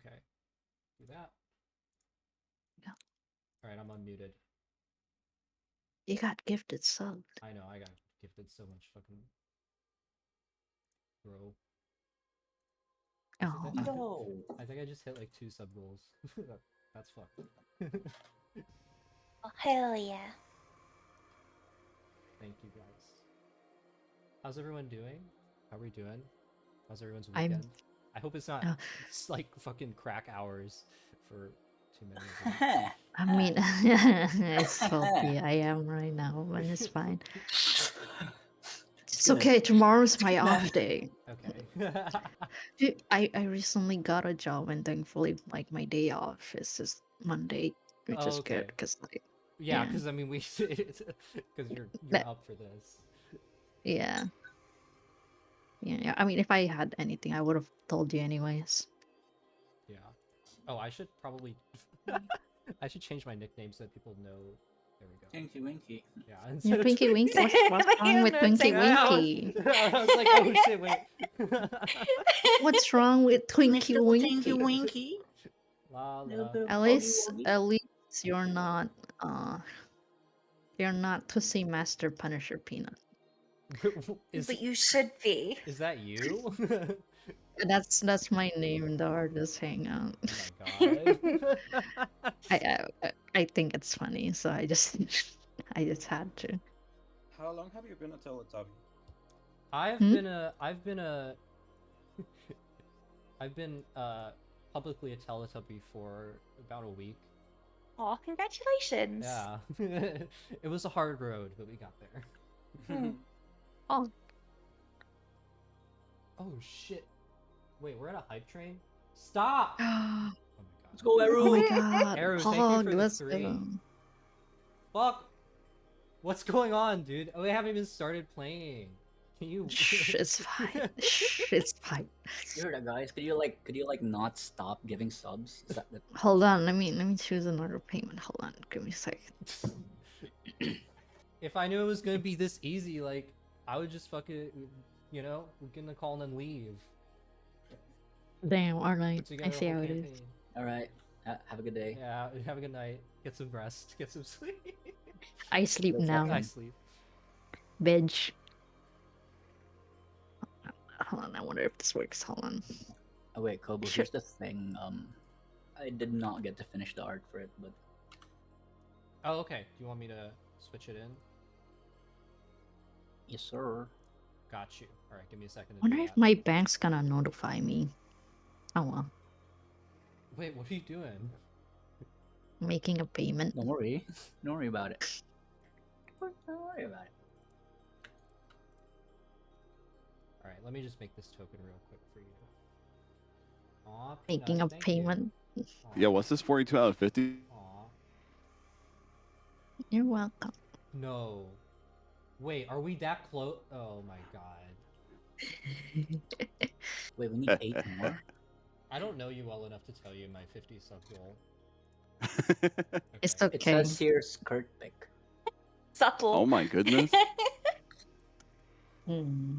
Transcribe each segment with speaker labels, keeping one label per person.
Speaker 1: Okay. Do that.
Speaker 2: Yeah.
Speaker 1: Alright, I'm unmuted.
Speaker 2: You got gifted sub.
Speaker 1: I know, I got gifted so much fucking bro.
Speaker 2: Oh.
Speaker 3: No.
Speaker 1: I think I just hit like 2 sub goals. That's fucked.
Speaker 4: Oh, hell yeah.
Speaker 1: Thank you guys. How's everyone doing? How are we doing? How's everyone's
Speaker 2: I'm-
Speaker 1: weekend? I hope it's not
Speaker 2: Uh.
Speaker 1: it's like fucking crack hours for too many of you.
Speaker 2: I mean, it's healthy. I am right now, but it's fine. It's okay. Tomorrow's my off day.
Speaker 1: Okay.
Speaker 2: Dude, I recently got a job, and thankfully, like my day off is just Monday, which
Speaker 1: Oh,
Speaker 2: is good
Speaker 1: okay.
Speaker 2: because like
Speaker 1: Yeah,
Speaker 2: Yeah.
Speaker 1: because I mean, because you're
Speaker 2: That-
Speaker 1: up for this.
Speaker 2: yeah. Yeah. I mean, if I had anything, I would have told you anyways.
Speaker 1: Yeah. Oh, I should probably. I should change my nickname so that people know. There we go.
Speaker 3: Tinky Winky.
Speaker 1: Yeah.
Speaker 2: Yeah,
Speaker 1: instead of
Speaker 2: Twinkie Winky. What's wrong with Twinkie Winky?
Speaker 1: I was like, oh shit, wait.
Speaker 2: What's wrong with Twinkie
Speaker 3: Tinky
Speaker 2: Winky?
Speaker 3: Winky.
Speaker 1: La
Speaker 3: Little
Speaker 1: la.
Speaker 3: bit of
Speaker 2: At least you're not to see Master Punisher Peanut.
Speaker 4: But you should be.
Speaker 1: Is that you?
Speaker 2: That's my name in the artist hangout.
Speaker 1: Oh my god.
Speaker 2: I think it's funny, so I just I just had to.
Speaker 5: How long have you been a Teletubby?
Speaker 1: I've
Speaker 2: Hmm?
Speaker 1: been publicly a Teletubby for about a week.
Speaker 4: Aw, congratulations.
Speaker 1: Yeah. It was a hard road, but we got there.
Speaker 2: Oh.
Speaker 1: Oh shit. Wait, we're at a hype train? Stop! Oh my god.
Speaker 3: Let's go, Eru.
Speaker 2: Oh my god.
Speaker 1: Eru, thank you for the
Speaker 2: let's
Speaker 1: 3.
Speaker 2: go.
Speaker 1: Fuck! What's going on, dude? We haven't even started playing. Can you?
Speaker 2: Shh, it's fine. Shh, it's fine.
Speaker 3: You heard that, guys? Could you like not stop giving subs? Is that the...
Speaker 2: Hold on, let me choose another payment. Hold on, give me a second.
Speaker 1: If I knew it was gonna be this easy, like, I would just fucking, we're gonna call and then leave.
Speaker 2: Damn, alright.
Speaker 1: Put together
Speaker 2: I
Speaker 1: a
Speaker 2: see
Speaker 1: whole
Speaker 2: how it is.
Speaker 1: campaign.
Speaker 3: All right. Have a good day.
Speaker 1: Yeah, have a good night. Get some rest. Get some sleep.
Speaker 2: I sleep now.
Speaker 1: I sleep.
Speaker 2: Bitch. Hold on, I wonder if this works. Hold on.
Speaker 3: Oh wait, Kobo.
Speaker 2: Sure.
Speaker 3: Here's the thing. I did not get to finish the art for it, but
Speaker 1: Oh, okay. Do you want me to switch it in?
Speaker 3: yes, sir.
Speaker 1: Got you. All right, give me a second to
Speaker 2: Wonder
Speaker 1: do
Speaker 2: if
Speaker 1: that.
Speaker 2: my bank's gonna notify me. Oh well.
Speaker 1: Wait, what are you doing?
Speaker 2: Making a payment.
Speaker 3: Don't worry. Don't worry about it. Don't worry about it.
Speaker 1: All right, let me just make this token real quick for you. Aw,
Speaker 2: Making a
Speaker 1: Peanut, thank you.
Speaker 2: payment.
Speaker 1: Aw,
Speaker 5: Yeah, what's this 42 out of 50?
Speaker 1: aw.
Speaker 2: You're welcome.
Speaker 1: No. Wait, are we that close? Oh my god.
Speaker 3: Wait, we need 8 more.
Speaker 1: I don't know you well enough to tell you my 50 sub goal.
Speaker 2: It's
Speaker 1: Okay.
Speaker 3: It
Speaker 2: okay.
Speaker 3: says here skirt pick.
Speaker 4: Supple.
Speaker 5: Oh my goodness.
Speaker 2: Hmm.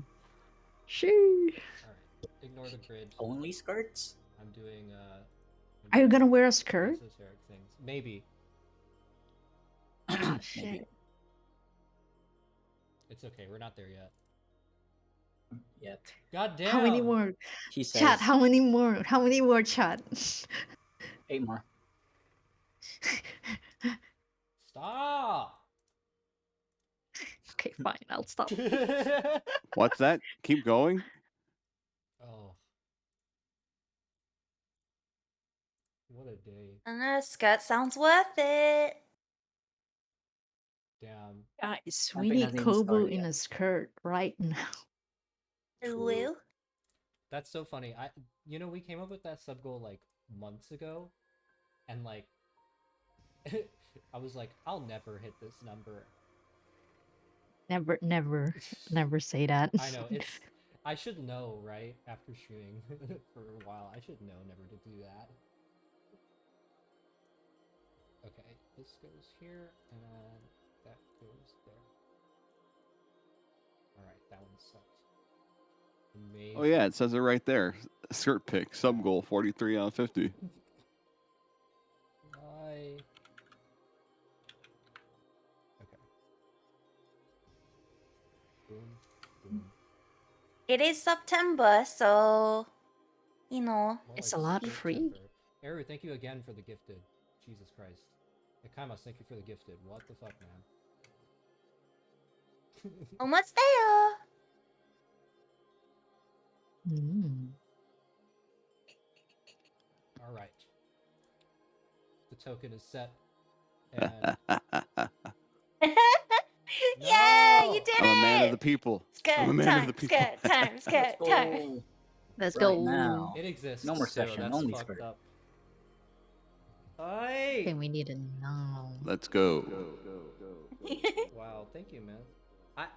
Speaker 2: Sheesh.
Speaker 1: Alright, ignore the grid.
Speaker 3: Only skirts?
Speaker 1: I'm doing
Speaker 2: Are you gonna wear a skirt?
Speaker 1: esoteric things. Maybe.
Speaker 2: Oh,
Speaker 3: Maybe.
Speaker 2: shit.
Speaker 1: It's okay, we're not there yet.
Speaker 3: Yet.
Speaker 1: God damn!
Speaker 2: How many more?
Speaker 3: He says
Speaker 2: Chat, how many more? How many more, chat?
Speaker 3: 8 more.
Speaker 1: Stop!
Speaker 2: Okay, fine, I'll stop.
Speaker 5: What's that? Keep going?
Speaker 1: Oh. What a day.
Speaker 4: And a skirt sounds worth it.
Speaker 1: Damn.
Speaker 2: Guys,
Speaker 3: Campaign
Speaker 2: we need
Speaker 3: hasn't even
Speaker 2: Kobo
Speaker 3: started
Speaker 2: in
Speaker 3: yet.
Speaker 2: a skirt right now.
Speaker 4: Woo.
Speaker 1: That's so funny. We came up with that sub goal like months ago, and like, I was like, I'll never hit this number.
Speaker 2: Never say that.
Speaker 1: I know, I should know, right? After shooting for a while, I should know never to do that. Okay, this goes here, and that goes there. Alright, that one's set. Amazing.
Speaker 5: Oh yeah, it says it right there. Skirt pick, sub goal, 43 out of 50.
Speaker 1: Bye. Okay. Boom. Boom.
Speaker 4: It is September, so you know.
Speaker 1: More
Speaker 2: It's
Speaker 1: like
Speaker 2: a lot
Speaker 1: skirt
Speaker 2: free.
Speaker 1: temper. Eru, thank you again for the gifted. Jesus Christ. Ekaimas, thank you for the gifted. What the fuck, man?
Speaker 4: Almost there.
Speaker 2: Mm.
Speaker 1: All right. The token is set. And
Speaker 4: Yeah, you
Speaker 1: No!
Speaker 4: did
Speaker 5: I'm a man of the
Speaker 4: it.
Speaker 5: people. I'm a
Speaker 4: Skirt
Speaker 5: man
Speaker 4: time,
Speaker 5: of the people.
Speaker 4: skirt time,
Speaker 3: Let's
Speaker 4: skirt time.
Speaker 3: go.
Speaker 2: Let's
Speaker 3: Right
Speaker 2: go.
Speaker 3: now.
Speaker 1: it exists.
Speaker 3: No more
Speaker 1: so
Speaker 3: session,
Speaker 1: that's
Speaker 3: only
Speaker 1: fucked
Speaker 3: skirt.
Speaker 1: up.
Speaker 2: Okay,
Speaker 1: Hey!
Speaker 2: we need to know.
Speaker 5: Let's go.
Speaker 1: Wow, thank you, man. I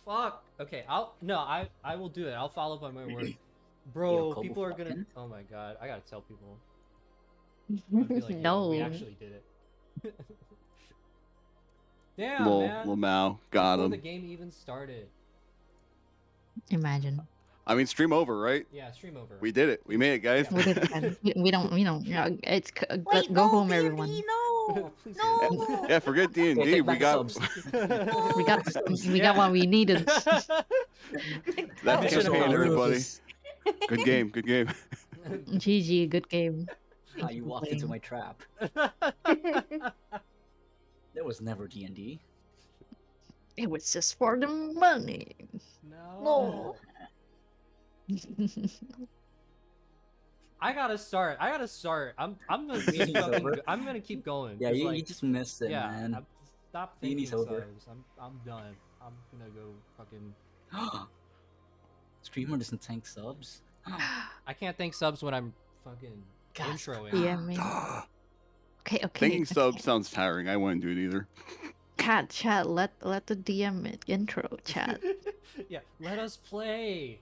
Speaker 1: fuck. Okay, I will do it. I'll follow by my word. Bro,
Speaker 3: Kobo
Speaker 1: people are gonna
Speaker 3: fucking?
Speaker 1: oh my god, I gotta tell people. I'm gonna be like, yo,
Speaker 2: No.
Speaker 1: we actually did it. Damn,
Speaker 5: Lil
Speaker 1: man.
Speaker 5: Mao got
Speaker 1: Before the
Speaker 5: him.
Speaker 1: game even started.
Speaker 2: Imagine.
Speaker 5: I mean, stream over, right?
Speaker 1: Yeah, stream over.
Speaker 5: We did it. We made it, guys.
Speaker 2: We did it again. We don't. Yeah, it's
Speaker 4: Wait,
Speaker 2: go
Speaker 4: no,
Speaker 2: home,
Speaker 4: D&D,
Speaker 2: everyone.
Speaker 4: no,
Speaker 1: Please
Speaker 4: no.
Speaker 5: Yeah, forget D&D.
Speaker 3: We'll take
Speaker 5: We
Speaker 3: back
Speaker 5: got
Speaker 3: subs.
Speaker 2: We got we got what we needed.
Speaker 5: that
Speaker 1: Mission
Speaker 5: campaign,
Speaker 1: accomplished.
Speaker 5: everybody. Good game. Good game.
Speaker 2: GG, good game.
Speaker 3: Ah,
Speaker 2: Thank
Speaker 3: you
Speaker 2: for
Speaker 3: walked into
Speaker 2: playing.
Speaker 3: my trap. There was never D&D.
Speaker 2: It was just for the money.
Speaker 1: No. I gotta start. I'm gonna keep
Speaker 3: Meeting's
Speaker 1: fucking
Speaker 3: over.
Speaker 1: I'm gonna keep going.
Speaker 3: Yeah,
Speaker 1: 'cause,
Speaker 3: you
Speaker 1: like,
Speaker 3: just missed it,
Speaker 1: yeah,
Speaker 3: man.
Speaker 1: stop thinking
Speaker 3: D&D's over.
Speaker 1: subs. I'm done. I'm gonna go fucking
Speaker 3: Streamer doesn't tank subs.
Speaker 1: I can't thank subs when I'm fucking
Speaker 3: Gasp.
Speaker 1: introing.
Speaker 2: Yeah, man. Okay.
Speaker 5: Thinking sub sounds tiring. I wouldn't do it either.
Speaker 2: Chat. Let the DM intro. Chat.
Speaker 1: Yeah, let us play.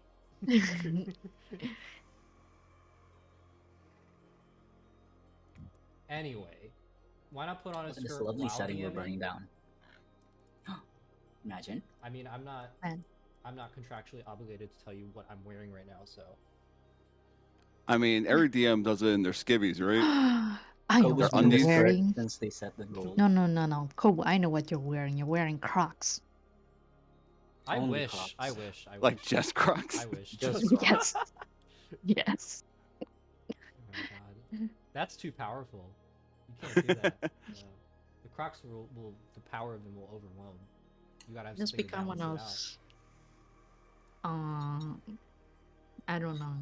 Speaker 1: Anyway, why not put on a
Speaker 3: Look at this
Speaker 1: skirt
Speaker 3: lovely
Speaker 1: while
Speaker 3: setting we're
Speaker 1: DMing?
Speaker 3: burning down. Imagine.
Speaker 1: I mean, I'm not
Speaker 2: Man.
Speaker 1: contractually obligated to tell you what I'm wearing right now, so
Speaker 5: I mean, every DM does it in their skivvies, right?
Speaker 2: I know
Speaker 3: Kobo's
Speaker 2: what
Speaker 5: Their
Speaker 3: new
Speaker 2: you're
Speaker 5: undies.
Speaker 3: skirt
Speaker 2: wearing.
Speaker 3: since they set the goal.
Speaker 2: No. Kobo, I know what you're wearing. You're wearing Crocs.
Speaker 1: I
Speaker 3: Only
Speaker 1: wish,
Speaker 3: Crocs.
Speaker 1: I wish, I
Speaker 5: Like
Speaker 1: wish,
Speaker 5: Jess Crocs.
Speaker 1: I wish.
Speaker 3: Just
Speaker 2: Yes. Yes.
Speaker 1: Oh my god, that's too powerful. You can't do that. The Crocs will the power of them will overwhelm. You gotta have
Speaker 2: Just
Speaker 1: something to
Speaker 2: become one
Speaker 1: balance
Speaker 2: of
Speaker 1: it out.
Speaker 2: those. I don't know.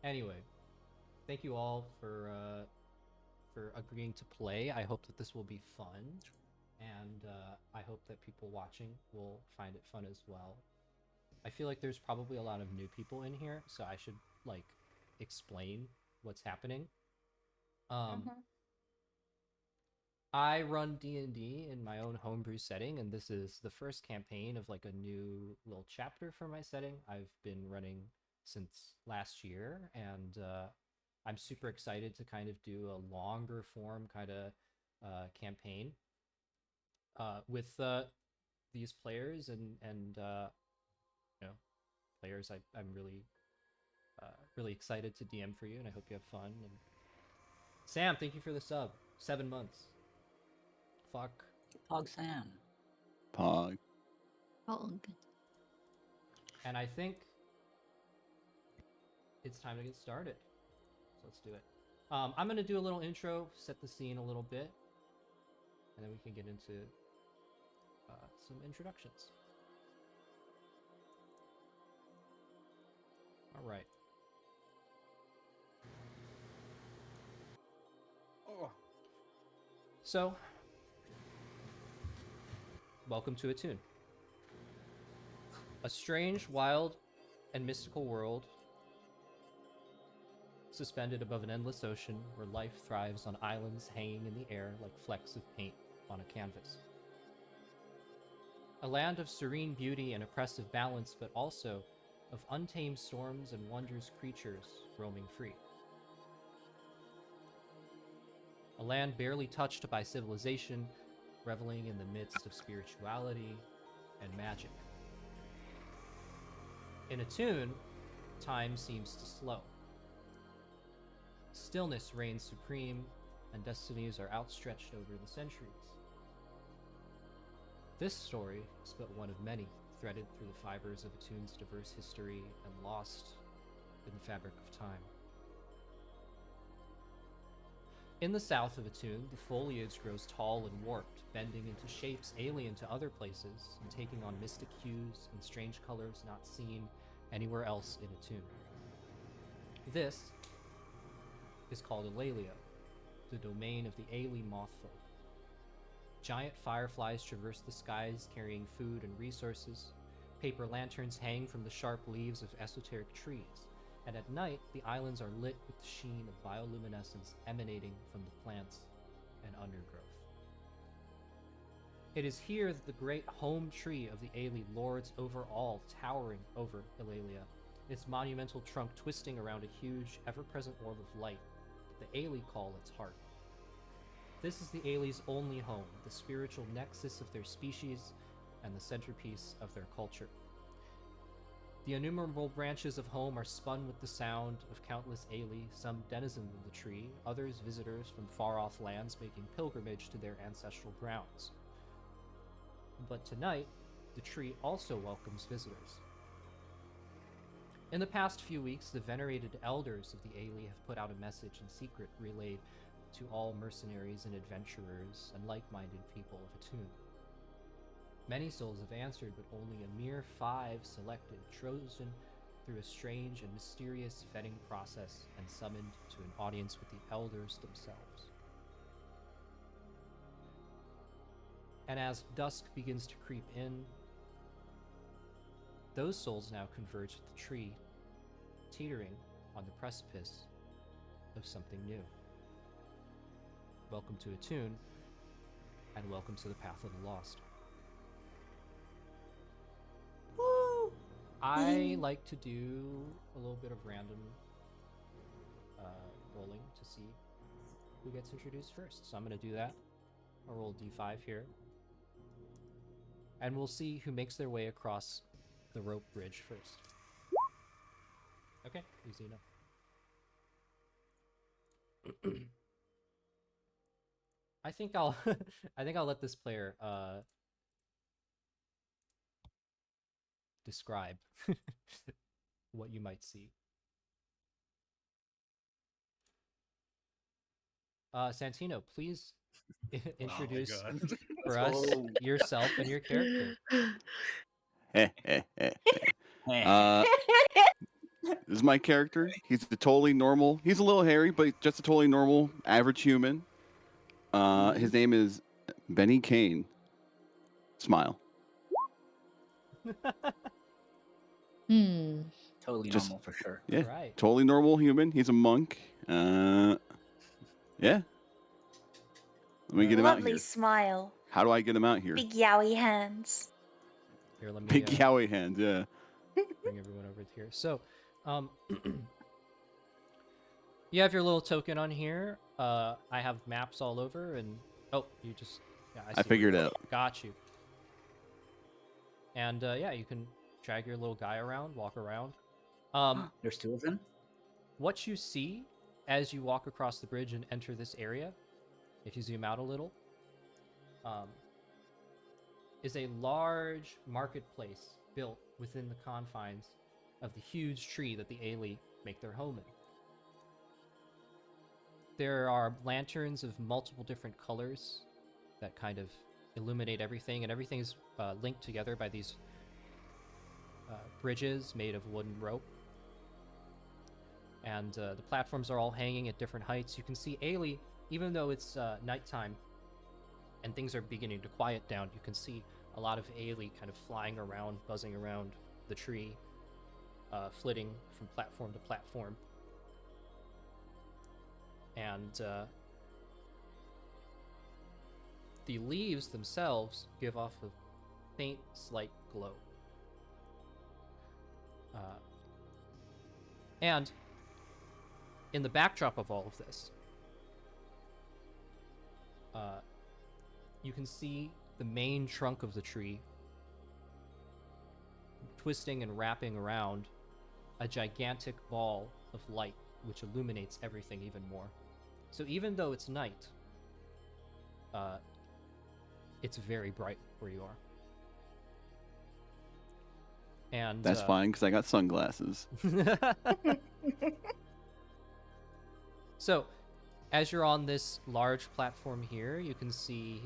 Speaker 1: Anyway, thank you all for agreeing to play. I hope that this will be fun, and I hope that people watching will find it fun as well. I feel like there's probably a lot of new people in here, so I should like explain what's happening. I run D&D in my own homebrew setting, and this is the first campaign of like a new little chapter for my setting. I've been running since last year, and I'm super excited to kind of do a longer form kind of campaign with these players and you know, players. I'm really really excited to DM for you, and I hope you have fun. And Sam, thank you for the sub. 7 months. Fuck.
Speaker 3: Pog Sam.
Speaker 5: Pog.
Speaker 1: And I think it's time to get started. So let's do it. I'm gonna do a little intro, set the scene a little bit, and then we can get into some introductions. All right. So, welcome to Etunn. A strange, wild, and mystical world suspended above an endless ocean where life thrives on islands hanging in the air like flecks of paint on a canvas. A land of serene beauty and oppressive balance, but also of untamed storms and wondrous creatures roaming free. A land barely touched by civilization, reveling in the midst of spirituality and magic. In Etunn, time seems to slow. Stillness reigns supreme, and destinies are outstretched over the centuries. This story is but one of many threaded through the fibers of Etunn's diverse history and lost in the fabric of time. In the south of Etunn, the foliage grows tall and warped, bending into shapes alien to other places and taking on mystic hues and strange colors not seen anywhere else in Etunn. This is called Ilaeleeeia, the domain of the Aelee mothfolk. Giant fireflies traverse the skies carrying food and resources. Paper lanterns hang from the sharp leaves of esoteric trees, and at night the islands are lit with the sheen of bioluminescence emanating from the plants and undergrowth. It is here that the great home tree of the Aelee lords over all, towering over Ilaeleeeia, its monumental trunk twisting around a huge, ever-present orb of light that the Aelee call its heart. This is the Aelee's only home, the spiritual nexus of their species and the centerpiece of their culture. The innumerable branches of home are spun with the sound of countless Aelee, some denizens of the tree, others visitors from far-off lands making pilgrimage to their ancestral grounds. But tonight, the tree also welcomes visitors. In the past few weeks, the venerated elders of the Aelee have put out a message in secret relayed to all mercenaries and adventurers and like-minded people of Etunn. Many souls have answered, but only a mere 5 selected, chosen through a strange and mysterious vetting process and summoned to an audience with the elders themselves. And as dusk begins to creep in, those souls now converge at the tree, teetering on the precipice of something new. Welcome to Etunn, and welcome to the Path of the Lost.
Speaker 4: Woo!
Speaker 1: I like to do a little bit of random rolling to see who gets introduced first. So I'm going to do that. I'll roll d5 here. And we'll see who makes their way across the rope bridge first. Okay, easy enough. I think I'll let this player describe what you might see. Santino, please introduce for us
Speaker 3: go.
Speaker 1: yourself and your character.
Speaker 5: This is my character. He's the totally normal. He's a little hairy, but just a totally normal, average human. His name is Benny Kane. Smile.
Speaker 3: Totally
Speaker 5: Just-
Speaker 3: normal for sure.
Speaker 5: Yeah,
Speaker 1: Right.
Speaker 5: totally normal human. He's a monk. Yeah. Let me get him out
Speaker 4: Lovely
Speaker 5: here.
Speaker 4: smile.
Speaker 5: How do I get him out here?
Speaker 4: Big yowie hands.
Speaker 1: Here, let me
Speaker 5: Big yowie hands. Yeah.
Speaker 1: bring everyone over here. So, you have your little token on here. I have maps all over, and you just
Speaker 5: I figured
Speaker 1: it
Speaker 5: out.
Speaker 1: Got you. And you can drag your little guy around, walk around.
Speaker 3: There's 2 of them?
Speaker 1: What you see as you walk across the bridge and enter this area, if you zoom out a little, is a large marketplace built within the confines of the huge tree that the Aelee make their home in. There are lanterns of multiple different colors that kind of illuminate everything, and everything is linked together by these bridges made of wooden rope. And the platforms are all hanging at different heights. You can see Aelee, even though it's nighttime and things are beginning to quiet down, you can see a lot of Aelee kind of flying around, buzzing around the tree, flitting from platform to platform. And the leaves themselves give off a faint, slight glow. And in the backdrop of all of this, you can see the main trunk of the tree twisting and wrapping around a gigantic ball of light which illuminates everything even more. So even though it's night, it's very bright where you are. And
Speaker 5: That's fine because I got sunglasses.
Speaker 1: So, as you're on this large platform here, you can see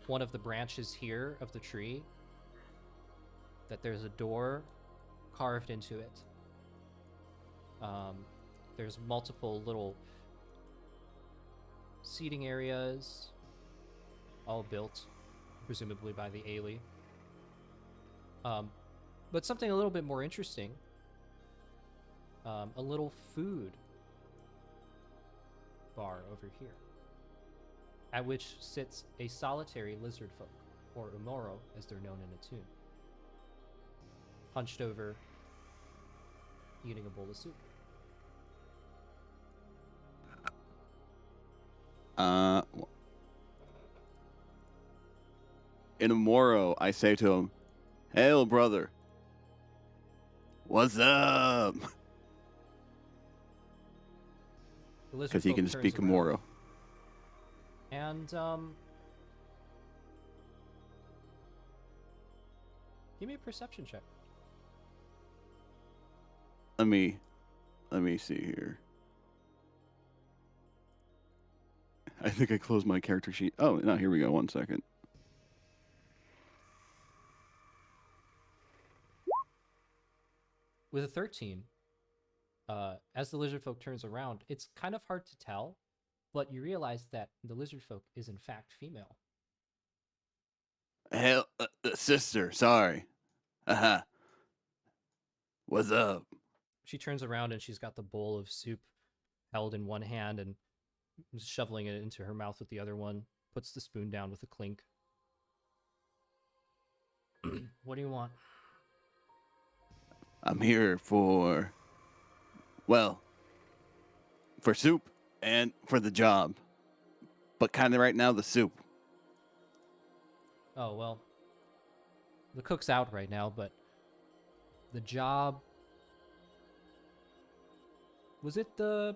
Speaker 1: one of the branches here of the tree, that there's a door carved into it. There's multiple little seating areas, all built presumably by the Aelee. But something a little bit more interesting, a little food bar over here, at which sits a solitary lizard folk, or umoro as they're known in Etunn, hunched over, eating a bowl of soup.
Speaker 5: In Amoro, I say to him, "Hail, brother. What's up?"
Speaker 1: The lizard
Speaker 5: Because he
Speaker 1: folk
Speaker 5: can
Speaker 1: turns
Speaker 5: speak
Speaker 1: around,
Speaker 5: Amoro.
Speaker 1: And give me a perception check.
Speaker 5: Let me see here. I think I closed my character sheet. Oh, no, here we go. 1 second.
Speaker 1: With a 13, as the lizard folk turns around, it's kind of hard to tell, but you realize that the lizard folk is in fact female.
Speaker 5: Hail, sister. Sorry. Haha. What's up?
Speaker 1: She turns around and she's got the bowl of soup held in one hand and shoveling it into her mouth with the other one, puts the spoon down with a clink. What do you want?
Speaker 5: I'm here for, well, for soup and for the job. But kind of right now, the soup.
Speaker 1: Oh, well, the cook's out right now, but the job... Was it the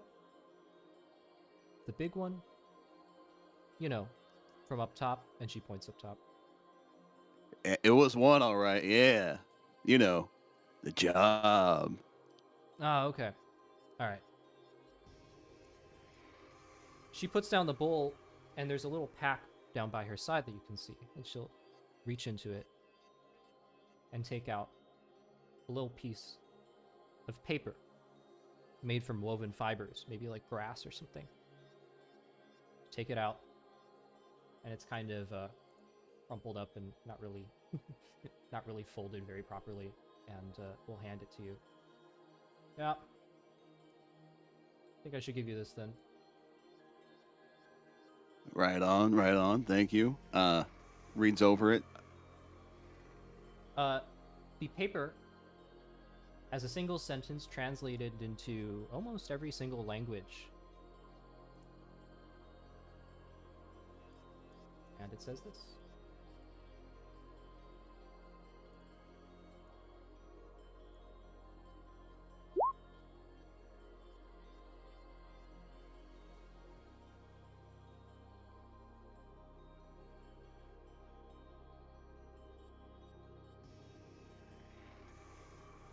Speaker 1: big one? You know, from up top, and she points up top.
Speaker 5: It was one, all right. Yeah. You know, the job.
Speaker 1: Oh, okay. All right. She puts down the bowl, and there's a little pack down by her side that you can see, and she'll reach into it and take out a little piece of paper made from woven fibers, maybe like grass or something. Take it out, and it's kind of crumpled up and not really folded very properly, and we'll hand it to you. Yeah. I think I should give you this then.
Speaker 5: Right on, right on. Thank you. Reads over it.
Speaker 1: The paper has a single sentence translated into almost every single language. And it says this.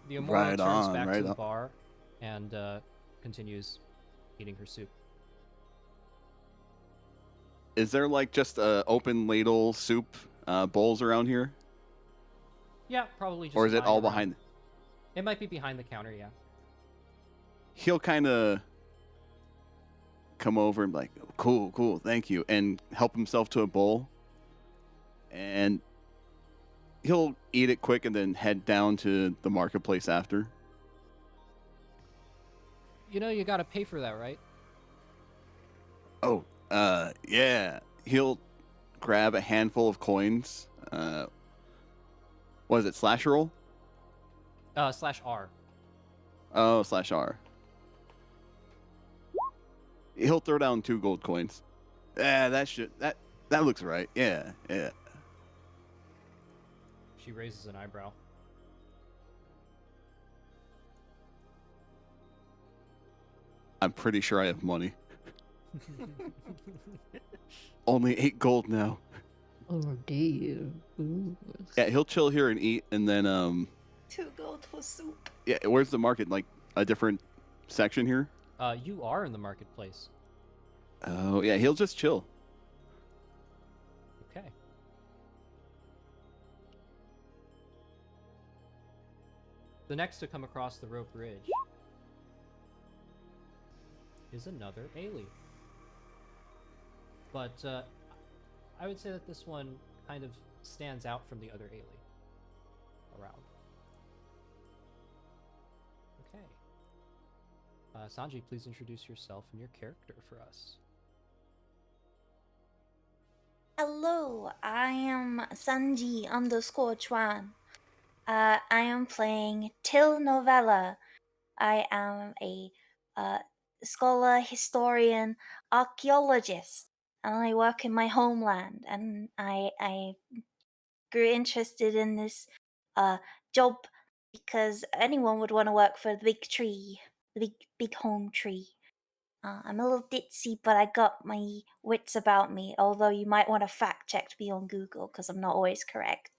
Speaker 1: The Amora
Speaker 5: Right
Speaker 1: turns
Speaker 5: on,
Speaker 1: back
Speaker 5: right
Speaker 1: to the
Speaker 5: on.
Speaker 1: bar and continues eating her soup.
Speaker 5: Is there like just open ladle soup bowls around here?
Speaker 1: Yeah, probably just
Speaker 5: Or is it
Speaker 1: lying
Speaker 5: all
Speaker 1: around.
Speaker 5: behind?
Speaker 1: It might be behind the counter, yeah.
Speaker 5: He'll kind of come over and be like, cool, cool, thank you, and help himself to a bowl. And he'll eat it quick and then head down to the marketplace after.
Speaker 1: You know you gotta pay for that, right?
Speaker 5: Oh, yeah. He'll grab a handful of coins. What is it, slash roll?
Speaker 1: /R.
Speaker 5: Oh, /R. He'll throw down 2 gold coins. Yeah, that looks right. Yeah, yeah.
Speaker 1: She raises an eyebrow.
Speaker 5: I'm pretty sure I have money. Only 8 gold now.
Speaker 2: Oh dear. Ooh.
Speaker 5: Yeah, he'll chill here and eat, and then
Speaker 4: 2 gold for soup.
Speaker 5: yeah, where's the market? Like a different section here?
Speaker 1: You are in the marketplace.
Speaker 5: Oh yeah, he'll just chill.
Speaker 1: Okay. The next to come across the rope bridge is another Aelee. But I would say that this one kind of stands out from the other Aelee around. Okay. Sanji, please introduce yourself and your character for us.
Speaker 4: Hello, I am Sanji _Chuan. I am playing Till Novella. I am a scholar, historian, archaeologist, and I work in my homeland. And I grew interested in this job because anyone would want to work for the big tree, the big home tree. I'm a little ditzy, but I got my wits about me. Although you might want to fact check me on Google because I'm not always correct.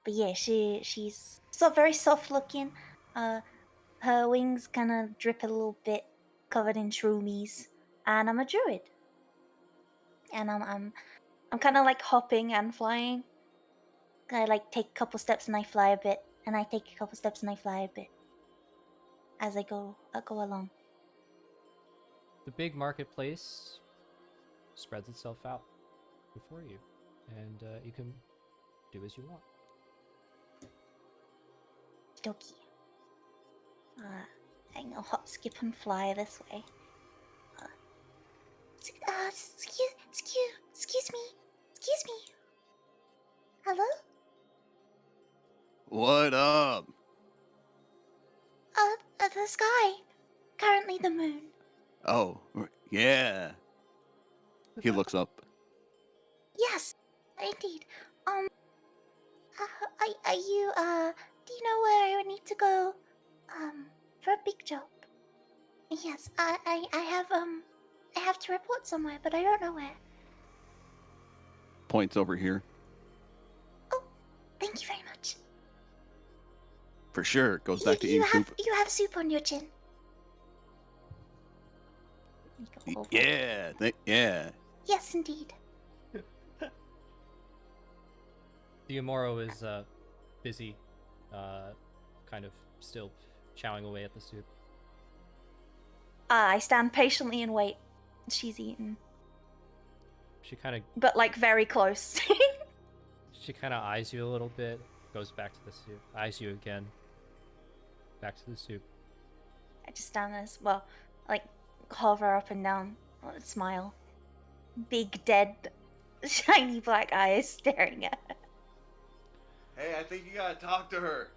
Speaker 4: But yeah, she's so very soft looking. Her wings kind of drip a little bit, covered in shroomies, and I'm a druid. And I'm kind of like hopping and flying. I like take a couple steps and I fly a bit, and I take a couple steps and I fly a bit as I go along.
Speaker 1: The big marketplace spreads itself out before you, and you can do as you want.
Speaker 4: Doki. I'm gonna hop, skip, and fly this way. Excuse me. Hello?
Speaker 5: What up?
Speaker 4: The sky. Currently the moon.
Speaker 5: Oh, yeah. He looks up.
Speaker 4: Yes, indeed. Are you, do you know where I need to go, for a big job? Yes, I have to report somewhere, but I don't know where.
Speaker 5: Points over here.
Speaker 4: Oh, thank you very much.
Speaker 5: For sure. Goes back to eating soup.
Speaker 4: You have soup on your chin. You go over.
Speaker 5: Yeah. Yeah.
Speaker 4: Yes, indeed.
Speaker 1: The Amoro is busy, kind of still chowing away at the soup.
Speaker 4: I stand patiently and wait. She's eaten,
Speaker 1: She kind of
Speaker 4: but like very close.
Speaker 1: eyes you a little bit, goes back to the soup, eyes you again, back to the soup.
Speaker 4: I just stand there, well, like hover up and down, smile. Big dead, shiny black eyes staring at her.
Speaker 5: Hey, I think you gotta talk to her.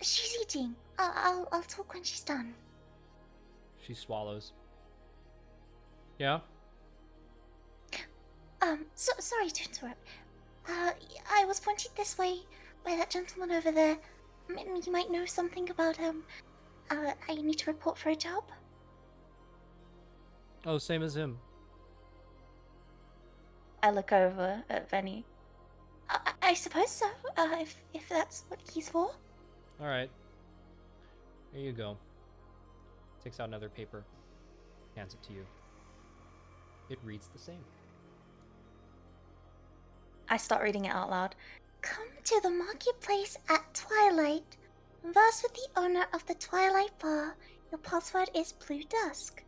Speaker 4: She's eating. I'll talk when she's done.
Speaker 1: She swallows. Yeah?
Speaker 4: So sorry to interrupt. I was pointed this way by that gentleman over there. You might know something about I need to report for a job.
Speaker 1: Oh, same as him.
Speaker 4: I look over at Benny. I suppose so. If that's what he's for.
Speaker 1: Alright. Here you go. Takes out another paper. Hands it to you. It reads the same.
Speaker 4: I start reading it out loud. Come to the marketplace at twilight. Converse with the owner of the Twilight Bar. Your password is Blue Dusk.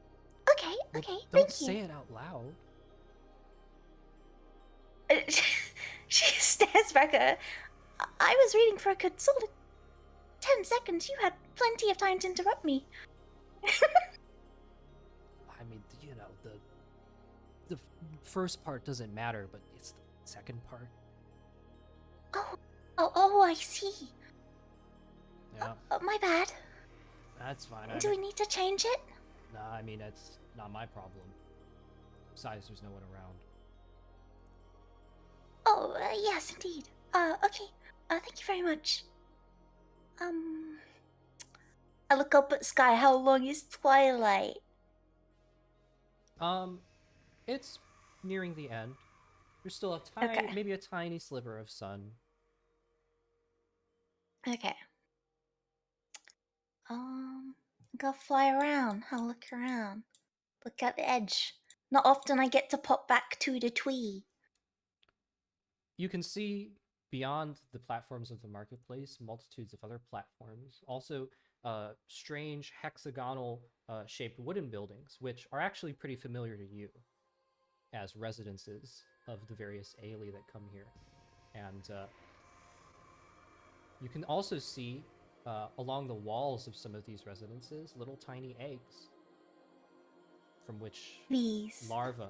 Speaker 4: Okay,
Speaker 1: Well,
Speaker 4: okay,
Speaker 1: don't
Speaker 4: thank
Speaker 1: say
Speaker 4: you.
Speaker 1: it out loud.
Speaker 4: She stares back at her. I was reading for a good solid 10 seconds. You had plenty of time to interrupt me.
Speaker 1: I mean, you know, the first part doesn't matter, but it's the second part.
Speaker 4: Oh, I see.
Speaker 1: Yeah,
Speaker 4: My bad.
Speaker 1: that's fine.
Speaker 4: Do we need to change it?
Speaker 1: Nah, I mean, that's not my problem. Besides, there's no one around.
Speaker 4: Oh, yes, indeed. Okay. Thank you very much. I look up at the sky. How long is twilight?
Speaker 1: It's nearing the end. There's still
Speaker 4: Okay.
Speaker 1: maybe a tiny sliver of sun.
Speaker 4: Okay. Go fly around. I'll look around. Look at the edge. Not often I get to pop back to the tree.
Speaker 1: You can see beyond the platforms of the marketplace multitudes of other platforms. Also, strange hexagonal shaped wooden buildings, which are actually pretty familiar to you as residences of the various Aelee that come here. And you can also see along the walls of some of these residences little tiny eggs from which
Speaker 4: Babies.
Speaker 1: larvae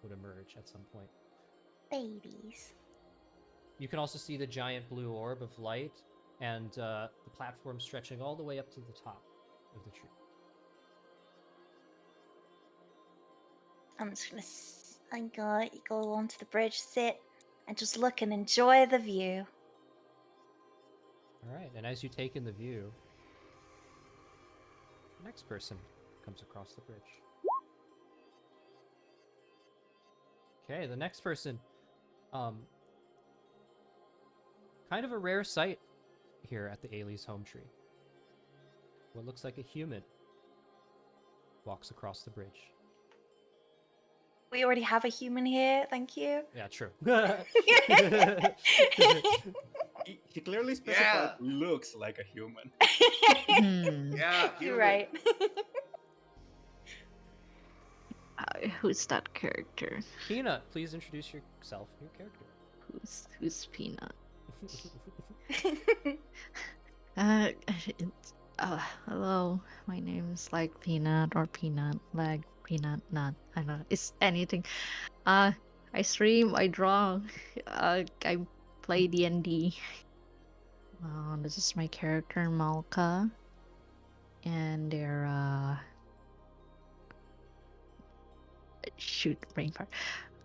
Speaker 1: would emerge at some point.
Speaker 4: Babies.
Speaker 1: You can also see the giant blue orb of light and the platform stretching all the way up to the top of the tree.
Speaker 4: I'm just gonna go onto the bridge, sit, and just look and enjoy the view.
Speaker 1: All right, and as you take in the view, the next person comes across the bridge. Okay, the next person, kind of a rare sight here at the Ailey's home tree. What looks like a human walks across the bridge.
Speaker 4: We already have a human here, thank you.
Speaker 1: Yeah, true.
Speaker 6: He clearly specified looks like a human.
Speaker 2: Yeah,
Speaker 4: You're right.
Speaker 2: Who's that character?
Speaker 1: Peanut, please introduce yourself and your character.
Speaker 2: Who's Peanut? Uh, hello. My name's like Peanut or Peanut, like Peanut Nut. I don't know. It's anything. I stream. I draw. I play D&D. This is my character Malka, and they're shoot brain fart.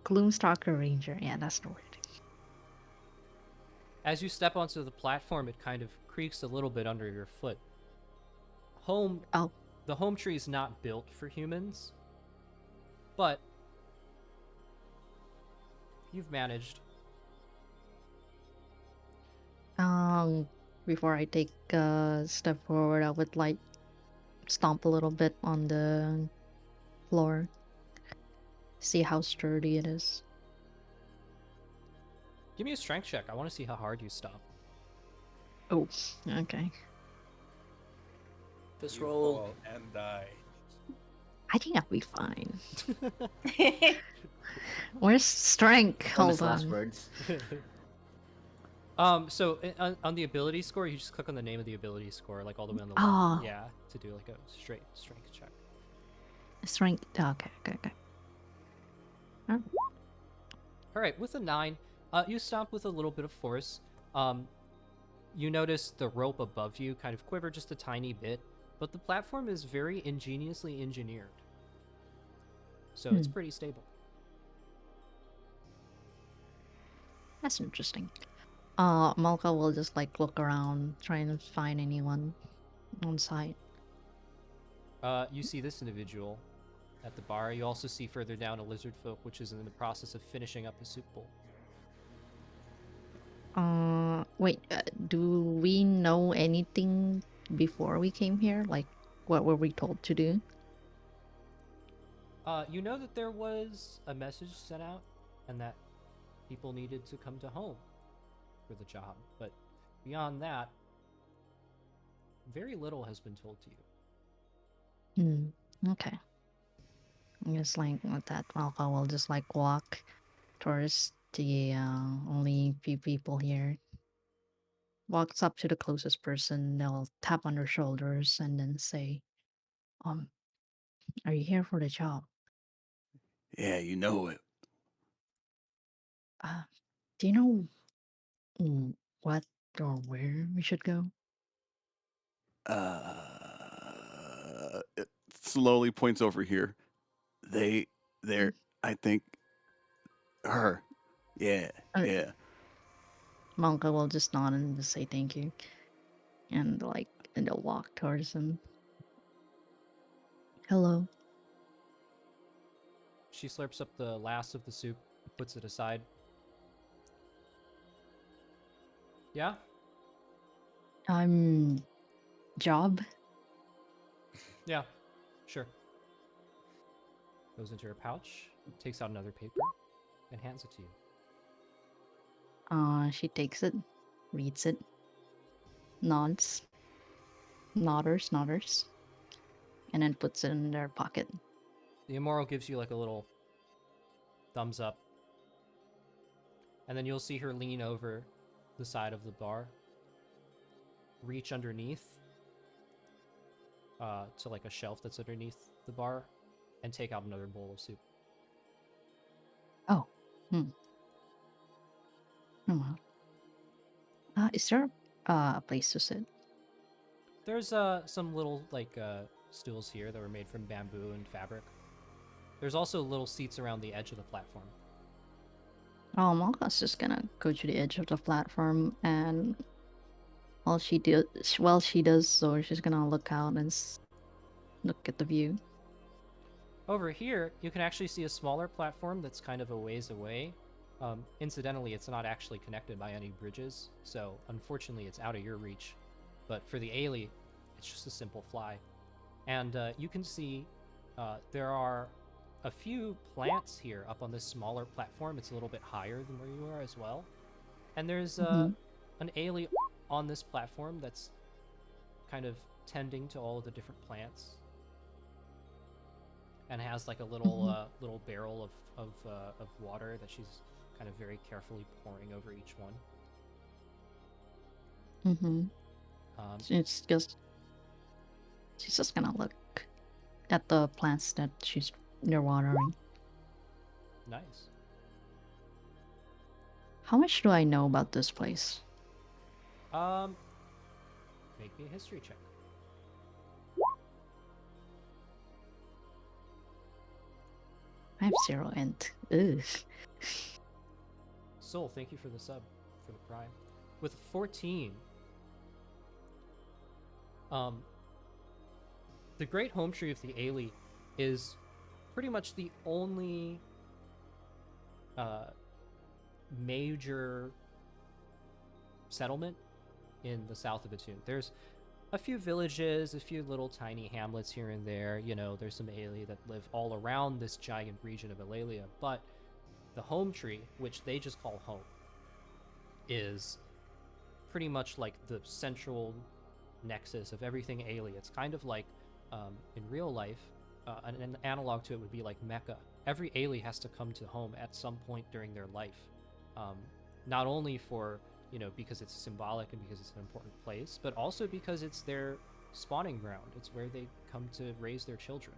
Speaker 2: Gloomstalker Ranger. Yeah, that's the word.
Speaker 1: As you step onto the platform, it kind of creaks a little bit under your foot. The home tree is not built for humans, but you've managed.
Speaker 2: Before I take a step forward, I would like stomp a little bit on the floor. See how sturdy it is.
Speaker 1: Give me a strength check. I want to see how hard you stomp.
Speaker 2: Oh, okay.
Speaker 3: This
Speaker 6: You
Speaker 3: roll.
Speaker 6: fall and die.
Speaker 2: I think I'll be fine. Where's strength?
Speaker 3: Famous
Speaker 2: Hold
Speaker 3: last
Speaker 2: on.
Speaker 3: words.
Speaker 1: So on the ability score, you just click on the name of the ability score, like all the way on the
Speaker 2: Oh.
Speaker 1: left. Yeah, to do like a straight strength check.
Speaker 2: Strength. Okay. Oh.
Speaker 1: All right, with a 9, you stomp with a little bit of force. You notice the rope above you kind of quiver just a tiny bit, but the platform is very ingeniously engineered. So it's pretty stable.
Speaker 2: That's interesting. Malka will just like look around, trying to find anyone on site.
Speaker 1: You see this individual at the bar. You also see further down a lizard folk, which is in the process of finishing up his soup bowl.
Speaker 2: Wait, do we know anything before we came here? Like, what were we told to do?
Speaker 1: You know that there was a message sent out and that people needed to come to home for the job, but beyond that, very little has been told to you.
Speaker 2: Okay. I guess like with that, Malka will just like walk towards the only few people here. Walks up to the closest person, they'll tap on their shoulders and then say, are you here for the job?
Speaker 5: Yeah, you know it.
Speaker 2: Do you know what or where we should go?
Speaker 5: It slowly points over here. They're, I think, her. Yeah,
Speaker 2: Okay.
Speaker 5: yeah.
Speaker 2: Monka will just nod and just say thank you. And they'll walk towards him. Hello.
Speaker 1: She slurps up the last of the soup, puts it aside. Yeah?
Speaker 2: I'm Job.
Speaker 1: Yeah, sure. Goes into her pouch, takes out another paper, and hands it to you.
Speaker 2: She takes it, reads it, nodders, and then puts it in their pocket.
Speaker 1: The immoral gives you like a little thumbs up. And then you'll see her lean over the side of the bar, reach underneath to like a shelf that's underneath the bar, and take out another bowl of soup.
Speaker 2: Oh. Oh well. Is there a place to sit?
Speaker 1: There's some little like stools here that were made from bamboo and fabric. There's also little seats around the edge of the platform.
Speaker 2: Oh, Monka's just gonna go to the edge of the platform, and while she does so, she's gonna look out and look at the view.
Speaker 1: Over here, you can actually see a smaller platform that's kind of a ways away. Incidentally, it's not actually connected by any bridges, so unfortunately it's out of your reach. But for the Aelee, it's just a simple fly. And you can see there are a few plants here up on this smaller platform. It's a little bit higher than where you are as well. And there's an Aelee on this platform that's kind of tending to all of the different plants, and has like a little little barrel of water that she's kind of very carefully pouring over each one.
Speaker 2: She's just gonna look at the plants that they're watering.
Speaker 1: Nice.
Speaker 2: How much do I know about this place?
Speaker 1: Make me a history check.
Speaker 2: I have 0 int. Ugh.
Speaker 1: Soul, thank you for the sub, for the prime. With 14, the Great Home Tree of the Aelee is pretty much the only major settlement in the south of Etunn. There's a few villages, a few little tiny hamlets here and there. You know, there's some Aelee that live all around this giant region of Ilaeleeia, but the home tree, which they just call home, is pretty much like the central nexus of everything Aelee. It's kind of like, in real life, an analog to it would be like Mecca. Every Aelee has to come to home at some point during their life, not only for, you know, because it's symbolic and because it's an important place, but also because it's their spawning ground. It's where they come to raise their children.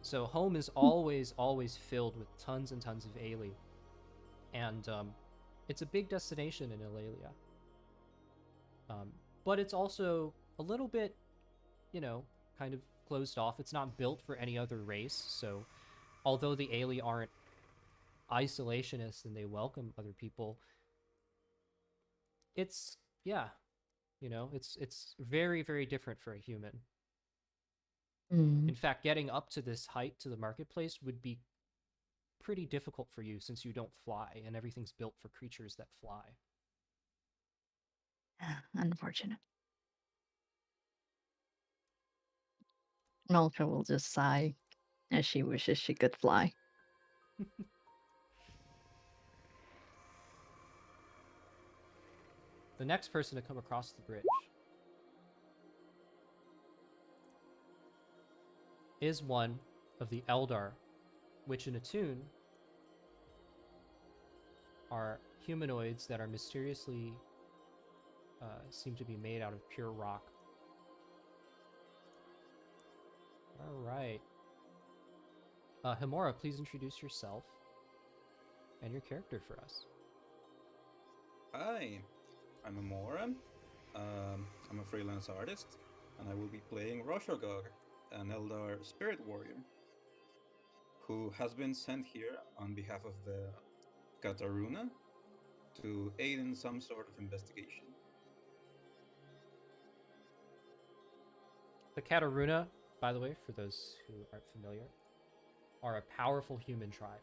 Speaker 1: So home is always filled with tons and tons of Aelee, and it's a big destination in Ilaeleeia. But it's also a little bit, you know, kind of closed off. It's not built for any other race. So although the Aelee aren't isolationists and they welcome other people, it's, yeah, you know, it's very, very different for a human. In fact, getting up to this height to the marketplace would be pretty difficult for you since you don't fly and everything's built for creatures that fly.
Speaker 2: Unfortunate. Malka will just sigh as she wishes she could fly.
Speaker 1: The next person to come across the bridge is one of the Eldar, which in Etunn are humanoids that are mysteriously seem to be made out of pure rock. All right. Himora, please introduce yourself and your character for us.
Speaker 6: Hi, I'm Amora. I'm a freelance artist, and I will be playing Roshogog, an Eldar spirit warrior, who has been sent here on behalf of the Kataruna to aid in some sort of investigation.
Speaker 1: The Kataruna, by the way, for those who aren't familiar, are a powerful human tribe.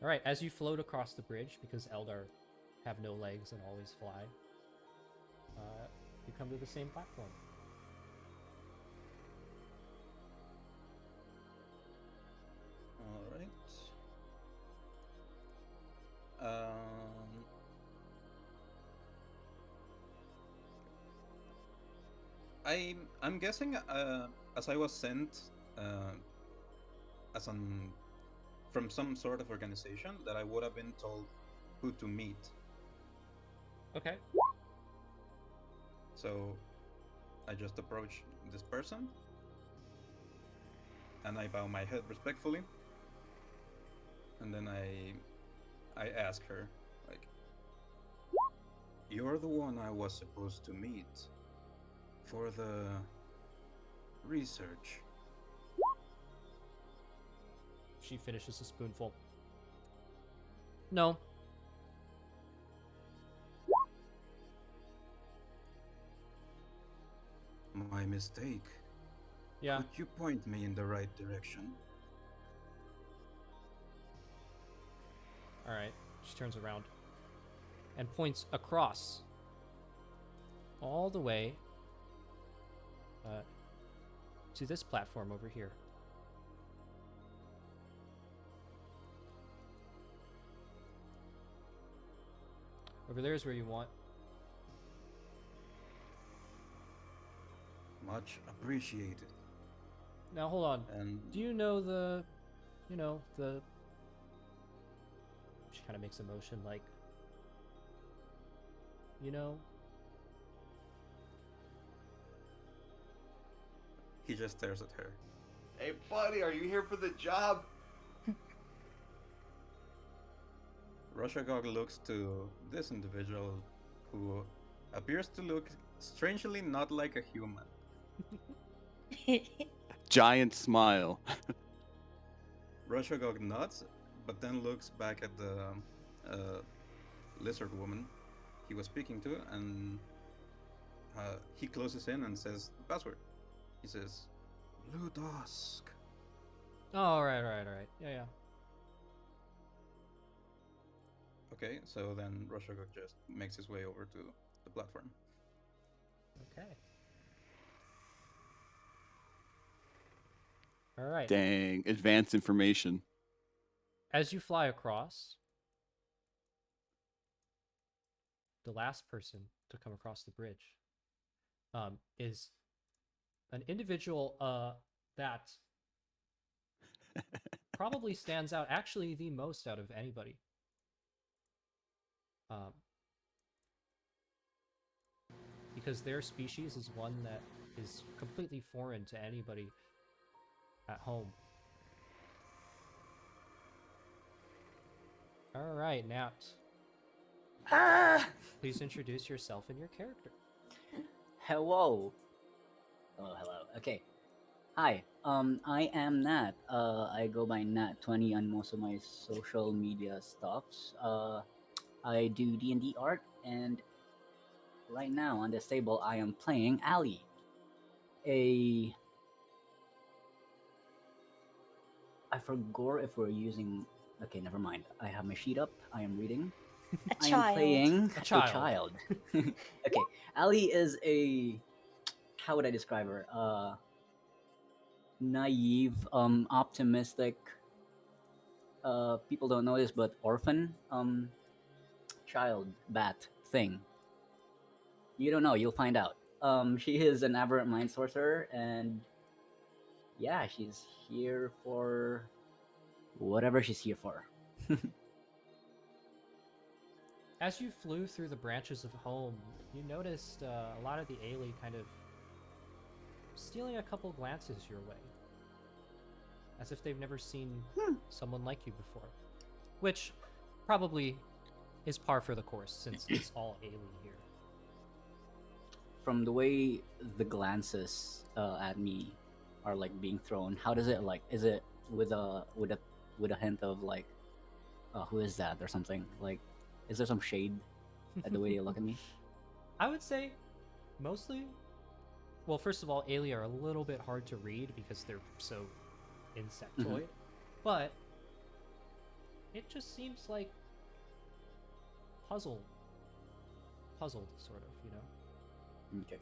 Speaker 1: All right, as you float across the bridge, because Eldar have no legs and always fly, you come to the same platform.
Speaker 6: All right. Um, I'm guessing as I was sent as an from some sort of organization that I would have been told who to meet.
Speaker 1: Okay.
Speaker 6: So I just approach this person and I bow my head respectfully, and then I ask her, like, "You're the one I was supposed to meet for the research."
Speaker 1: She finishes a spoonful. No.
Speaker 6: My mistake.
Speaker 1: Yeah.
Speaker 6: Could you point me in the right direction?
Speaker 1: All right. She turns around and points across all the way to this platform over here. Over there is where you want.
Speaker 6: Much appreciated.
Speaker 1: Now hold on.
Speaker 6: And
Speaker 1: Do you know the, the? She kind of makes a motion like, you know.
Speaker 6: he just stares at her.
Speaker 5: Hey, buddy, are you here for the job?
Speaker 6: Roshagog looks to this individual who appears to look strangely not like a human.
Speaker 5: Giant smile.
Speaker 6: Roshagog nods, but then looks back at the lizard woman he was speaking to, and he closes in and says the password. He says, Ludosk.
Speaker 1: Oh, all right. Yeah.
Speaker 6: Okay, so then Roshagog just makes his way over to the platform.
Speaker 1: Okay. All right.
Speaker 5: Dang, advanced information.
Speaker 1: As you fly across, the last person to come across the bridge is an individual that probably stands out, actually the most out of anybody. Because their species is one that is completely foreign to anybody at home. All right, Nat.
Speaker 3: Ah!
Speaker 1: Please introduce yourself and your character.
Speaker 3: Hello. Oh, hello. Okay. Hi. I am Nat. I go by Nat20 on most of my social media stuffs. I do D&D art, and right now on this table I am playing Aelee, I forgot if we're using. Okay, never mind. I have my sheet up. I am reading.
Speaker 4: A
Speaker 3: I am
Speaker 4: child.
Speaker 3: playing
Speaker 1: A child.
Speaker 3: a child. Okay, Aelee is a. How would I describe her? Naive, optimistic. People don't know this, but orphan, child, bat thing. You don't know. You'll find out. She is an aberrant mind sorcerer, and yeah, she's here for whatever she's here for.
Speaker 1: As you flew through the branches of home, you noticed a lot of the Aelee kind of stealing a couple glances your way. As if they've never seen someone like you before. Which probably is par for the course, since it's all Aelee here.
Speaker 3: From the way the glances at me are like being thrown, how does it like? Is it with a hint of like, who is that or something. Like, is there some shade at the way they look at me?
Speaker 1: I would say mostly. Well, first of all, Aelee are a little bit hard to read because they're so insectoid, but it just seems like puzzled, sort of, you know.
Speaker 3: Okay.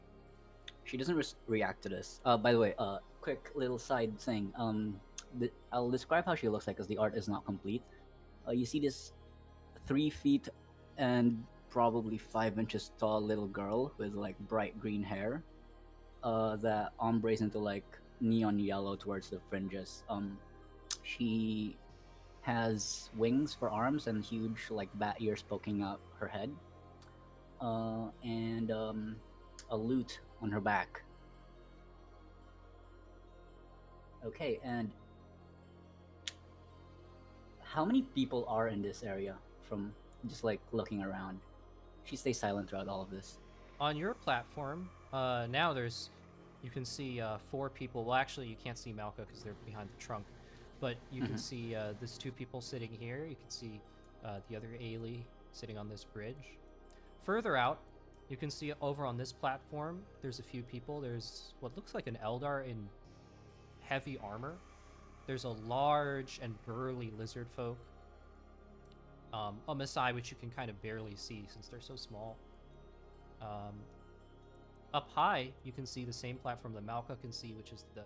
Speaker 3: She doesn't react to this. By the way, quick little side thing. I'll describe how she looks like because the art is not complete. You see this 3 feet and probably 5 inches tall little girl with like bright green hair. That ombres into like neon yellow towards the fringes. She has wings for arms and huge like bat ears poking out her head. And a lute on her back. Okay, and how many people are in this area from just like looking around? She stays silent throughout all of this.
Speaker 1: On your platform, now you can see 4 people. Well, actually, you can't see Malka because they're behind the trunk, but you can see there's 2 people sitting here. You can see the other Aelee sitting on this bridge. Further out, you can see over on this platform, there's a few people. There's what looks like an Eldar in heavy armor. There's a large and burly lizard folk. A Maasai, which you can kind of barely see since they're so small. Up high, you can see the same platform that Malka can see, which is the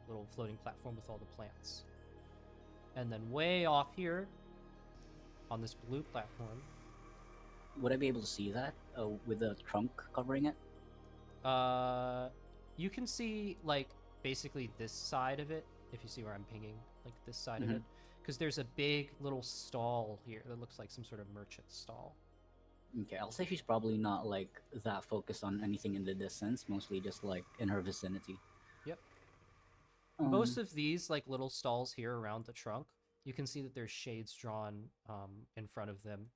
Speaker 1: little floating platform with all the plants. And then way off here, on this blue platform,
Speaker 3: Would I be able to see that with the trunk covering it?
Speaker 1: you can see like basically this side of it, if you see where I'm pinging, like this side of it, because there's a big little stall here that looks like some sort of merchant stall.
Speaker 3: Okay, I'll say she's probably not like that focused on anything in the distance, mostly just like in her vicinity.
Speaker 1: Yep.
Speaker 3: Um,
Speaker 1: Most of these like little stalls here around the trunk, you can see that there's shades drawn in front of them,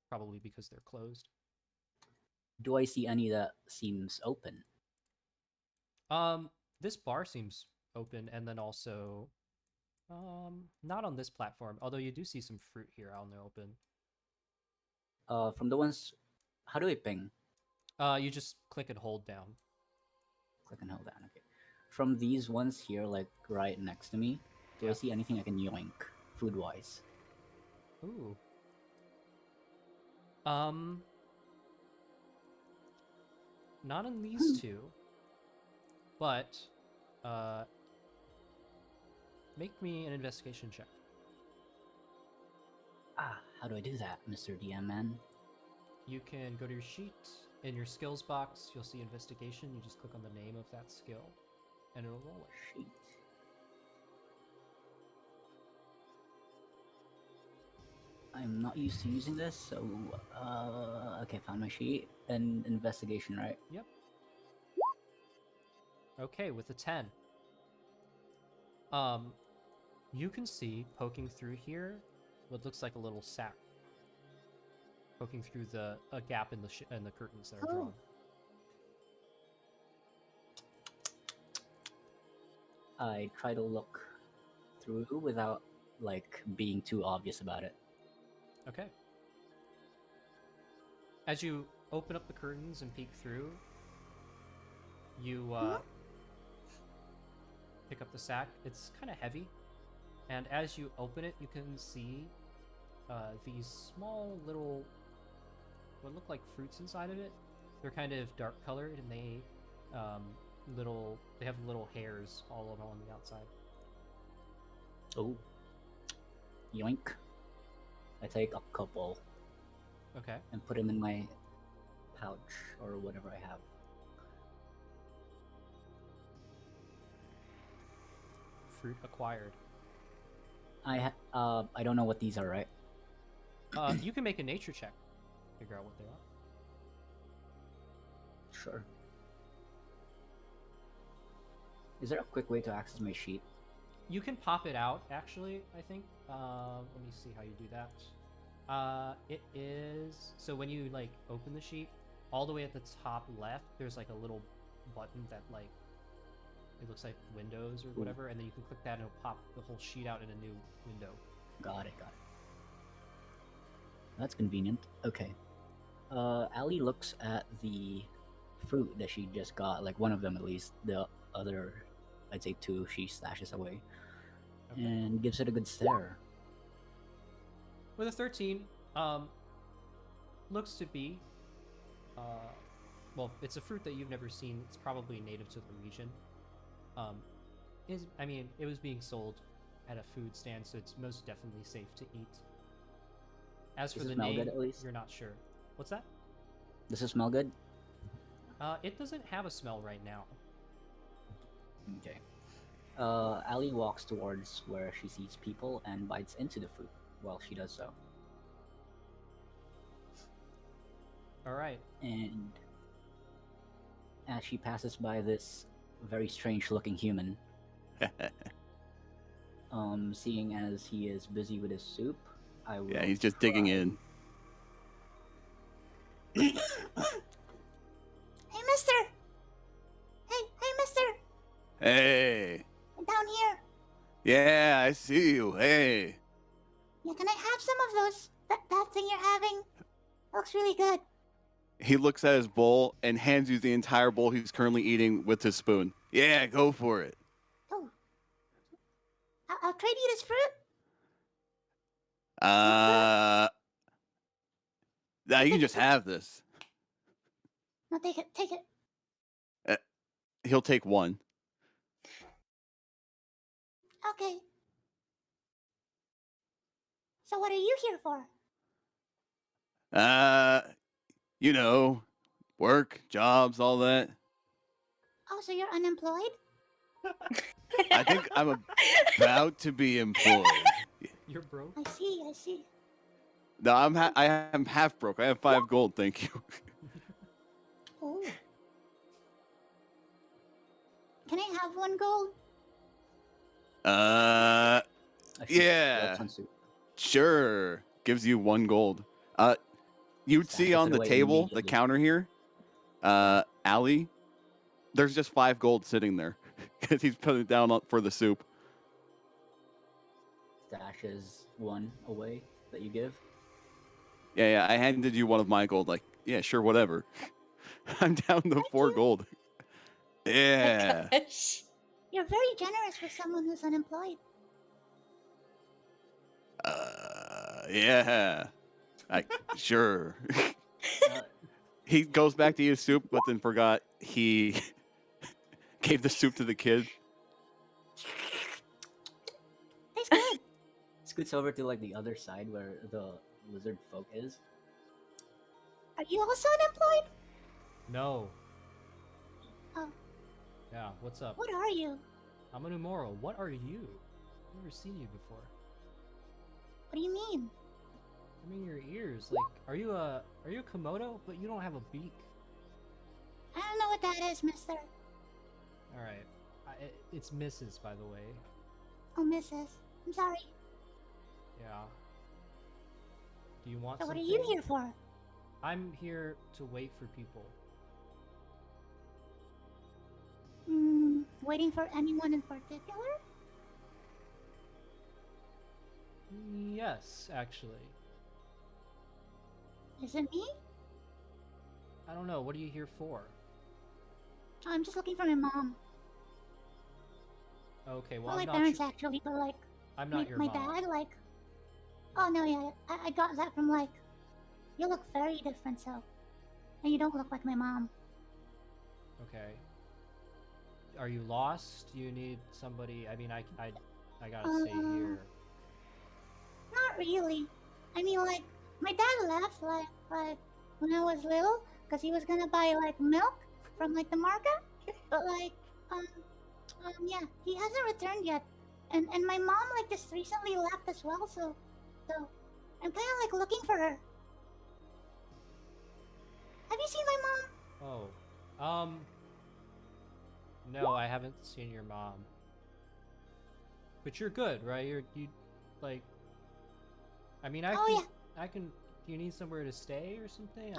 Speaker 1: probably because they're closed.
Speaker 3: do I see any that seems open?
Speaker 1: This bar seems open, and then also not on this platform, although you do see some fruit here out in the open.
Speaker 3: From the ones, how do I ping?
Speaker 1: You just click and hold down.
Speaker 3: Click and hold down. Okay. From these ones here, like right next to me, do I
Speaker 1: Yeah.
Speaker 3: see anything I can yoink food wise?
Speaker 1: Ooh. Not in these two, but make me an investigation check.
Speaker 3: How do I do that, Mr. DM man?
Speaker 1: You can go to your sheet. In your skills box, you'll see investigation. You just click on the name of that skill, and it'll roll it.
Speaker 3: Sheet. I'm not used to using this, so okay, found my sheet and investigation, right?
Speaker 1: Yep. Okay, with a 10. You can see poking through here what looks like a little sack. Poking through a gap in the curtains that are drawn.
Speaker 3: I try to look through without like being too obvious about it.
Speaker 1: Okay. As you open up the curtains and peek through, you pick up the sack. It's kind of heavy, and as you open it, you can see these small little what look like fruits inside of it. They're kind of dark colored, and they have little hairs all along the outside.
Speaker 3: Oh, yoink! I take a couple
Speaker 1: Okay.
Speaker 3: and put them in my pouch or whatever I have.
Speaker 1: Fruit acquired.
Speaker 3: I don't know what these are, right?
Speaker 1: You can make a nature check. Figure out what they are.
Speaker 3: Sure. Is there a quick way to access my sheet?
Speaker 1: You can pop it out, actually, I think. Let me see how you do that. It is... So when you, like, open the sheet, all the way at the top left, there's, like, a little button that, like, It looks like windows or whatever, and then you can click that and it'll pop the whole sheet out in a new window.
Speaker 3: Got it. That's convenient. Okay. Aelee looks at the fruit that she just got, like one of them at least. The other, I'd say two, she stashes away,
Speaker 1: Okay.
Speaker 3: and gives it a good stare.
Speaker 1: With a 13, looks to be, well, it's a fruit that you've never seen. It's probably native to the region. It was being sold at a food stand, so it's most definitely safe to eat. As for
Speaker 3: Does it
Speaker 1: the
Speaker 3: smell
Speaker 1: name,
Speaker 3: good at least?
Speaker 1: you're not sure. What's that?
Speaker 3: Does it smell good?
Speaker 1: It doesn't have a smell right now.
Speaker 3: Okay. Aelee walks towards where she sees people and bites into the fruit while she does so.
Speaker 1: All right.
Speaker 3: And as she passes by this very strange-looking human, seeing as he is busy with his soup, I will.
Speaker 5: Yeah, he's just digging in.
Speaker 4: Hey, mister! Hey, mister!
Speaker 5: Hey.
Speaker 4: Down here.
Speaker 5: Yeah, I see you. Hey.
Speaker 4: Yeah, can I have some of those? That thing you're having? Looks really good.
Speaker 5: He looks at his bowl and hands you the entire bowl he's currently eating with his spoon. Yeah, go for it.
Speaker 4: Oh. I'll trade you this fruit.
Speaker 5: Now you can just have this.
Speaker 4: No, take it.
Speaker 5: He'll take one.
Speaker 4: Okay. So what are you here for?
Speaker 5: You know, work, jobs, all that.
Speaker 4: Oh, so you're unemployed?
Speaker 5: I think I'm about to be employed.
Speaker 1: You're broke?
Speaker 4: I see.
Speaker 5: No, I am half broke. I have 5 gold, thank you.
Speaker 4: Oh. Can I have 1 gold?
Speaker 3: She
Speaker 5: Yeah.
Speaker 3: slurps on soup.
Speaker 5: Sure. Gives you 1 gold. You'd see
Speaker 3: Stashes
Speaker 5: on
Speaker 3: it
Speaker 5: the
Speaker 3: away
Speaker 5: table, the
Speaker 3: immediately.
Speaker 5: counter here, Aelee, there's just 5 gold sitting there because he's putting it down for the soup.
Speaker 3: Stashes 1 away that you give.
Speaker 5: Yeah, I handed you 1 of my gold. Like, yeah, sure, whatever. I'm down to 4 gold. Yeah.
Speaker 4: Gosh. You're very generous for someone who's unemployed.
Speaker 5: Yeah. Sure.
Speaker 3: Uh,
Speaker 5: He goes back to eat his soup, but then forgot he gave the soup to the kid.
Speaker 4: Tastes good.
Speaker 3: Scoots over to like the other side where the lizard folk is.
Speaker 4: Are you also unemployed?
Speaker 1: No.
Speaker 4: Oh.
Speaker 1: Yeah, what's up?
Speaker 4: What are you?
Speaker 1: I'm an immoral. What are you? I've never seen you before.
Speaker 4: What do you mean?
Speaker 1: I mean your ears. Like, are you a Komodo? But you don't have a beak.
Speaker 4: I don't know what that is, mister.
Speaker 1: All right. It's Mrs. by the way.
Speaker 4: Oh, missus. I'm sorry.
Speaker 1: Yeah. Do you want
Speaker 4: So what are
Speaker 1: something?
Speaker 4: you here for?
Speaker 1: I'm here to wait for people.
Speaker 4: Waiting for anyone in particular?
Speaker 1: Yes, actually.
Speaker 4: Is it me?
Speaker 1: I don't know. What are you here for?
Speaker 4: Oh, I'm just looking for my mom.
Speaker 1: Okay, well,
Speaker 4: Well, my
Speaker 1: I'm not
Speaker 4: parents
Speaker 1: sure.
Speaker 4: actually, but like,
Speaker 1: I'm not your
Speaker 4: my
Speaker 1: mom.
Speaker 4: dad, like, oh no, yeah, I got that from like, you look very different, so, and you don't look like my mom.
Speaker 1: Okay. Are you lost? Do you need somebody? I mean, I gotta stay here.
Speaker 4: Not really. I mean, like, my dad left, like when I was little, because he was gonna buy, like, milk from, like, the market. But, like, yeah, he hasn't returned yet. And my mom, like, just recently left as well, so I'm kind of, like, looking for her. Have you seen my mom?
Speaker 1: Oh. No, I haven't seen your mom. But you're good, right? You like I mean,
Speaker 4: Oh,
Speaker 1: I can do you need somewhere to stay or something?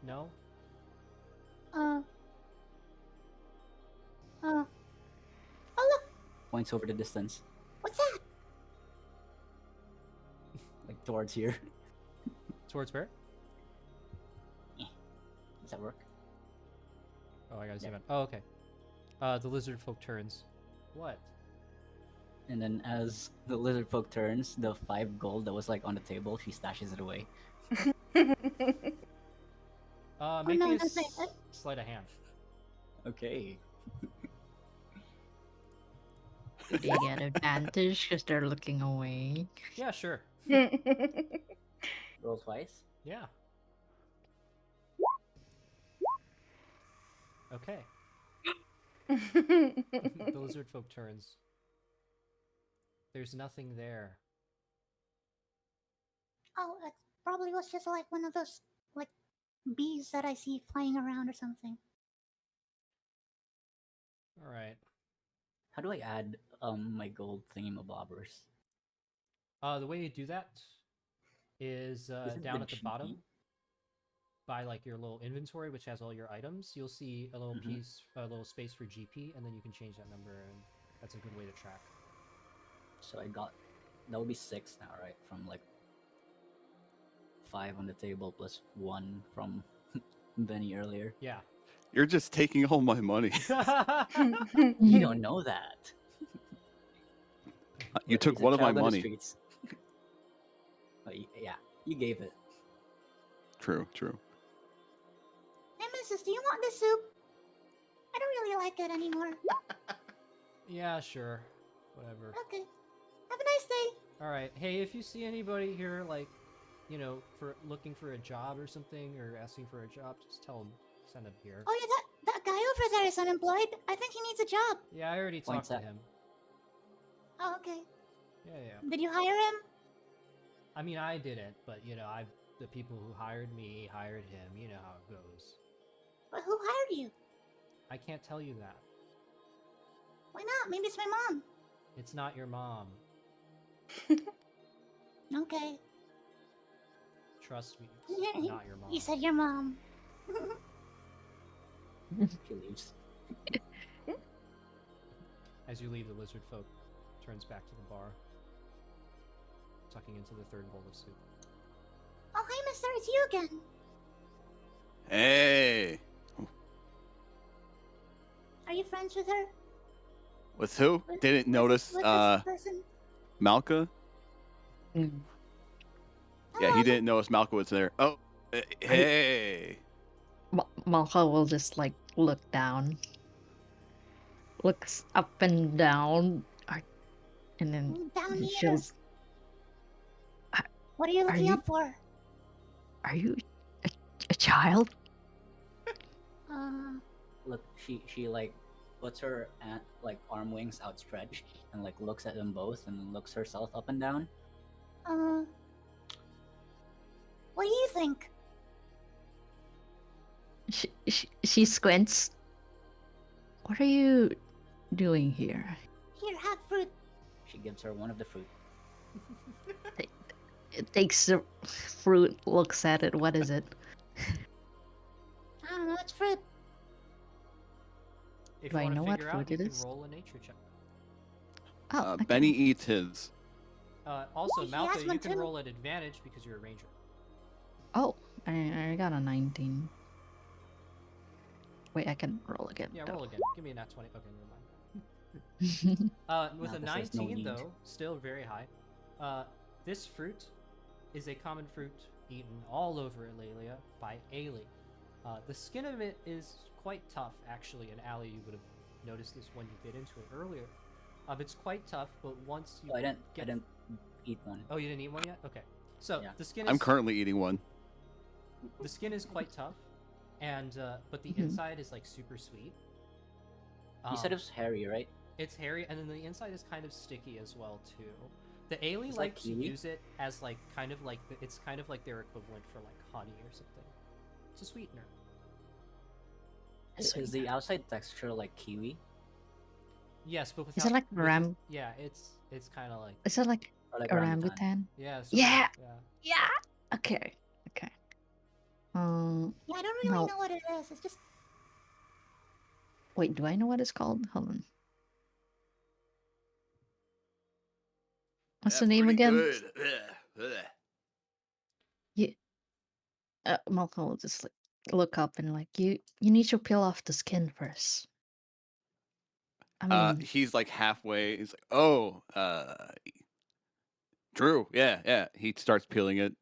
Speaker 1: No?
Speaker 4: Uh,
Speaker 3: points over the distance. What's that? Like towards here.
Speaker 1: Towards where?
Speaker 3: Does that work?
Speaker 1: Oh, I gotta zoom
Speaker 3: Yeah.
Speaker 1: in. Oh, okay. The lizard folk turns. What?
Speaker 3: And then as the lizard folk turns, the 5 gold that was like on the table, she stashes it away.
Speaker 1: Make
Speaker 7: no,
Speaker 1: me a
Speaker 7: don't say it.
Speaker 1: sleight of hand.
Speaker 3: Okay.
Speaker 2: Do they get advantage because they're looking away?
Speaker 1: Yeah, sure.
Speaker 3: Roll twice.
Speaker 1: Yeah. Okay. The lizard folk turns. There's nothing there.
Speaker 7: Oh, it probably was just like one of those like bees that I see flying around or something.
Speaker 1: All right.
Speaker 3: How do I add my gold thingamabobbers?
Speaker 1: The way you do that is
Speaker 3: Isn't
Speaker 1: down
Speaker 3: the
Speaker 1: at the
Speaker 3: GP?
Speaker 1: bottom by like your little inventory, which has all your items. You'll see a little piece, a little space for GP, and then you can change that number, and that's a good way to track.
Speaker 3: So I got that would be 6 now, right? From like 5 on the table plus 1 from Benny earlier.
Speaker 1: Yeah.
Speaker 5: You're just taking all my money.
Speaker 3: You don't know that.
Speaker 5: You
Speaker 3: But
Speaker 5: took
Speaker 3: he's a
Speaker 5: one of my
Speaker 3: child on the
Speaker 5: money.
Speaker 3: streets. Yeah, you gave it.
Speaker 5: True.
Speaker 7: Hey, Mrs., do you want this soup? I don't really like it anymore.
Speaker 1: Yeah, sure. Whatever.
Speaker 7: Okay. Have a nice day.
Speaker 1: All right. Hey, if you see anybody here, like, you know, for looking for a job or something, or asking for a job, just tell them, send them here.
Speaker 7: Oh yeah, that guy over there is unemployed. I think he needs a job.
Speaker 1: Yeah, I already
Speaker 3: Points
Speaker 1: talked to
Speaker 3: at-
Speaker 1: him.
Speaker 7: Oh, okay.
Speaker 1: Yeah.
Speaker 7: Did you hire him?
Speaker 1: I mean, I didn't, but you know, the people who hired me hired him. You know how it goes.
Speaker 7: But who hired you?
Speaker 1: I can't tell you that.
Speaker 7: Why not? Maybe it's my mom.
Speaker 1: It's not your mom.
Speaker 7: Okay.
Speaker 1: Trust me, it's not your mom.
Speaker 7: You said your mom.
Speaker 3: She leaves.
Speaker 1: As you leave, the lizard folk turns back to the bar, tucking into the third bowl of soup.
Speaker 7: Oh, hi, mister. It's you again.
Speaker 5: Hey,
Speaker 7: Are you friends with her?
Speaker 5: with who? Didn't notice.
Speaker 7: With this person?
Speaker 5: Malka.
Speaker 2: Mm.
Speaker 5: Yeah,
Speaker 7: Oh,
Speaker 5: he didn't notice Malka was there. Oh, hey.
Speaker 2: Malka will just like look down, looks up and down, and then
Speaker 7: Down here.
Speaker 2: she'll.
Speaker 7: What are you looking
Speaker 2: you-
Speaker 7: up for?
Speaker 2: Are you a child?
Speaker 3: Look, she like puts her like arm wings outstretched and like looks at them both and then looks herself up and down.
Speaker 7: What do you think?
Speaker 2: She squints. What are you doing here?
Speaker 7: Here, have fruit.
Speaker 3: She gives her one of the fruit.
Speaker 2: It takes the fruit, looks at it. What is it?
Speaker 7: I don't know, it's fruit.
Speaker 1: If
Speaker 2: Do
Speaker 1: you
Speaker 2: I
Speaker 1: want
Speaker 2: know
Speaker 1: to
Speaker 2: what
Speaker 1: figure out,
Speaker 2: fruit
Speaker 1: you
Speaker 2: it
Speaker 1: can
Speaker 2: is?
Speaker 1: roll a nature check.
Speaker 2: Oh, okay.
Speaker 5: Benny eats his.
Speaker 1: Also,
Speaker 7: He
Speaker 1: Malka,
Speaker 7: has
Speaker 1: you
Speaker 7: one
Speaker 1: can
Speaker 7: too.
Speaker 1: roll at advantage because you're a ranger.
Speaker 2: Oh, I got a 19. Wait, I can roll again.
Speaker 1: Yeah,
Speaker 2: though.
Speaker 1: roll again. Give me a nat 20. Okay, never mind. With a
Speaker 3: Malka says no
Speaker 1: 19,
Speaker 3: need.
Speaker 1: though, still very high. This fruit is a common fruit eaten all over Ilaeleeia by Aelee. The skin of it is quite tough, actually, and Aelee, you would have noticed this when you bit into it earlier. It's quite tough, but once you
Speaker 3: Oh, I
Speaker 1: get...
Speaker 3: didn't eat one.
Speaker 1: Oh, you didn't eat one yet? Okay. So,
Speaker 3: Yeah.
Speaker 1: the skin is...
Speaker 5: I'm currently eating one.
Speaker 1: The skin is quite tough, and but the
Speaker 2: Mhm.
Speaker 1: inside is like super sweet.
Speaker 3: You said it
Speaker 1: Um,
Speaker 3: was hairy, right?
Speaker 1: It's hairy, and then the inside is kind of sticky as well too. The Aelee
Speaker 3: It's like
Speaker 1: likes to
Speaker 3: kiwi?
Speaker 1: use it as like kind of like it's kind of like their equivalent for like honey or something. It's a sweetener.
Speaker 3: Is the outside texture like kiwi?
Speaker 1: Yes, but without.
Speaker 2: Is it like
Speaker 1: with-
Speaker 2: ram?
Speaker 1: Yeah, it's kind of like
Speaker 2: Is it like
Speaker 3: Or like
Speaker 2: a
Speaker 3: rambutan?
Speaker 2: rambutan?
Speaker 1: yeah.
Speaker 2: Yeah.
Speaker 1: Yeah.
Speaker 2: Yeah. Okay. Okay.
Speaker 7: Yeah, I don't really
Speaker 2: No.
Speaker 7: know what it is. It's just
Speaker 2: Oh, Wait, do I know what it's called? Hold on. What's the name
Speaker 5: pretty
Speaker 2: again?
Speaker 5: Good. Ugh.
Speaker 2: You, Malcolm will just like look up and like you need to peel off the skin first. I mean,
Speaker 5: He's like halfway. He's like, oh, Drew. Yeah, yeah. He starts peeling it.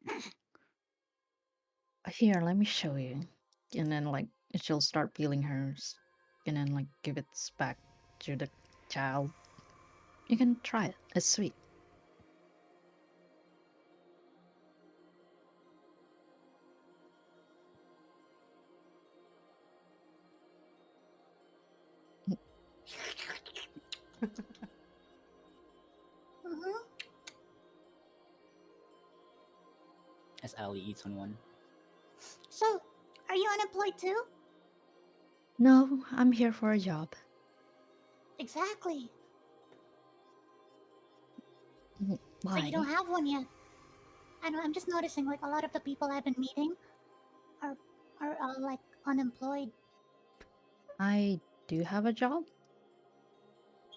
Speaker 2: here, let me show you. And then like she'll start peeling hers, and then like give it back to the child. You can try it. It's sweet.
Speaker 7: Mm-hmm.
Speaker 3: As Aelee eats on one.
Speaker 7: So, are you unemployed too?
Speaker 2: No, I'm here for a job.
Speaker 7: Exactly.
Speaker 2: Why?
Speaker 7: So you don't have one yet. I know. I'm just noticing, like, a lot of the people I've been meeting are like unemployed.
Speaker 2: I do have a job.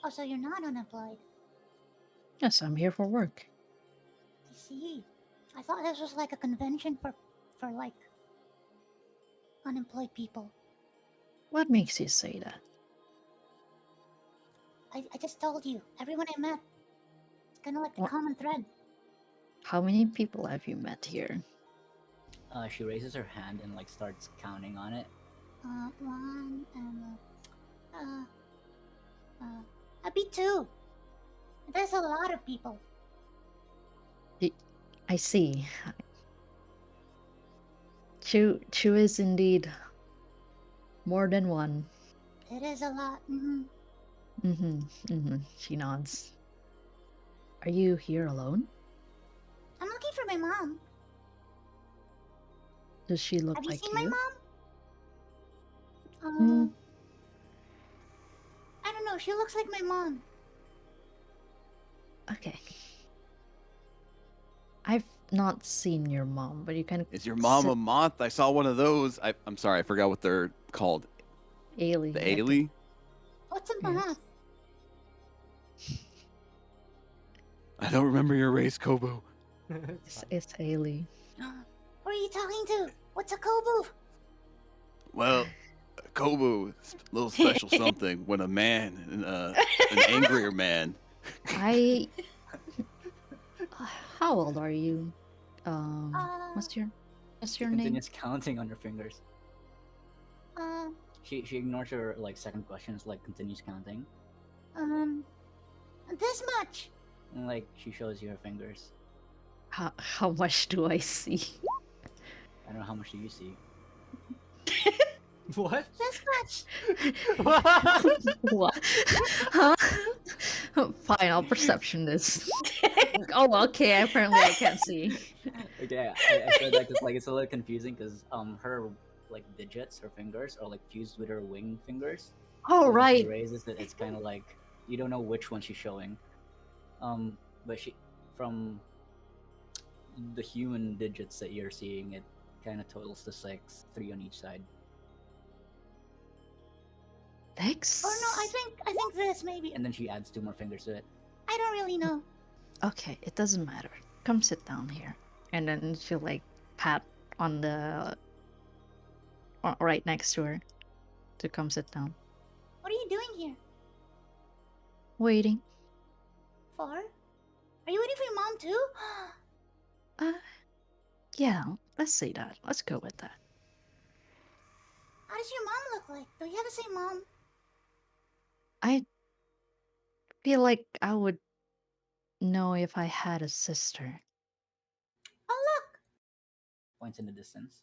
Speaker 7: Oh, so you're not unemployed?
Speaker 2: Yes, I'm here for work.
Speaker 7: I see. I thought this was like a convention for like unemployed people.
Speaker 2: What makes you say that?
Speaker 7: I just told you. Everyone I met. It's kind of like the
Speaker 2: What?
Speaker 7: common thread.
Speaker 2: How many people have you met here?
Speaker 3: She raises her hand and like starts counting on it.
Speaker 7: One and a bit two. There's a lot of people.
Speaker 2: I see. Chu is indeed more than one.
Speaker 7: It is a lot. Mm-hmm.
Speaker 2: She nods. Are you here alone?
Speaker 7: I'm looking for my mom.
Speaker 2: Does she look
Speaker 7: Have you
Speaker 2: like
Speaker 7: seen
Speaker 2: you?
Speaker 7: my mom?
Speaker 2: Hmm.
Speaker 7: I don't know. She looks like my mom.
Speaker 2: Okay. I've not seen your mom, but you can.
Speaker 5: Is your mom a moth? I saw one of those. I'm sorry, I forgot what they're called.
Speaker 2: Aelee.
Speaker 5: The
Speaker 2: I think.
Speaker 5: Aelee?
Speaker 7: What's a
Speaker 2: Yes.
Speaker 7: moth?
Speaker 5: I don't remember your race, Kobu.
Speaker 2: It's Aelee.
Speaker 7: Who are you talking to? What's a kobu?
Speaker 5: Well, Kobu is a little special something when a man, an angrier man.
Speaker 2: I. How old are you? What's your
Speaker 3: She
Speaker 2: name?
Speaker 3: continues counting on her fingers.
Speaker 7: Uh,
Speaker 3: She ignores her like second questions, like continues counting.
Speaker 7: this much.
Speaker 3: And like she shows you her fingers.
Speaker 2: How much do I see?
Speaker 3: I don't know how much do you see.
Speaker 1: What?
Speaker 7: This much.
Speaker 2: What? Huh? Fine, I'll perception this. Oh, okay. Apparently, I can't see.
Speaker 3: Okay, I said that because like it's a little confusing because her like digits, her fingers are like fused with her wing fingers.
Speaker 2: Oh,
Speaker 3: So when
Speaker 2: right.
Speaker 3: she raises it, it's kind of like you don't know which one she's showing. But she from the human digits that you're seeing, it kind of totals to 6, 3 on each side.
Speaker 2: Thanks.
Speaker 7: Or no, I think this maybe.
Speaker 3: And then she adds 2 more fingers to it.
Speaker 7: I don't really know.
Speaker 2: Okay, it doesn't matter. Come sit down here. And then she'll like pat on the right next to her to come sit down.
Speaker 7: What are you doing here?
Speaker 2: Waiting.
Speaker 7: For? Are you waiting for your mom too?
Speaker 2: Yeah, let's say that. Let's go with that.
Speaker 7: How does your mom look like? Do you have the same mom?
Speaker 2: I feel like I would know if I had a sister.
Speaker 7: Oh look!
Speaker 3: Points in the distance.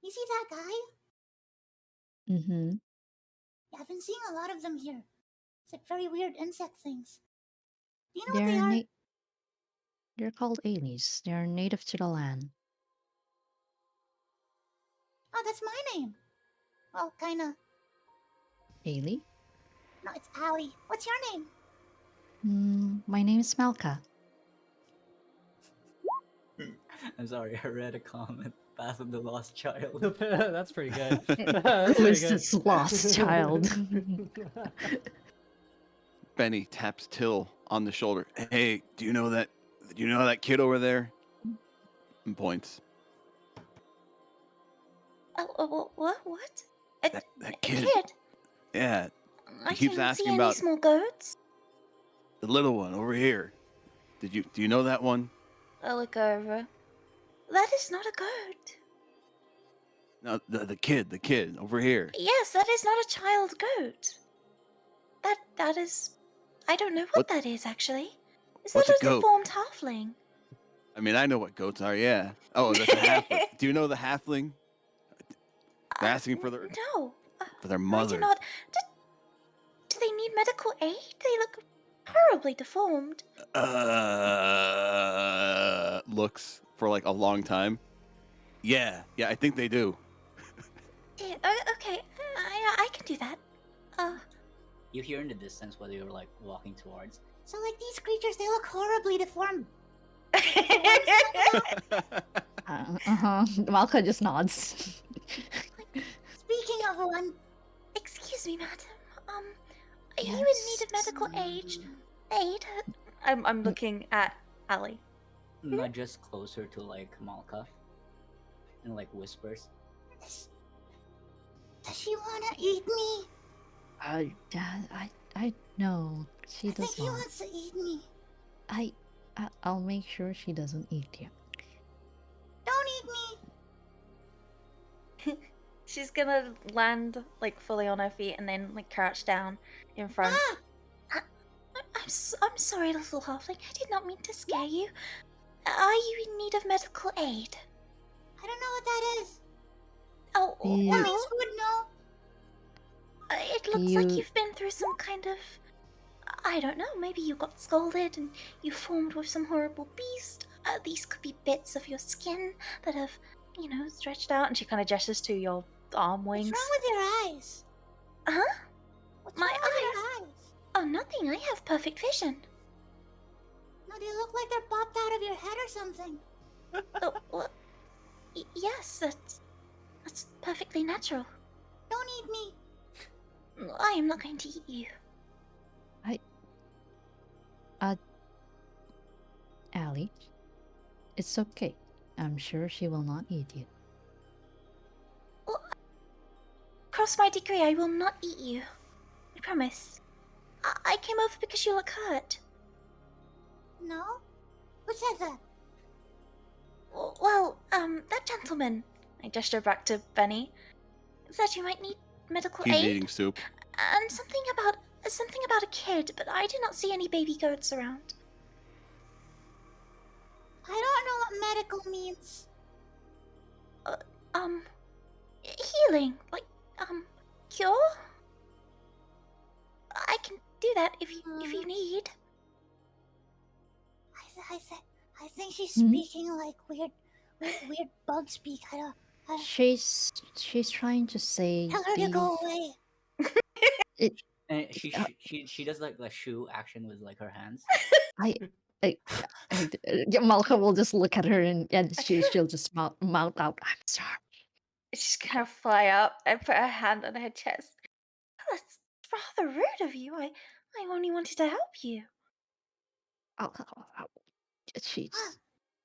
Speaker 7: You see that guy?
Speaker 2: Mm-hmm.
Speaker 7: Yeah, I've been seeing a lot of them here. It's like very weird insect things. Do you know what they are?
Speaker 2: They're called Aelees. They're native to the land.
Speaker 7: Oh, that's my name. Well, kinda.
Speaker 2: Aelee?
Speaker 7: No, it's Allie. What's your name?
Speaker 2: My name is Malka.
Speaker 3: I'm sorry, I read a comment. Path of the Lost Child.
Speaker 1: That's pretty good. That's
Speaker 2: Who
Speaker 1: pretty
Speaker 2: is
Speaker 1: good.
Speaker 2: this lost child?
Speaker 5: Benny taps Till on the shoulder. Hey, do you know that kid over there? And points.
Speaker 4: What? A,
Speaker 5: That
Speaker 4: a
Speaker 5: kid.
Speaker 4: kid?
Speaker 5: Yeah,
Speaker 4: I
Speaker 5: keeps
Speaker 4: didn't see
Speaker 5: asking
Speaker 4: any
Speaker 5: about-
Speaker 4: small goats.
Speaker 5: the little one over here. Do you know that one?
Speaker 4: I look over. That is not a goat.
Speaker 5: No, the kid over here.
Speaker 4: Yes, that is not a child goat. That is. I don't know what
Speaker 5: What-
Speaker 4: that is actually. Is
Speaker 5: what's
Speaker 4: that
Speaker 5: a goat?
Speaker 4: deformed halfling?
Speaker 5: I mean, I know what goats are. Yeah. Oh, that's a halfling. Do you know the halfling? They're asking for their
Speaker 4: No.
Speaker 5: mother.
Speaker 4: I do not. Do they need medical aid? They look horribly deformed.
Speaker 5: Looks for like a long time. Yeah, I think they do.
Speaker 4: Yeah, okay, I can do that.
Speaker 3: You hear in the distance what you're like walking towards.
Speaker 7: So, like, these creatures, they look horribly deformed.
Speaker 2: Malka just nods.
Speaker 7: Speaking of one,
Speaker 4: Excuse me, madam. Are you in need of medical aid? I'm looking at Aelee.
Speaker 3: Nudges closer to like Malka and like whispers.
Speaker 7: does she wanna eat me?
Speaker 2: I know she
Speaker 7: I think
Speaker 2: does
Speaker 7: she
Speaker 2: not.
Speaker 7: wants to eat me.
Speaker 2: I'll make sure she doesn't eat you.
Speaker 7: Don't eat me.
Speaker 4: She's gonna land like fully on her feet and then like crouch down in front. I'm sorry, little halfling. I did not mean to scare you. Are you in need of medical aid?
Speaker 7: I don't know what that is.
Speaker 4: Oh,
Speaker 2: Yeah.
Speaker 7: That
Speaker 4: well,
Speaker 7: means would know.
Speaker 4: it looks like
Speaker 2: You-
Speaker 4: you've been through some kind of. I don't know, maybe you got scalded and you formed with some horrible beast. These could be bits of your skin that have, stretched out. And she kind of gestures to your arm wings.
Speaker 7: What's wrong with your eyes?
Speaker 4: Huh?
Speaker 7: What's
Speaker 4: My
Speaker 7: wrong with your eyes?
Speaker 4: Oh, nothing. I have perfect vision.
Speaker 7: No, they look like they're popped out of your head or something.
Speaker 4: Oh, well, yes, that's perfectly natural.
Speaker 7: Don't eat me.
Speaker 4: I am not going to eat you.
Speaker 2: Aelee, it's okay. I'm sure she will not eat you.
Speaker 4: Cross my degree, I will not eat you. I promise. I came over because you look hurt.
Speaker 7: No? Who said that?
Speaker 4: Well, that gentleman, I gesture back to Benny, said you might need medical
Speaker 5: He's
Speaker 4: aid.
Speaker 5: eating soup.
Speaker 4: And something about a kid, but I do not see any baby goats around.
Speaker 7: I don't know what medical means.
Speaker 4: Healing, like, cure? I can do that if you need.
Speaker 7: I think she's
Speaker 2: Hmm?
Speaker 7: speaking like weird bug speak. I don't.
Speaker 2: She's trying to say
Speaker 7: Tell her to go away.
Speaker 3: And she does like the shoe action with like her hands.
Speaker 2: Malka will just look at her and she'll just mouth out. I'm sorry.
Speaker 4: She's gonna fly up and put her hand on her chest. Oh, that's rather rude of you. I only wanted to help you.
Speaker 2: Oh, she's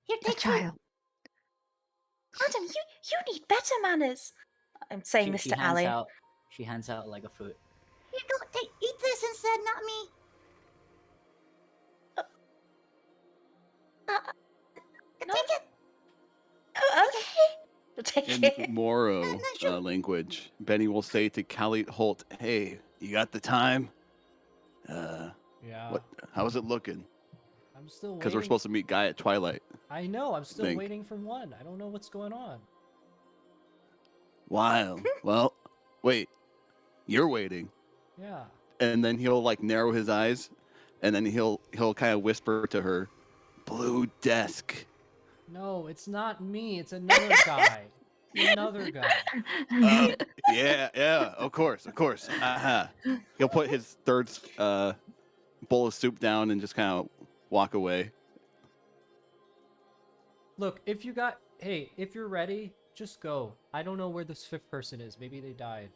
Speaker 7: Here,
Speaker 2: a
Speaker 7: take food.
Speaker 2: child.
Speaker 4: Madam, you need better manners. I'm saying this
Speaker 3: She
Speaker 4: to
Speaker 3: hands
Speaker 4: Aelee.
Speaker 3: out. She hands out like a fruit.
Speaker 7: Here, go eat this instead, not me.
Speaker 4: No?
Speaker 7: Take it.
Speaker 4: Oh, okay. I'll take
Speaker 5: In
Speaker 4: it.
Speaker 5: Moro language, Benny will say to Khalid Holt, "Hey, you got the time?
Speaker 1: Yeah.
Speaker 5: What? How's it looking?
Speaker 1: I'm still waiting.
Speaker 5: Because we're supposed to meet Guy at Twilight.
Speaker 1: I know. I'm still
Speaker 5: think.
Speaker 1: waiting for one. I don't know what's going on.
Speaker 5: Wild. Well, wait. You're waiting."
Speaker 1: Yeah.
Speaker 5: And then he'll like narrow his eyes, and then he'll kind of whisper to her, "Blue desk."
Speaker 1: No, it's not me. It's another guy. Another guy.
Speaker 5: Yeah. Of course. He'll put his third bowl of soup down and just kind of walk away.
Speaker 1: Look, if you're ready, just go. I don't know where this fifth person is. Maybe they died.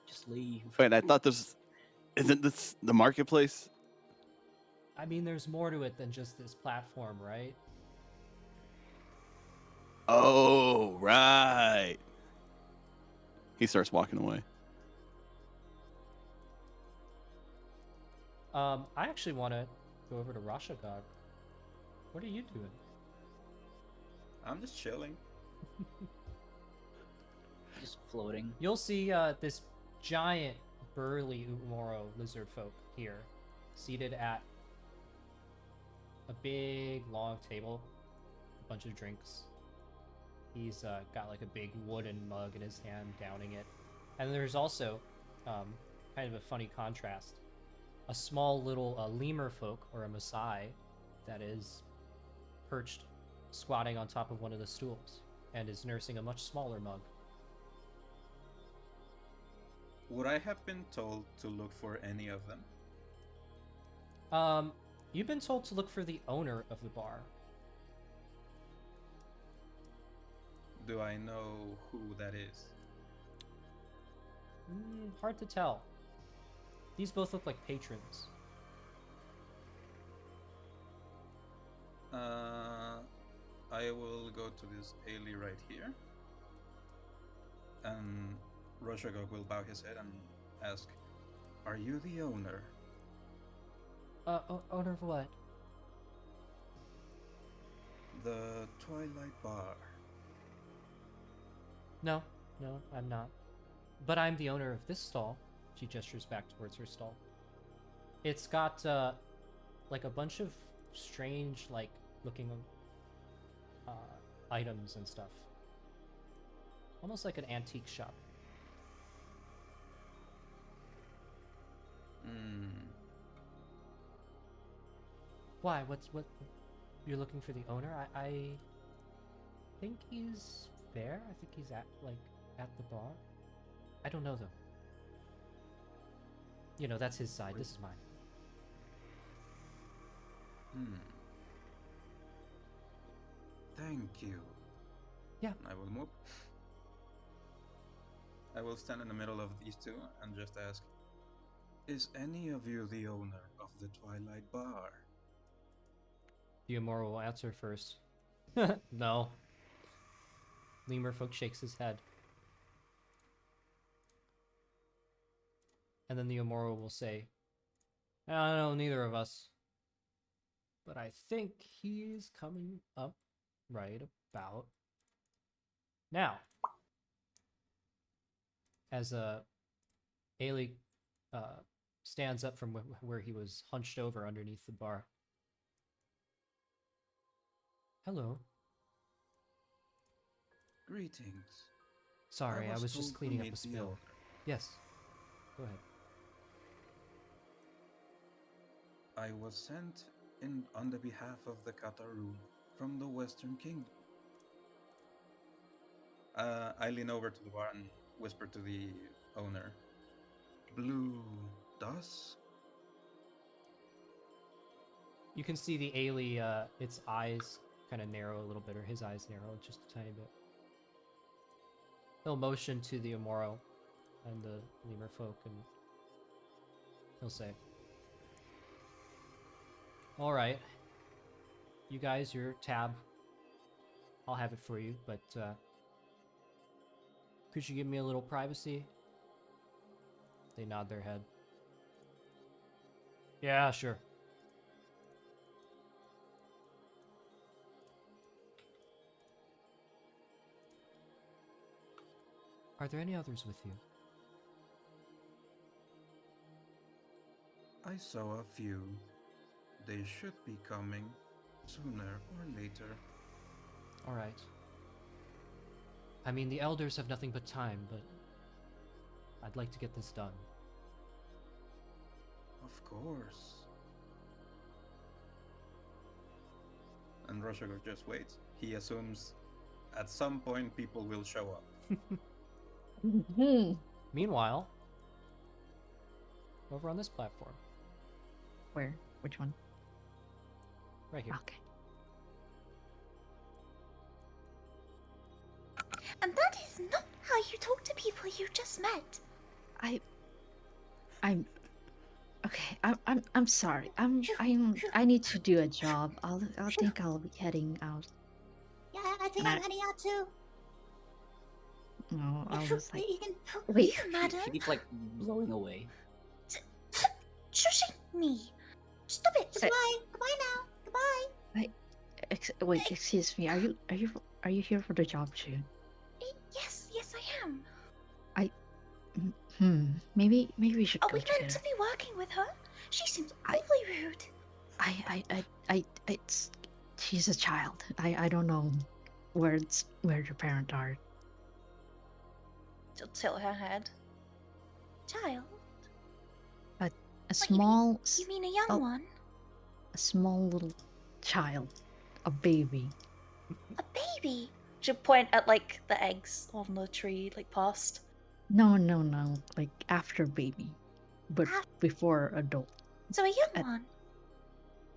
Speaker 3: Just leave.
Speaker 5: Wait, I thought this. Isn't this the marketplace?
Speaker 1: I mean, there's more to it than just this platform, right?
Speaker 5: Oh, right. He starts walking away.
Speaker 1: I actually want to go over to Rashagog. What are you doing?
Speaker 6: I'm just chilling.
Speaker 3: Just floating.
Speaker 1: You'll see this giant, burly Umoro lizard folk here, seated at a big, long table, a bunch of drinks. He's got like a big wooden mug in his hand, downing it. And there's also, kind of a funny contrast, a small little lemur folk, or a Maasai, that is perched, squatting on top of one of the stools, and is nursing a much smaller mug.
Speaker 6: Would I have been told to look for any of them?
Speaker 1: You've been told to look for the owner of the bar.
Speaker 6: Do I know who that is?
Speaker 1: Hard to tell. These both look like patrons.
Speaker 6: I will go to this Aelee right here. And Roshagog will bow his head and ask, "Are you the owner?"
Speaker 1: Owner of what?
Speaker 6: The Twilight Bar.
Speaker 1: No, I'm not. But I'm the owner of this stall. She gestures back towards her stall. It's got, like a bunch of strange, like, looking, items and stuff. Almost like an antique shop. Why? What? You're looking for the owner? I think he's there. I think he's at the bar. I don't know though. You know, that's his side. This is mine.
Speaker 6: Thank you.
Speaker 1: Yeah.
Speaker 6: I will move. I will stand in the middle of these two and just ask, "Is any of you the owner of the Twilight Bar?"
Speaker 1: The Amora will answer first. No. Lemurfolk shakes his head. And then the Amora will say, "I don't know, neither of us. But I think he's coming up right about now." As Aelee stands up from where he was hunched over underneath the bar. "Hello.
Speaker 6: Greetings.
Speaker 1: Sorry, I was just
Speaker 6: told to
Speaker 1: cleaning up
Speaker 6: meet
Speaker 1: a
Speaker 6: the
Speaker 1: spill."
Speaker 6: owner.
Speaker 1: Yes. Go ahead.
Speaker 6: I was sent in on the behalf of the Kataroon from the Western Kingdom. I lean over to the bar and whisper to the owner, "Blue Dusk?"
Speaker 1: You can see the Aelee, its eyes kind of narrow a little bit, or his eyes narrow just a tiny bit. He'll motion to the Amoro and the lemur folk, and he'll say, "All right, you guys, your tab, I'll have it for you, but could you give me a little privacy?" They nod their head. "Yeah, sure." "Are there any others with you?"
Speaker 6: I saw a few. They should be coming sooner or later.
Speaker 1: "All right. I mean, the elders have nothing but time, but I'd like to get this done."
Speaker 6: Of course. And Roshagog just waits. He assumes at some point people will show up.
Speaker 1: Meanwhile, over on this platform,
Speaker 2: Where? Which one?
Speaker 1: right here.
Speaker 2: Okay.
Speaker 4: And that is not how you talk to people you just met.
Speaker 2: I'm I'm sorry. I need to do a job. I'll think I'll be heading out.
Speaker 7: Yeah, I think
Speaker 2: And
Speaker 7: I'm heading out too.
Speaker 2: No, I was like,
Speaker 7: You can.
Speaker 2: wait.
Speaker 3: She
Speaker 4: Madam,
Speaker 3: keeps like blowing away.
Speaker 4: shushing me. Stop it.
Speaker 7: Goodbye. Goodbye now. Goodbye.
Speaker 2: Wait, excuse me. Are you here for the job too?
Speaker 4: Yes, I am.
Speaker 2: Maybe we should
Speaker 4: Are
Speaker 2: go
Speaker 4: we meant
Speaker 2: together.
Speaker 4: to be working with her? She seems
Speaker 2: I-
Speaker 4: awfully rude.
Speaker 2: it's she's a child. I don't know where your parents are.
Speaker 4: She'll tilt her head. Child?
Speaker 2: A
Speaker 4: What, you mean-
Speaker 2: small,
Speaker 4: You mean a young one?
Speaker 2: a small little child, a baby.
Speaker 4: A baby? She'll point at like the eggs on the tree, like past.
Speaker 2: No, like after baby, but
Speaker 4: Af-
Speaker 2: before adult.
Speaker 4: So a young
Speaker 2: Uh,
Speaker 4: one.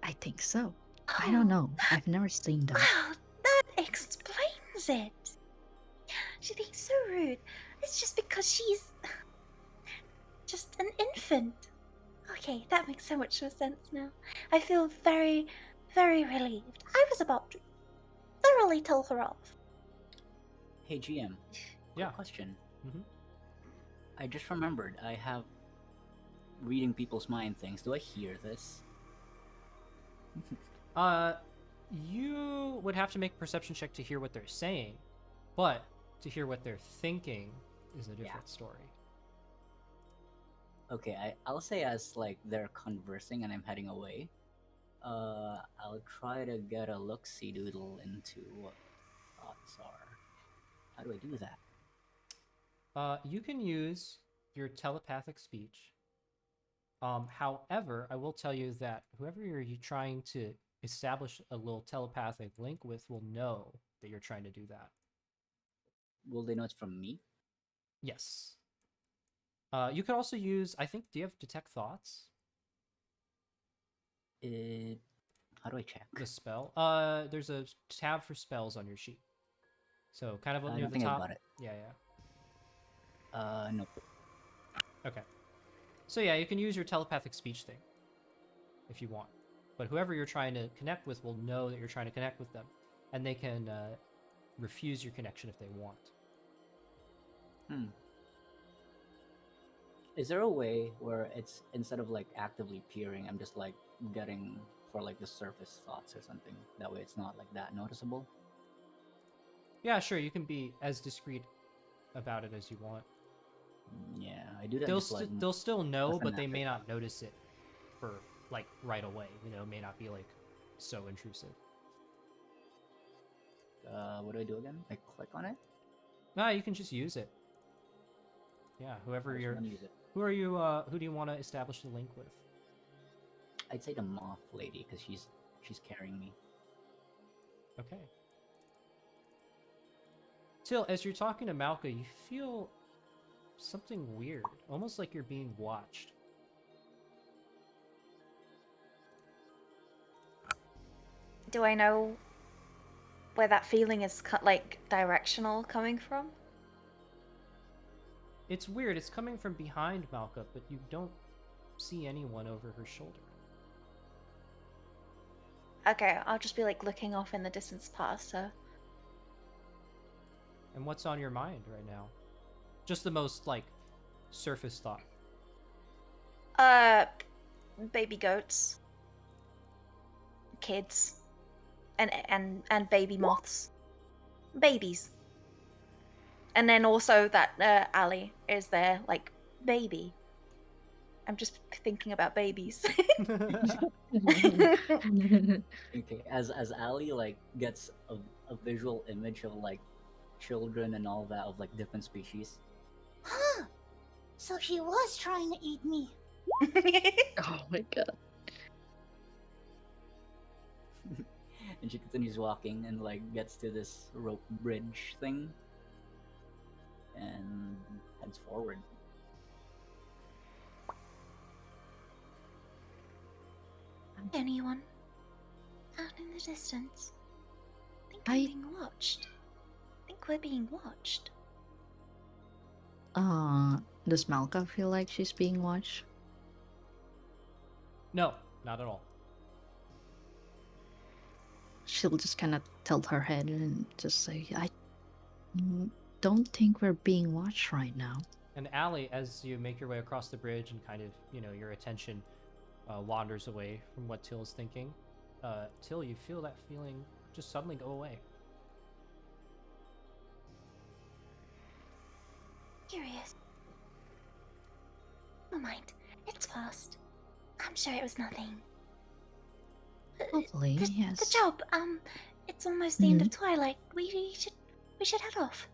Speaker 2: I think so. I don't know. I've never seen them.
Speaker 4: Well, that explains it. She's being so rude. It's just because she's just an infant. Okay, that makes so much more sense now. I feel very, very relieved. I was about to thoroughly tell her off.
Speaker 3: Hey GM.
Speaker 1: Yeah.
Speaker 3: Quick question.
Speaker 1: Mhm.
Speaker 3: I just remembered I have reading people's mind things. Do I hear this?
Speaker 1: You would have to make a perception check to hear what they're saying, but to hear what they're thinking is a different story.
Speaker 3: Okay, I'll say as like they're conversing and I'm heading away. I'll try to get a look-see doodle into what thoughts are. How do I do that?
Speaker 1: You can use your telepathic speech. However, I will tell you that whoever you're trying to establish a little telepathic link with will know that you're trying to do that.
Speaker 3: Will they know it's from me?
Speaker 1: Yes. You could also use, I think, do you have detect thoughts?
Speaker 3: How do I check?
Speaker 1: The spell? There's a tab for spells on your sheet. So kind of
Speaker 3: I
Speaker 1: near
Speaker 3: don't
Speaker 1: the
Speaker 3: think
Speaker 1: top.
Speaker 3: I got it.
Speaker 1: Yeah.
Speaker 3: Nope.
Speaker 1: Okay. So yeah, you can use your telepathic speech thing if you want. But whoever you're trying to connect with will know that you're trying to connect with them, and they can refuse your connection if they want.
Speaker 3: Is there a way where it's instead of like actively peering, I'm just like getting for like the surface thoughts or something? That way it's not like that noticeable?
Speaker 1: Yeah, sure, you can be as discreet about it as you want.
Speaker 3: Yeah, I do that
Speaker 1: They'll,
Speaker 3: just like
Speaker 1: they'll still know,
Speaker 3: less than
Speaker 1: but they
Speaker 3: an
Speaker 1: may
Speaker 3: afterthought.
Speaker 1: not notice it for like right away. You know, it may not be like so intrusive.
Speaker 3: What do I do again? I click on it?
Speaker 1: No, you can just use it. Yeah, whoever
Speaker 3: I just
Speaker 1: you're.
Speaker 3: wanna use it.
Speaker 1: Who are you? Who do you want to establish the link with?
Speaker 3: I'd say the moth lady because she's carrying me.
Speaker 1: Okay. Till, as you're talking to Malka, you feel something weird, almost like you're being watched.
Speaker 4: Do I know where that feeling is like directional coming from?
Speaker 1: It's weird. It's coming from behind Malka, but you don't see anyone over her shoulder.
Speaker 4: Okay, I'll just be like looking off in the distance past her.
Speaker 1: And what's on your mind right now? Just the most like surface thought.
Speaker 4: Baby goats, kids, and baby moths, babies, and then also that Aelee is there, like baby. I'm just thinking about babies.
Speaker 3: Okay, as Aelee like gets a visual image of like children and all that of like different species.
Speaker 7: Huh. So she was trying to eat me.
Speaker 2: Oh my god.
Speaker 3: And she continues walking and like gets to this rope bridge thing and heads forward.
Speaker 4: Anyone out in the distance? I think I'm being watched. I think we're being watched.
Speaker 2: Does Malka feel like she's being watched?
Speaker 1: No, not at all.
Speaker 2: She'll just kind of tilt her head and just say, I don't think we're being watched right now.
Speaker 1: And Aelee, as you make your way across the bridge and kind of, your attention wanders away from what Till is thinking, Till, you feel that feeling just suddenly go away.
Speaker 4: Curious. Never mind. It's past. I'm sure it was nothing.
Speaker 2: Hopefully, yes.
Speaker 4: The job. It's almost the end of twilight. We should head off.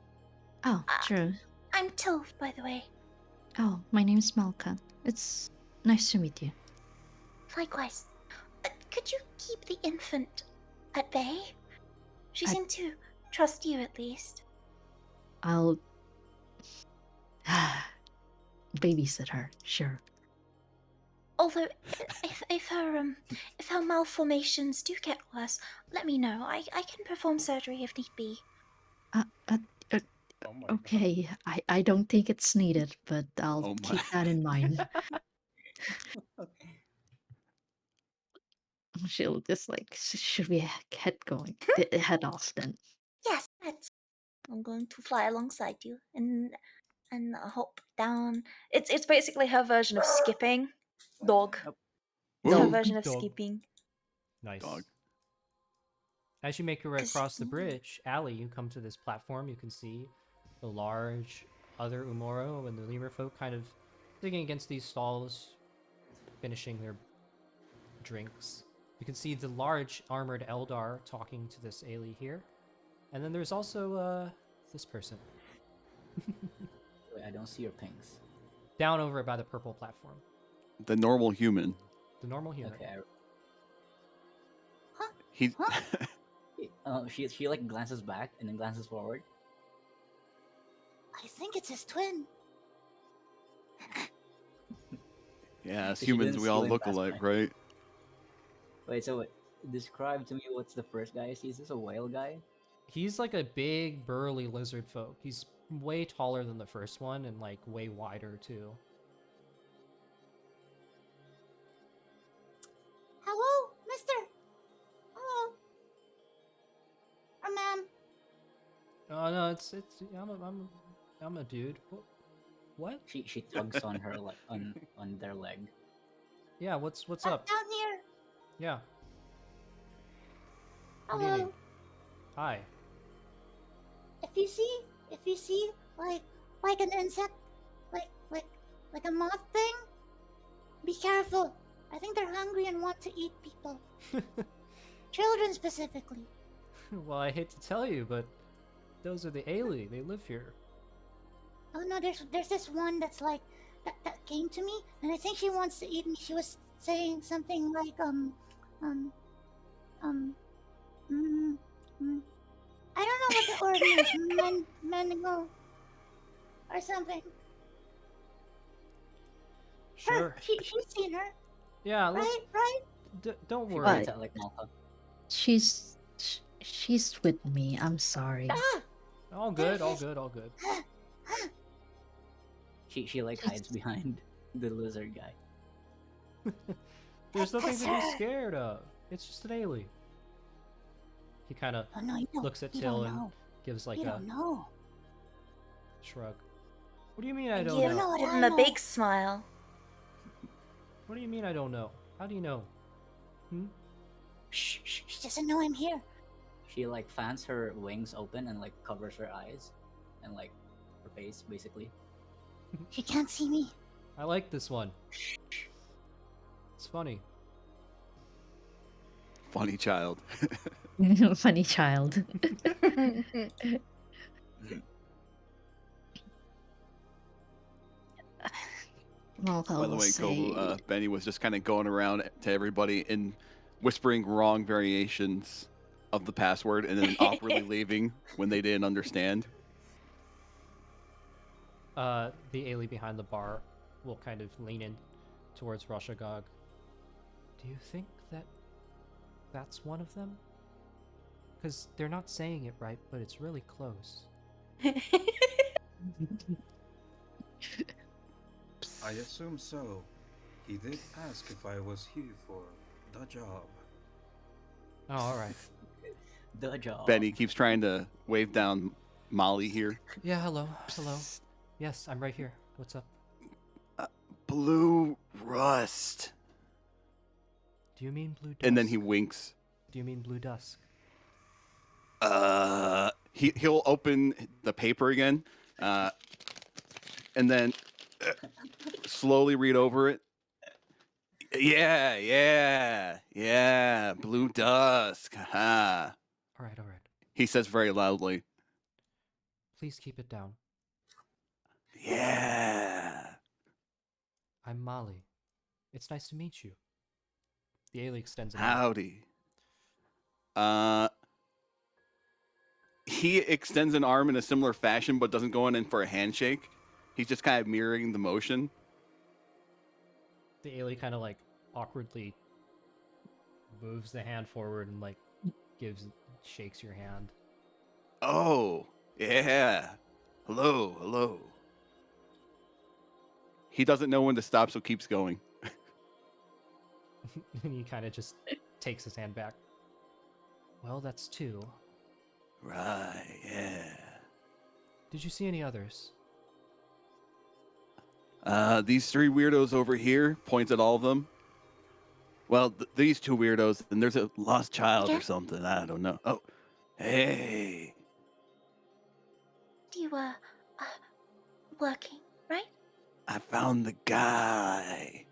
Speaker 2: Oh, true.
Speaker 4: I'm Till, by the way.
Speaker 2: Oh, my name's Malka. It's nice to meet you.
Speaker 4: Likewise. Could you keep the infant at bay? She seemed to trust you, at least.
Speaker 2: I'll babysit her, sure.
Speaker 4: Although, if her malformations do get worse, let me know. I can perform surgery if need be.
Speaker 6: Oh my god.
Speaker 2: Okay, I don't think it's needed, but I'll
Speaker 5: Oh my.
Speaker 2: keep that in mind. She'll just like, should we head off then?
Speaker 4: Yes, let's. I'm going to fly alongside you and hop down. It's basically her version of skipping. Dog. It's her
Speaker 5: Woo.
Speaker 4: version of
Speaker 1: Dog.
Speaker 4: skipping.
Speaker 1: Nice.
Speaker 5: Dog.
Speaker 1: As you make your way
Speaker 4: 'Cause-
Speaker 1: across the bridge, Aelee, you come to this platform. You can see the large other Umoro and the lemur folk kind of sitting against these stalls, finishing their drinks. You can see the large armored Eldar talking to this Aelee here. And then there's also this person
Speaker 3: Wait, I don't see your pings.
Speaker 1: down over by the purple platform.
Speaker 5: The normal human.
Speaker 1: The normal human.
Speaker 3: Okay.
Speaker 5: He.
Speaker 3: She like glances back and then glances forward.
Speaker 7: I think it's his twin.
Speaker 5: Yeah, as
Speaker 3: She
Speaker 5: humans,
Speaker 3: didn't
Speaker 5: we
Speaker 3: see
Speaker 5: all
Speaker 3: him
Speaker 5: look
Speaker 3: pass
Speaker 5: alike,
Speaker 3: by.
Speaker 5: right?
Speaker 3: Wait, so describe to me what's the first guy I see. Is this a whale guy?
Speaker 1: He's like a big, burly lizard folk. He's way taller than the first one and like way wider too.
Speaker 7: Hello, mister. Hello. Or ma'am.
Speaker 1: Oh no, it's I'm a dude. What?
Speaker 3: She tugs on her on their leg.
Speaker 1: Yeah, what's up?
Speaker 7: Down here.
Speaker 1: Yeah. What do you need?
Speaker 7: Hello.
Speaker 1: Hi.
Speaker 7: If you see like an insect, like a moth thing, be careful. I think they're hungry and want to eat people. Children specifically.
Speaker 1: Well, I hate to tell you, but those are the Aelee. They live here.
Speaker 7: Oh no, there's this one that's like that came to me, and I think she wants to eat me. She was saying something like mm, I don't know what the word means. Mendigo or something.
Speaker 1: Sure.
Speaker 7: Her, she's seen her,
Speaker 1: Yeah. Look,
Speaker 7: right?
Speaker 1: don't
Speaker 3: She
Speaker 1: worry.
Speaker 3: points out like Malta.
Speaker 2: She's with me. I'm sorry.
Speaker 7: Ah,
Speaker 1: All good. All good. All good.
Speaker 3: She like hides behind the lizard guy.
Speaker 1: There's nothing to be
Speaker 7: Professor.
Speaker 1: scared of. It's just an Aelee. He kind of
Speaker 7: oh no, you don't.
Speaker 1: looks at
Speaker 7: you
Speaker 1: Till
Speaker 7: don't
Speaker 1: and
Speaker 7: know.
Speaker 1: gives like
Speaker 7: You
Speaker 1: a
Speaker 7: don't know.
Speaker 1: shrug. What do you mean I
Speaker 4: Give
Speaker 1: don't
Speaker 7: You
Speaker 1: know?
Speaker 7: know what
Speaker 4: give
Speaker 7: I
Speaker 4: him a
Speaker 7: know.
Speaker 4: big smile.
Speaker 1: What do you mean I don't know? How do you know?
Speaker 7: Shh, shh, she doesn't know I'm here.
Speaker 3: She like fans her wings open and like covers her eyes and like her face basically.
Speaker 7: She can't see me.
Speaker 1: I like this one. It's funny.
Speaker 5: Funny child.
Speaker 2: Funny child. Malka
Speaker 5: By the
Speaker 2: will
Speaker 5: way,
Speaker 2: say,
Speaker 5: Kobu, Benny was just kind of going around to everybody and whispering wrong variations of the password and then awkwardly leaving when they didn't understand.
Speaker 1: The Aelee behind the bar will kind of lean in towards Roshagog. Do you think that that's one of them? Because they're not saying it right, but it's really close.
Speaker 6: I assume so. He did ask if I was here for the job.
Speaker 1: Oh, all right.
Speaker 3: The job.
Speaker 5: Benny keeps trying to wave down Molly here.
Speaker 1: Yeah, hello. Hello. Yes, I'm right here. What's up?
Speaker 5: Blue rust.
Speaker 1: Do you mean blue dusk?
Speaker 5: And then he winks.
Speaker 1: Do you mean blue dusk?
Speaker 5: He'll open the paper again, and then slowly read over it. Yeah. Blue dusk. Ha.
Speaker 1: All right, all right.
Speaker 5: He says very loudly.
Speaker 1: Please keep it down.
Speaker 5: Yeah.
Speaker 1: I'm Molly. It's nice to meet you. The Aelee extends an arm.
Speaker 5: Howdy. He extends an arm in a similar fashion, but doesn't go in for a handshake. He's just kind of mirroring the motion.
Speaker 1: The Aelee kind of like awkwardly moves the hand forward and like shakes your hand.
Speaker 5: Oh, yeah. Hello. He doesn't know when to stop, so keeps going.
Speaker 1: And he kind of just takes his hand back. Well, that's two.
Speaker 5: Right, yeah.
Speaker 1: Did you see any others?
Speaker 5: These three weirdos over here, points at all of them. Well, these two weirdos, and there's a lost child or something. I don't know. Oh, hey.
Speaker 4: You were working, right?
Speaker 5: I found the guy.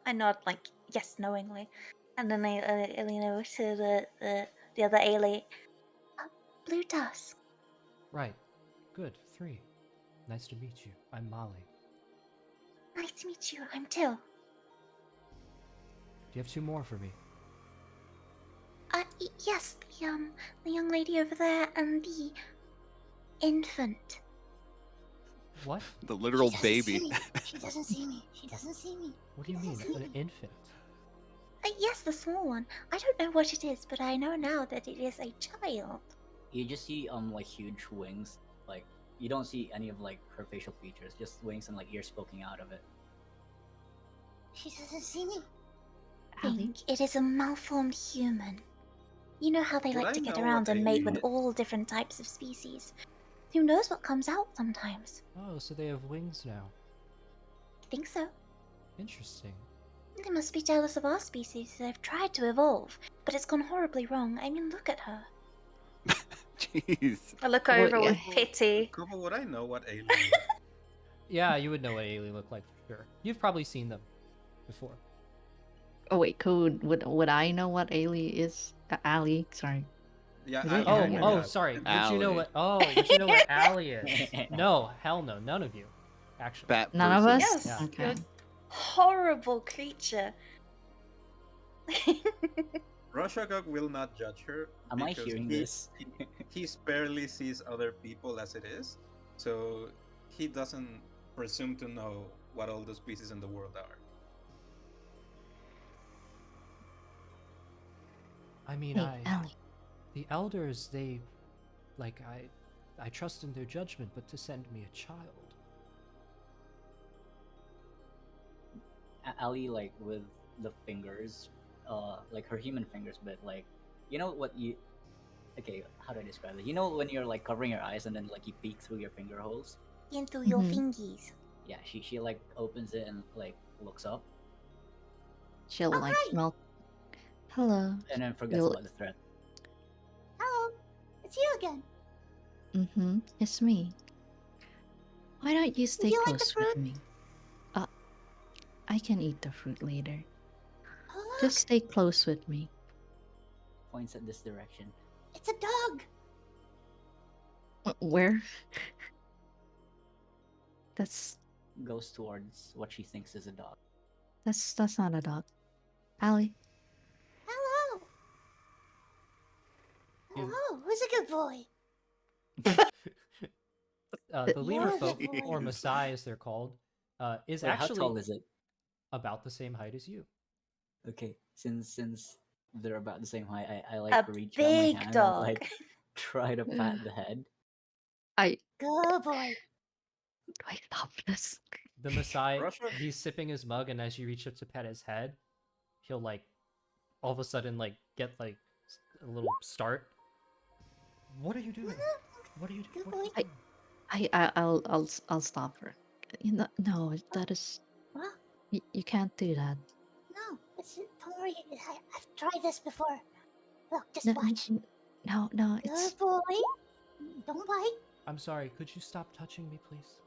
Speaker 4: I nod like yes, knowingly, and then I lean over to the other Aelee. Blue dusk.
Speaker 1: Right. Good. 3. Nice to meet you. I'm Molly.
Speaker 4: Nice to meet you. I'm Till.
Speaker 1: Do you have 2 more for me?
Speaker 4: Yes, the young lady over there and the infant.
Speaker 1: What?
Speaker 5: The literal
Speaker 7: She doesn't
Speaker 5: baby.
Speaker 7: see me. She doesn't see me. She doesn't see me.
Speaker 1: What do you mean? An infant?
Speaker 4: Yes, the small one. I don't know what it is, but I know now that it is a child.
Speaker 3: You just see like huge wings. Like you don't see any of like her facial features, just wings and like ears poking out of it.
Speaker 7: She doesn't see me.
Speaker 4: I think it is a malformed human. You know how they
Speaker 6: Would
Speaker 4: like
Speaker 6: I
Speaker 4: to get
Speaker 6: know
Speaker 4: around
Speaker 6: what
Speaker 4: and mate
Speaker 6: Aelee
Speaker 4: with
Speaker 6: is?
Speaker 4: all different types of species. Who knows what comes out sometimes?
Speaker 1: Oh, so they have wings now.
Speaker 4: I think so.
Speaker 1: Interesting.
Speaker 4: They must be jealous of our species. They've tried to evolve, but it's gone horribly wrong. I mean, look at her.
Speaker 5: Jeez.
Speaker 4: I look
Speaker 2: Well,
Speaker 4: over with
Speaker 2: yeah.
Speaker 4: pity.
Speaker 6: Kubo, would I know what Aelee is?
Speaker 1: Yeah, you would know what Aelee looked like for sure. You've probably seen them before.
Speaker 2: Oh wait, Code. Would I know what Aelee is? Aelee, sorry.
Speaker 6: Yeah,
Speaker 2: Is it?
Speaker 1: Oh,
Speaker 2: Yeah,
Speaker 1: oh,
Speaker 2: yeah.
Speaker 1: sorry. Would you know
Speaker 5: Aelee.
Speaker 1: what? Oh, would you know what Aelee is? No, hell no, none of you. Actually,
Speaker 5: Bat
Speaker 2: None of
Speaker 5: person.
Speaker 2: us?
Speaker 4: Yes,
Speaker 2: Okay.
Speaker 4: you're a horrible creature.
Speaker 6: Roshagog will not judge her.
Speaker 3: Am I
Speaker 6: because
Speaker 3: hearing
Speaker 6: he-
Speaker 3: this?
Speaker 6: He barely sees other people as it is, so he doesn't presume to know what all the species in the world are.
Speaker 1: I mean,
Speaker 2: Hey, Aelee.
Speaker 1: the elders, they, like, I trust in their judgment, but to send me a child.
Speaker 3: Ali like with the fingers, like her human fingers, but like you know what you. Okay, how do I describe it? You know when you're like covering your eyes and then like you peek through your finger holes.
Speaker 4: Into your
Speaker 2: Mhm.
Speaker 4: fingies.
Speaker 3: Yeah, she like opens it and like looks up
Speaker 2: She'll
Speaker 4: Oh,
Speaker 2: like
Speaker 4: hi.
Speaker 2: smell. Hello.
Speaker 3: and then forgets
Speaker 2: You'll-
Speaker 3: about the threat.
Speaker 7: Hello. It's you again.
Speaker 2: Mm-hmm. It's me. Why don't you stay
Speaker 7: you like the
Speaker 2: close with
Speaker 7: fruit?
Speaker 2: me? I can eat the fruit later.
Speaker 7: Oh, look.
Speaker 2: Just stay close with me.
Speaker 3: Points at this direction.
Speaker 7: It's a dog.
Speaker 2: Where? That's
Speaker 3: Goes towards what she thinks is a dog.
Speaker 2: that's not a dog. Aelee.
Speaker 7: Hello.
Speaker 1: You-
Speaker 7: Hello. Who's a good boy?
Speaker 1: The lemur
Speaker 7: Yeah.
Speaker 1: folk, or
Speaker 5: Jeez.
Speaker 1: Masai as they're called, is
Speaker 3: Wait, how
Speaker 1: actually
Speaker 3: tall is it?
Speaker 1: about the same height as you.
Speaker 3: Okay, since they're about the same height, I like
Speaker 4: A
Speaker 3: reach out my
Speaker 4: big
Speaker 3: hand
Speaker 4: dog.
Speaker 3: and like try to pat the head.
Speaker 2: I
Speaker 7: Good boy.
Speaker 2: do I stop this?
Speaker 1: the Masai,
Speaker 6: Russia?
Speaker 1: he's sipping his mug, and as you reach up to pet his head, he'll like all of a sudden like get like a little start. What are you doing? What are you
Speaker 7: Good
Speaker 1: doing?
Speaker 7: boy.
Speaker 1: What are you doing?
Speaker 2: I'll stop her. No, that is
Speaker 7: What?
Speaker 2: you can't do that.
Speaker 7: No, don't worry. I've tried this before. Look, just
Speaker 2: No,
Speaker 7: watch.
Speaker 2: no, it's
Speaker 7: Good boy. Don't bite.
Speaker 1: I'm sorry. Could you stop touching me, please?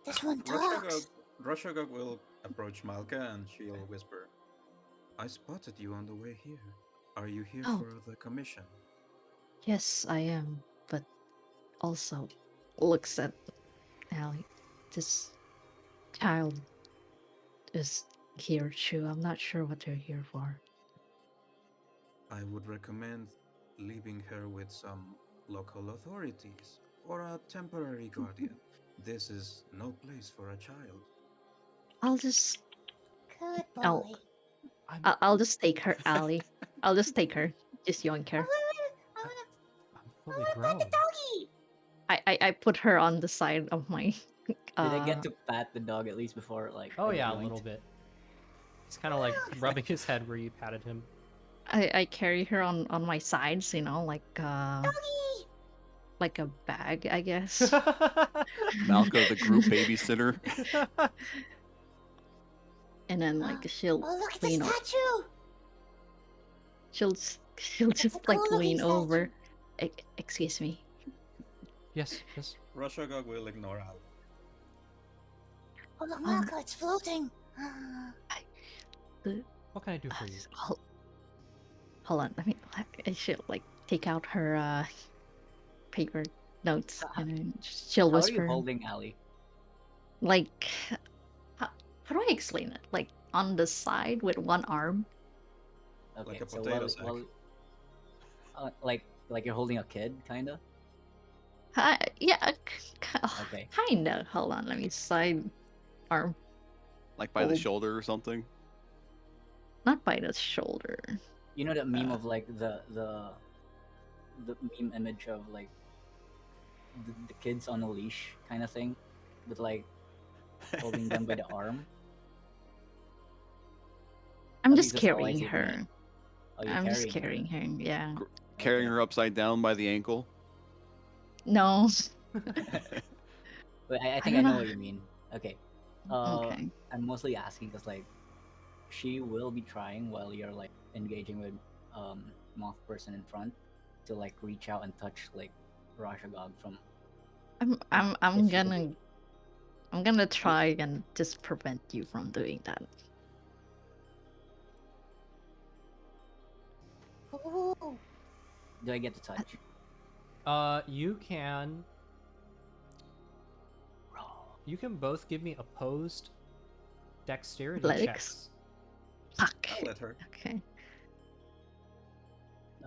Speaker 7: This one talks.
Speaker 6: Roshagog will approach Malka and she'll whisper, I spotted you on the way here. Are you here
Speaker 2: Oh.
Speaker 6: for the commission?
Speaker 2: yes, I am, but also looks at Aelee. This child is here too. I'm not sure what they're here for.
Speaker 6: I would recommend leaving her with some local authorities or a temporary guardian. This is no place for a child.
Speaker 2: I'll just
Speaker 7: Good boy.
Speaker 2: I'll
Speaker 1: I'm
Speaker 2: I'll just take her, Aelee. I'll just take her. Just yoink her.
Speaker 7: I wanna
Speaker 1: I'm fully
Speaker 7: pet
Speaker 1: grown.
Speaker 7: the doggy.
Speaker 2: I put her on the side of my
Speaker 3: Did I get to pat the dog at least before like?
Speaker 1: Oh
Speaker 3: I get
Speaker 1: yeah, a
Speaker 3: yoinked?
Speaker 1: little bit. He's kind of like rubbing his head where you patted him.
Speaker 2: I carry her on my sides, like
Speaker 7: Doggy.
Speaker 2: like a bag, I guess.
Speaker 5: Malka, the group babysitter.
Speaker 2: And then like she'll
Speaker 7: Oh, look at the
Speaker 2: lean
Speaker 7: statue.
Speaker 2: she'll just
Speaker 7: a
Speaker 2: like
Speaker 7: cool-looking
Speaker 2: lean
Speaker 7: statue.
Speaker 2: over. Excuse me.
Speaker 1: Yes, yes.
Speaker 6: Roshagog will ignore Al.
Speaker 7: Oh, look, Malka, it's floating.
Speaker 1: What can I do for you?
Speaker 2: Hold on. I should like take out her paper notes and then she'll
Speaker 3: How are you
Speaker 2: whisper.
Speaker 3: holding Aelee?
Speaker 2: Like, how do I explain it? Like on the side with one arm.
Speaker 3: Okay,
Speaker 6: Like a
Speaker 3: so
Speaker 6: potato sack.
Speaker 3: like you're holding a kid, kinda.
Speaker 2: Yeah,
Speaker 3: Okay.
Speaker 2: kinda. Hold on, let me side arm,
Speaker 5: Like by the
Speaker 2: Oh.
Speaker 5: shoulder or something.
Speaker 2: not by the shoulder.
Speaker 3: You know that meme of like the meme image of like the kids on a leash kind of thing, with like holding them by the arm.
Speaker 2: I'm
Speaker 3: At
Speaker 2: just
Speaker 3: least that's how I
Speaker 2: carrying
Speaker 3: see the
Speaker 2: her.
Speaker 3: meme. Oh, you're
Speaker 2: I'm just
Speaker 3: carrying
Speaker 2: carrying her. Yeah.
Speaker 5: Carrying
Speaker 3: Okay.
Speaker 5: her upside down by the ankle.
Speaker 2: No.
Speaker 3: But I think
Speaker 2: don't
Speaker 3: I know
Speaker 2: know.
Speaker 3: what you mean. Okay.
Speaker 2: Okay.
Speaker 3: I'm mostly asking because like she will be trying while you're like engaging with moth person in front to like reach out and touch like Rashagog from.
Speaker 2: I'm
Speaker 3: If she could
Speaker 2: gonna try and just prevent you from doing that.
Speaker 7: Ooh.
Speaker 3: Do I get to touch?
Speaker 1: You can. You can both give me opposed dexterity
Speaker 2: Athletics?
Speaker 1: checks.
Speaker 2: Fuck.
Speaker 6: I'll let her.
Speaker 2: Okay.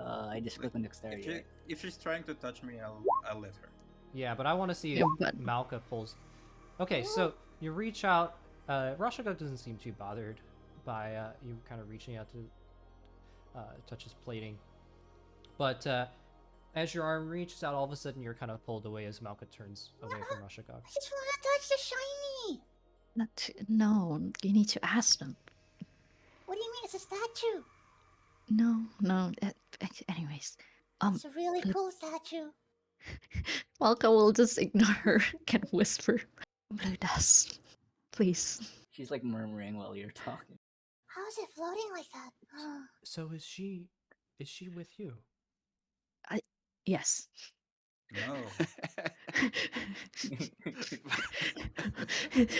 Speaker 3: I just click on dexterity.
Speaker 6: If she's trying to touch me, I'll let her.
Speaker 1: Yeah, but I want to see
Speaker 2: Yeah,
Speaker 1: if
Speaker 2: but-
Speaker 1: Malka pulls. Okay, so you reach out. Rashagog doesn't seem too bothered by you kind of reaching out to touch his plating. But as your arm reaches out, all of a sudden you're kind of pulled away as Malka turns away from Rashagog.
Speaker 7: I just want to touch the shiny.
Speaker 2: No, you need to ask them.
Speaker 7: What do you mean? It's a statue.
Speaker 2: No. Anyways,
Speaker 7: It's a really
Speaker 2: but-
Speaker 7: cool statue.
Speaker 2: Malka will just ignore her and whisper, "Blue dust, please."
Speaker 3: She's like murmuring while you're talking.
Speaker 7: How is it floating like that?
Speaker 1: So is she with you?
Speaker 2: Yes.
Speaker 6: No.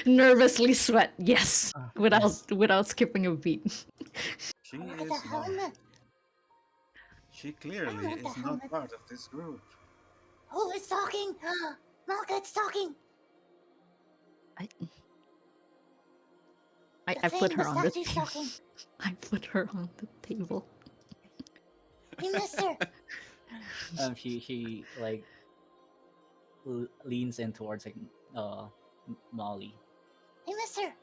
Speaker 2: Nervously sweat. Yes. Without
Speaker 3: yes.
Speaker 2: without skipping a beat.
Speaker 6: She
Speaker 7: Look at
Speaker 6: is
Speaker 7: the
Speaker 6: not.
Speaker 7: helmet.
Speaker 6: She clearly
Speaker 7: want the
Speaker 6: is not
Speaker 7: helmet.
Speaker 6: part of this group.
Speaker 7: Oh, it's talking. Malka, it's talking.
Speaker 2: I
Speaker 7: The
Speaker 2: put
Speaker 7: thing,
Speaker 2: her
Speaker 7: the
Speaker 2: on the
Speaker 7: statue's
Speaker 2: table.
Speaker 7: talking.
Speaker 2: I put her on the table.
Speaker 7: Hey, mister.
Speaker 3: She like leans in towards like Molly.
Speaker 7: Hey, mister.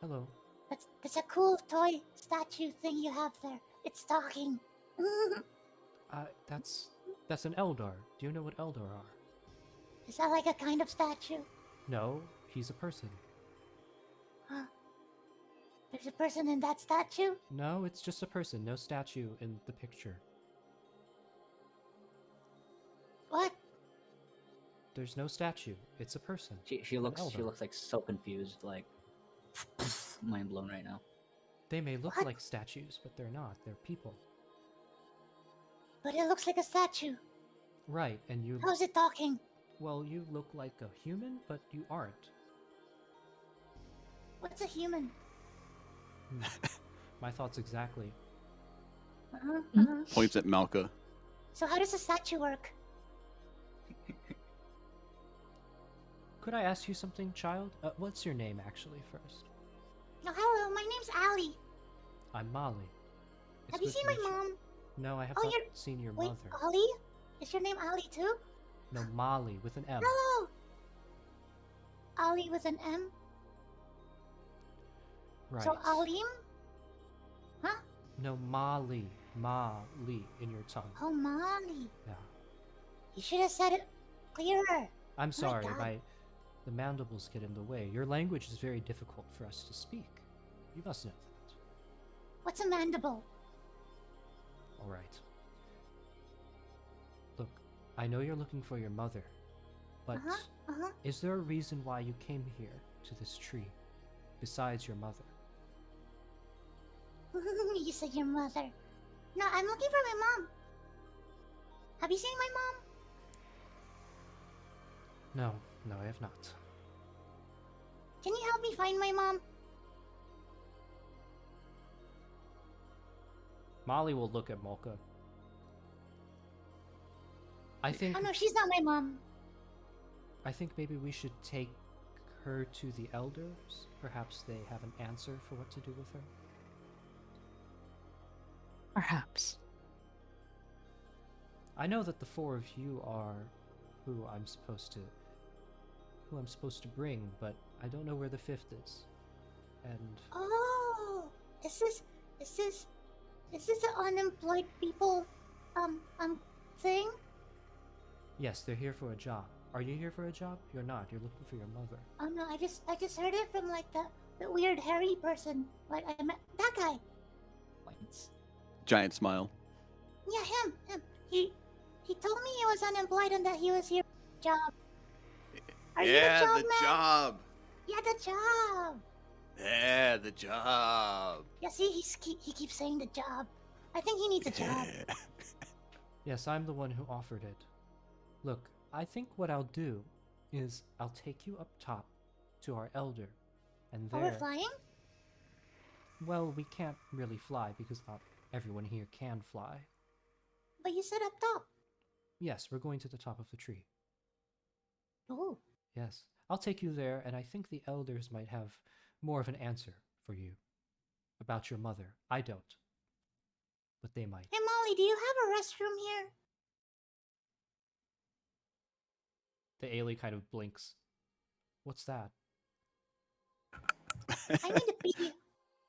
Speaker 1: Hello.
Speaker 7: That's a cool toy statue thing you have there. It's talking.
Speaker 1: That's an Eldar. Do you know what Eldar are?
Speaker 7: Is that like a kind of statue?
Speaker 1: No, he's a person.
Speaker 7: There's a person in that statue?
Speaker 1: No, it's just a person, no statue in the picture.
Speaker 7: What?
Speaker 1: There's no statue. It's a person.
Speaker 3: She
Speaker 1: an
Speaker 3: looks
Speaker 1: elder.
Speaker 3: like so confused, like mind blown right now.
Speaker 1: They may look
Speaker 7: What?
Speaker 1: like statues, but they're not. They're people.
Speaker 7: But it looks like a statue.
Speaker 1: Right, and you...
Speaker 7: How's it talking?
Speaker 1: Well, you look like a human, but you aren't.
Speaker 7: What's a human?
Speaker 1: My thoughts exactly.
Speaker 5: Points at Malka.
Speaker 7: So how does a statue work?
Speaker 1: Could I ask you something, child? What's your name, actually, first?
Speaker 7: Oh, hello, my name's Aelee.
Speaker 1: I'm Molly. It's
Speaker 7: Have you
Speaker 1: good
Speaker 7: seen
Speaker 1: to
Speaker 7: my
Speaker 1: meet you.
Speaker 7: mom?
Speaker 1: No, I have
Speaker 7: Oh,
Speaker 1: not
Speaker 7: you're-
Speaker 1: seen your
Speaker 7: Wait,
Speaker 1: mother.
Speaker 7: Ollie? Is your name Aelee too?
Speaker 1: No, Molly, with an M.
Speaker 7: Hello! Ollie with an M?
Speaker 1: Right.
Speaker 7: So Alim? Huh?
Speaker 1: No, Molly. Molly in your tongue.
Speaker 7: Oh, Molly.
Speaker 1: Yeah.
Speaker 7: You should have said it clearer.
Speaker 1: I'm sorry,
Speaker 7: God.
Speaker 1: the mandibles get in the way. Your language is very difficult for us to speak. You must know that.
Speaker 7: What's a mandible?
Speaker 1: All right. Look, I know you're looking for your mother, but
Speaker 7: Uh-huh.
Speaker 1: is there a reason why you came here to this tree, besides your mother?
Speaker 7: You said your mother. No, I'm looking for my mom. Have you seen my mom?
Speaker 1: No, I have not.
Speaker 7: Can you help me find my mom?
Speaker 1: Molly will look at Molka. I think
Speaker 7: Oh no, she's not my mom.
Speaker 1: maybe we should take her to the elders. Perhaps they have an answer for what to do with her.
Speaker 2: Perhaps.
Speaker 1: I know that the four of you are who I'm supposed to bring, but I don't know where the fifth is. And
Speaker 7: Oh, is this the unemployed people thing?
Speaker 1: yes, they're here for a job. Are you here for a job? You're not. You're looking for your mother.
Speaker 7: Oh no, I just heard it from like the weird hairy person. Like I met that guy.
Speaker 3: Points.
Speaker 5: Giant smile.
Speaker 7: Yeah, him. He told me he was unemployed and that he was here for a job. Are you the job man?
Speaker 5: job.
Speaker 7: Yeah, the job.
Speaker 5: Yeah, the job.
Speaker 7: Yeah, see, he keeps saying the job. I think he needs a job.
Speaker 1: Yes, I'm the one who offered it. Look, I think what I'll do is I'll take you up top to our elder, and
Speaker 7: Oh,
Speaker 1: there...
Speaker 7: we're flying?
Speaker 1: Well, we can't really fly because not everyone here can fly.
Speaker 7: But you said up top.
Speaker 1: Yes, we're going to the top of the tree.
Speaker 7: Oh.
Speaker 1: Yes, I'll take you there, and I think the elders might have more of an answer for you about your mother. I don't, but they might.
Speaker 7: Hey Molly, do you have a restroom here?
Speaker 1: The Aelee kind of blinks. What's that?
Speaker 7: I need to pee.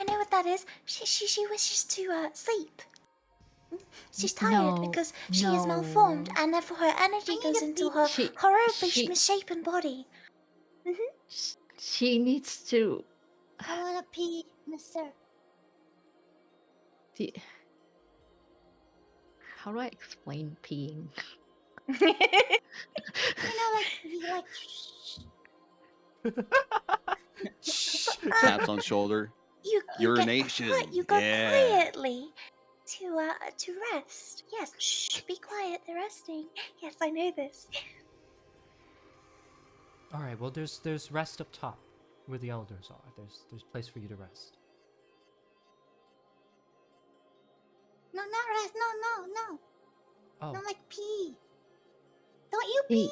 Speaker 4: I know what that is. She wishes to sleep. She's tired
Speaker 2: No,
Speaker 4: because she is malformed,
Speaker 2: no.
Speaker 4: and therefore her energy
Speaker 7: need
Speaker 4: goes
Speaker 7: to
Speaker 4: into
Speaker 7: pee.
Speaker 4: her
Speaker 2: She-
Speaker 4: horribly
Speaker 2: she-
Speaker 4: misshapen body.
Speaker 2: She needs to.
Speaker 7: I wanna pee, mister.
Speaker 2: How do I explain peeing?
Speaker 7: You know, like he like shh.
Speaker 5: Taps on shoulder.
Speaker 4: You
Speaker 5: Urination.
Speaker 4: You go
Speaker 5: Yeah.
Speaker 4: quietly to rest. Yes, shh, be quiet. They're resting. Yes, I know this.
Speaker 1: All right. Well, there's rest up top where the elders are. There's place for you to rest.
Speaker 7: No, not rest. No.
Speaker 1: Oh,
Speaker 7: No, like pee. Don't you
Speaker 2: Pee.
Speaker 7: pee?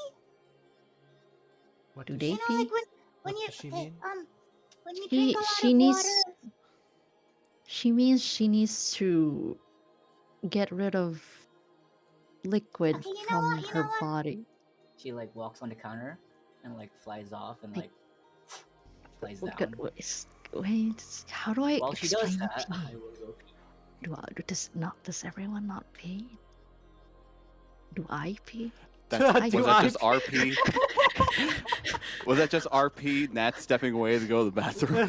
Speaker 1: what
Speaker 2: Do
Speaker 1: does
Speaker 2: they
Speaker 7: You know, like
Speaker 2: pee?
Speaker 7: when
Speaker 1: What
Speaker 7: you
Speaker 1: does she
Speaker 7: okay,
Speaker 1: mean?
Speaker 7: when you
Speaker 2: She-
Speaker 7: drink a lot
Speaker 2: she
Speaker 7: of
Speaker 2: needs-
Speaker 7: water.
Speaker 2: She means she needs to get rid of liquid
Speaker 7: Okay, you know
Speaker 2: from
Speaker 7: what, you
Speaker 2: her
Speaker 7: know what?
Speaker 2: body.
Speaker 3: She like walks on the counter and like flies off and
Speaker 2: Like-
Speaker 3: like flies
Speaker 2: Look
Speaker 3: down.
Speaker 2: at wait, how do I
Speaker 3: While she does
Speaker 2: explain
Speaker 3: that,
Speaker 2: pee?
Speaker 3: I will go pee.
Speaker 2: Does everyone not pee? Do I pee?
Speaker 5: Was
Speaker 1: Do
Speaker 5: that
Speaker 1: I-
Speaker 5: just RP? Was that just RP? Nat stepping away to go to the bathroom.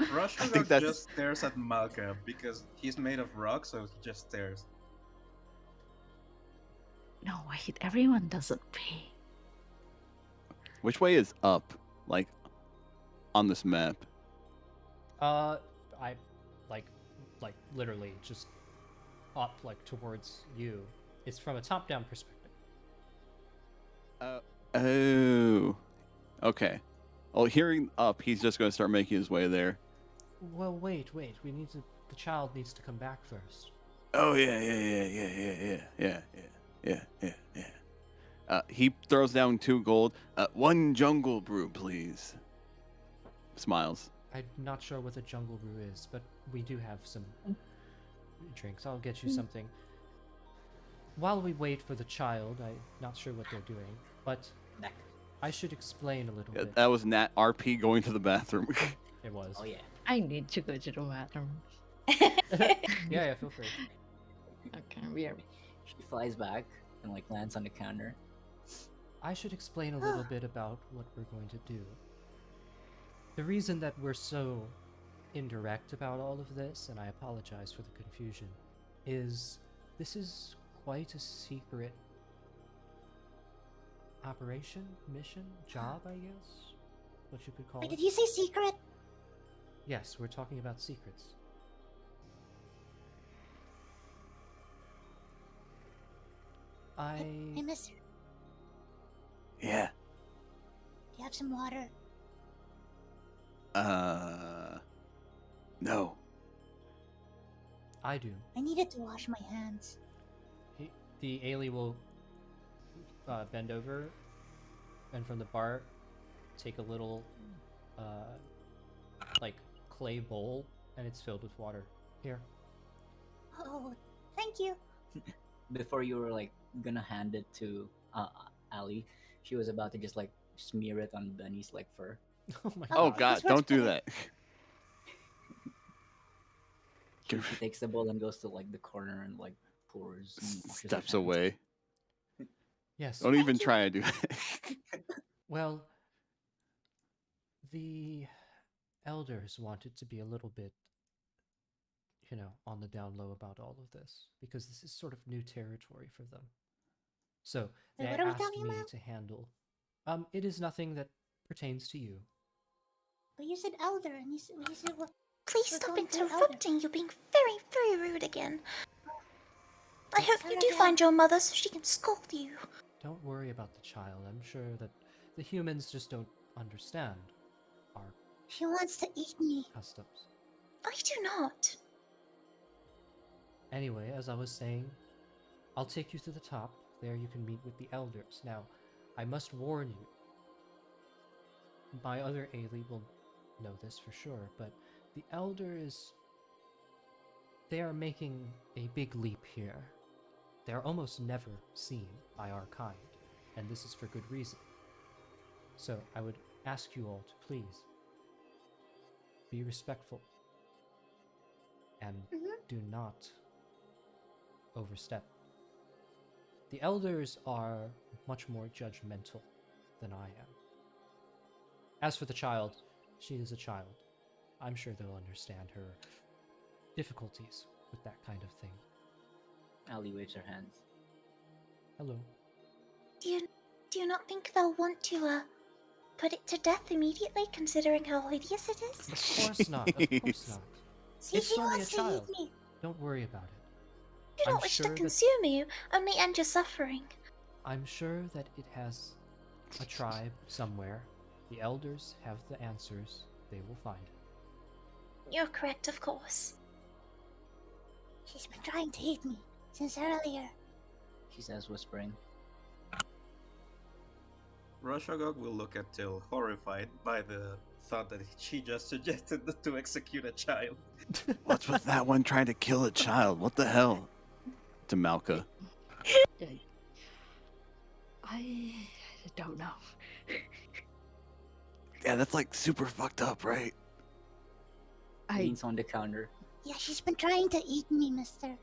Speaker 6: Rashogok
Speaker 5: that's-
Speaker 6: just stares at Malka because he's made of rock, so he just stares.
Speaker 2: No, wait, everyone doesn't pay.
Speaker 5: Which way is up? Like on this map?
Speaker 1: I like literally just up like towards you. It's from a top-down perspective.
Speaker 5: Oh. Okay. Well, hearing up, he's just going to start making his way there.
Speaker 1: Well, wait. We need to. The child needs to come back first.
Speaker 5: Oh yeah. He throws down 2 gold. 1 jungle brew, please. Smiles.
Speaker 1: I'm not sure what the jungle brew is, but we do have some drinks. I'll get you something. While we wait for the child, I'm not sure what they're doing, but
Speaker 3: Back.
Speaker 1: I should explain a little
Speaker 5: Yeah,
Speaker 1: bit.
Speaker 5: that was Nat RP going to the bathroom.
Speaker 1: It was.
Speaker 3: Oh yeah.
Speaker 2: I need to go to the bathroom.
Speaker 1: Yeah, feel free.
Speaker 2: Okay, we are.
Speaker 3: She flies back and like lands on the counter.
Speaker 1: I should explain a little bit about what we're going to do. The reason that we're so indirect about all of this, and I apologize for the confusion, is this is quite a secret operation, mission, job, I guess? What you could call
Speaker 7: Wait,
Speaker 1: it.
Speaker 7: did you say secret?
Speaker 1: Yes, we're talking about secrets.
Speaker 7: Hey, mister,
Speaker 5: Yeah.
Speaker 7: do you have some water?
Speaker 5: No.
Speaker 1: I do.
Speaker 7: I needed to wash my hands.
Speaker 1: The Aelee will bend over and from the bar take a little like clay bowl, and it's filled with water. Here.
Speaker 7: Oh, thank you.
Speaker 3: Before you were like gonna hand it to Ali, she was about to just like smear it on Benny's like fur.
Speaker 1: Oh my
Speaker 5: Oh
Speaker 1: god.
Speaker 5: god,
Speaker 7: this works
Speaker 5: don't do
Speaker 7: better.
Speaker 5: that.
Speaker 3: She takes the bowl and goes to like the corner and like pours. And washes her
Speaker 5: Steps
Speaker 3: hands.
Speaker 5: away.
Speaker 1: Yes.
Speaker 5: Don't even
Speaker 7: you.
Speaker 5: try to do that.
Speaker 1: Well, the elders wanted to be a little bit, on the down low about all of this because this is sort of new territory for them. So they
Speaker 7: Wait, what are we
Speaker 1: asked
Speaker 7: talking
Speaker 1: me
Speaker 7: about?
Speaker 1: to handle. It is nothing that pertains to you.
Speaker 7: But you said elder, and you said what?
Speaker 4: Please
Speaker 7: We're
Speaker 4: stop
Speaker 7: going to the elder.
Speaker 4: interrupting. You're being very, very rude again. I hope you do
Speaker 7: Sarah,
Speaker 4: find your mother so she can scold you.
Speaker 1: Don't worry about the child. I'm sure that the humans just don't understand our
Speaker 7: She wants to eat me.
Speaker 1: customs.
Speaker 4: I do not.
Speaker 1: Anyway, as I was saying, I'll take you to the top. There you can meet with the elders. Now, I must warn you. My other Aelee will know this for sure, but the elders, they are making a big leap here. They are almost never seen by our kind, and this is for good reason. So I would ask you all to please be respectful and do not overstep. The elders are much more judgmental than I am. As for the child, she is a child. I'm sure they'll understand her difficulties with that kind of thing.
Speaker 3: Ali waves her hands.
Speaker 1: Hello.
Speaker 4: Do you not think they'll want to put it to death immediately, considering how hideous it is?
Speaker 1: Of course not. Of course
Speaker 5: Jeez.
Speaker 1: not.
Speaker 7: See,
Speaker 1: It's
Speaker 7: she
Speaker 1: only
Speaker 7: wants
Speaker 1: a
Speaker 7: to
Speaker 1: child.
Speaker 7: eat me.
Speaker 1: Don't worry about it.
Speaker 4: Do
Speaker 1: I'm
Speaker 4: not wish
Speaker 1: sure
Speaker 4: to
Speaker 1: that-
Speaker 4: consume you, only end your suffering.
Speaker 1: I'm sure that it has a tribe somewhere. The elders have the answers. They will find it.
Speaker 4: You're correct, of course.
Speaker 7: She's been trying to eat me since earlier.
Speaker 3: She says, whispering.
Speaker 6: Rashogok will look at Till, horrified by the thought that she just suggested to execute a child.
Speaker 5: What's with that one trying to kill a child? What the hell? To Malka.
Speaker 2: I don't know.
Speaker 5: Yeah, that's like super fucked up, right?
Speaker 2: I
Speaker 3: Leans on the counter.
Speaker 7: Yeah, she's been trying to eat me, mister.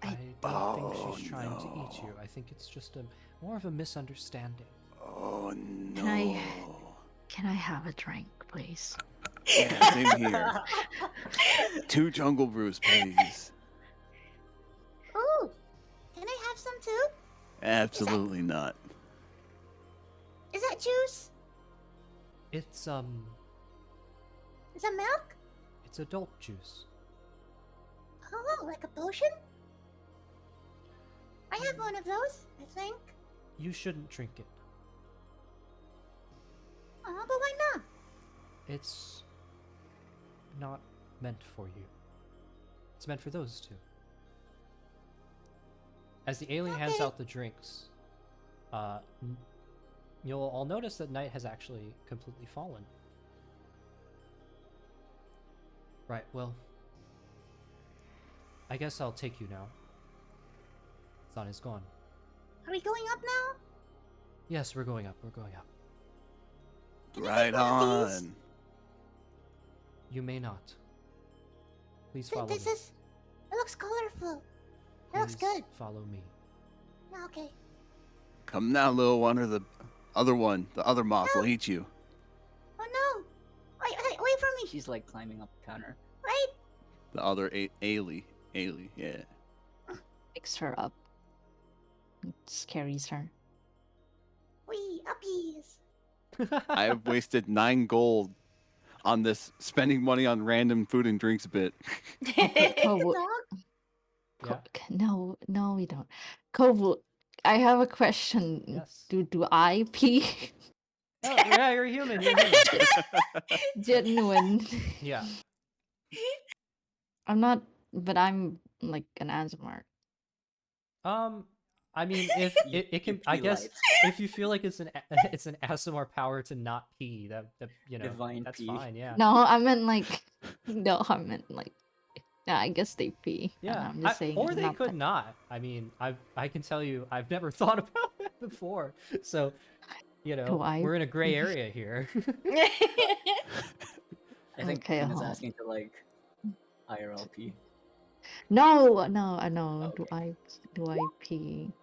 Speaker 1: I don't think
Speaker 5: Oh,
Speaker 1: she's trying to eat you.
Speaker 5: no.
Speaker 1: I think it's just more of a misunderstanding.
Speaker 5: Oh no.
Speaker 2: Can I have a drink, please?
Speaker 5: Yeah, same here. 2 jungle brews, please.
Speaker 7: Ooh, can I have some too?
Speaker 5: Absolutely not.
Speaker 7: Is that juice?
Speaker 1: It's
Speaker 7: Is that milk?
Speaker 1: it's adult juice.
Speaker 7: Oh, like a potion? I have one of those, I think.
Speaker 1: You shouldn't drink it.
Speaker 7: Oh, but why not?
Speaker 1: It's not meant for you. It's meant for those two. As the alien hands
Speaker 7: Okay.
Speaker 1: out the drinks, you'll all notice that night has actually completely fallen. Right, well, I guess I'll take you now. Sun is gone.
Speaker 7: Are we going up now?
Speaker 1: Yes, we're going up, we're going up.
Speaker 7: Can I
Speaker 5: Right
Speaker 7: take one of these?
Speaker 5: on.
Speaker 1: You may not. Please
Speaker 7: Th-
Speaker 1: follow
Speaker 7: this
Speaker 1: me.
Speaker 7: is. It looks colorful. It looks
Speaker 1: Please
Speaker 7: good.
Speaker 1: follow me.
Speaker 7: Okay.
Speaker 5: Come now, little one, or the other one, the other moth will eat you.
Speaker 7: Oh no! Wait for me!
Speaker 3: She's like climbing up the counter.
Speaker 7: Wait!
Speaker 5: The other Aelee. Aelee, yeah.
Speaker 2: Picks her up. And just carries her.
Speaker 7: Wee, uppies!
Speaker 5: I have wasted 9 gold on this spending money on random food and drinks bit.
Speaker 2: Kovu,
Speaker 7: Dog?
Speaker 1: Yeah.
Speaker 2: no, we don't. Kovu, I have a question.
Speaker 1: Yes.
Speaker 2: Do I pee?
Speaker 1: Oh, yeah, you're human, you're human.
Speaker 2: Genuine.
Speaker 1: Yeah.
Speaker 2: I'm not, but I'm like an Azamar.
Speaker 1: I mean, if it can, I
Speaker 3: pee
Speaker 1: guess,
Speaker 3: light.
Speaker 1: if you feel like it's an ASMR power to not pee, that you know,
Speaker 3: Divine
Speaker 1: that's
Speaker 3: pee.
Speaker 1: fine. Yeah.
Speaker 2: No, I meant like, no, I meant like, yeah, I guess they pee.
Speaker 1: Yeah.
Speaker 2: I'm just saying.
Speaker 1: Or
Speaker 2: I'm
Speaker 1: they
Speaker 2: not
Speaker 1: could
Speaker 2: that-
Speaker 1: not. I mean, I can tell you, I've never thought about that before. So, you know,
Speaker 2: Do I
Speaker 1: we're in a gray
Speaker 2: pee?
Speaker 1: area here.
Speaker 3: I think
Speaker 2: Okay,
Speaker 3: Pina's
Speaker 2: hold on.
Speaker 3: asking to like IRLP.
Speaker 2: No, I know.
Speaker 3: Okay.
Speaker 2: Do I pee?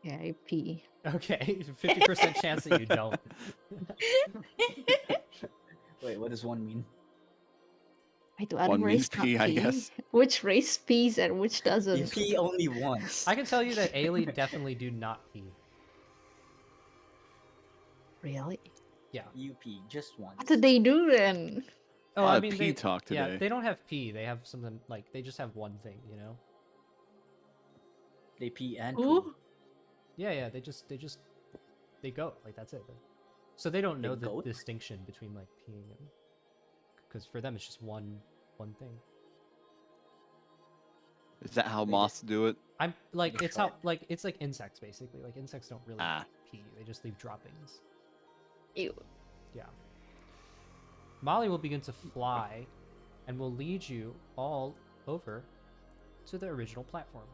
Speaker 2: Yeah, I pee.
Speaker 1: Okay, 50% chance that you don't.
Speaker 3: Wait, what does one mean?
Speaker 2: Wait, do other
Speaker 5: One means
Speaker 2: race not
Speaker 5: pee, I guess.
Speaker 2: Which race pees and which
Speaker 3: You
Speaker 2: doesn't?
Speaker 3: pee only once.
Speaker 1: I can tell you that Aelee definitely do not pee.
Speaker 2: Really?
Speaker 1: Yeah.
Speaker 3: You pee just once.
Speaker 2: What did they do then?
Speaker 1: Oh,
Speaker 5: lot
Speaker 1: I
Speaker 5: of
Speaker 1: mean,
Speaker 5: pee
Speaker 1: they
Speaker 5: talk
Speaker 1: Yeah,
Speaker 5: today.
Speaker 1: they don't have pee. They have something like they just have one thing, you know.
Speaker 3: They pee and
Speaker 2: Who?
Speaker 3: poo.
Speaker 1: Yeah, they go like that's it. So they don't
Speaker 3: They
Speaker 1: know the
Speaker 3: goat?
Speaker 1: distinction between like peeing and because for them it's just one thing.
Speaker 5: Is that how
Speaker 3: They
Speaker 5: moths do it?
Speaker 1: I'm like
Speaker 3: They
Speaker 1: it's how
Speaker 3: fart.
Speaker 1: like it's like insects basically. Like insects don't really
Speaker 5: Ah.
Speaker 1: pee. They just leave droppings.
Speaker 2: Ew.
Speaker 1: Yeah. Molly will begin to fly and will lead you all over to the original platform.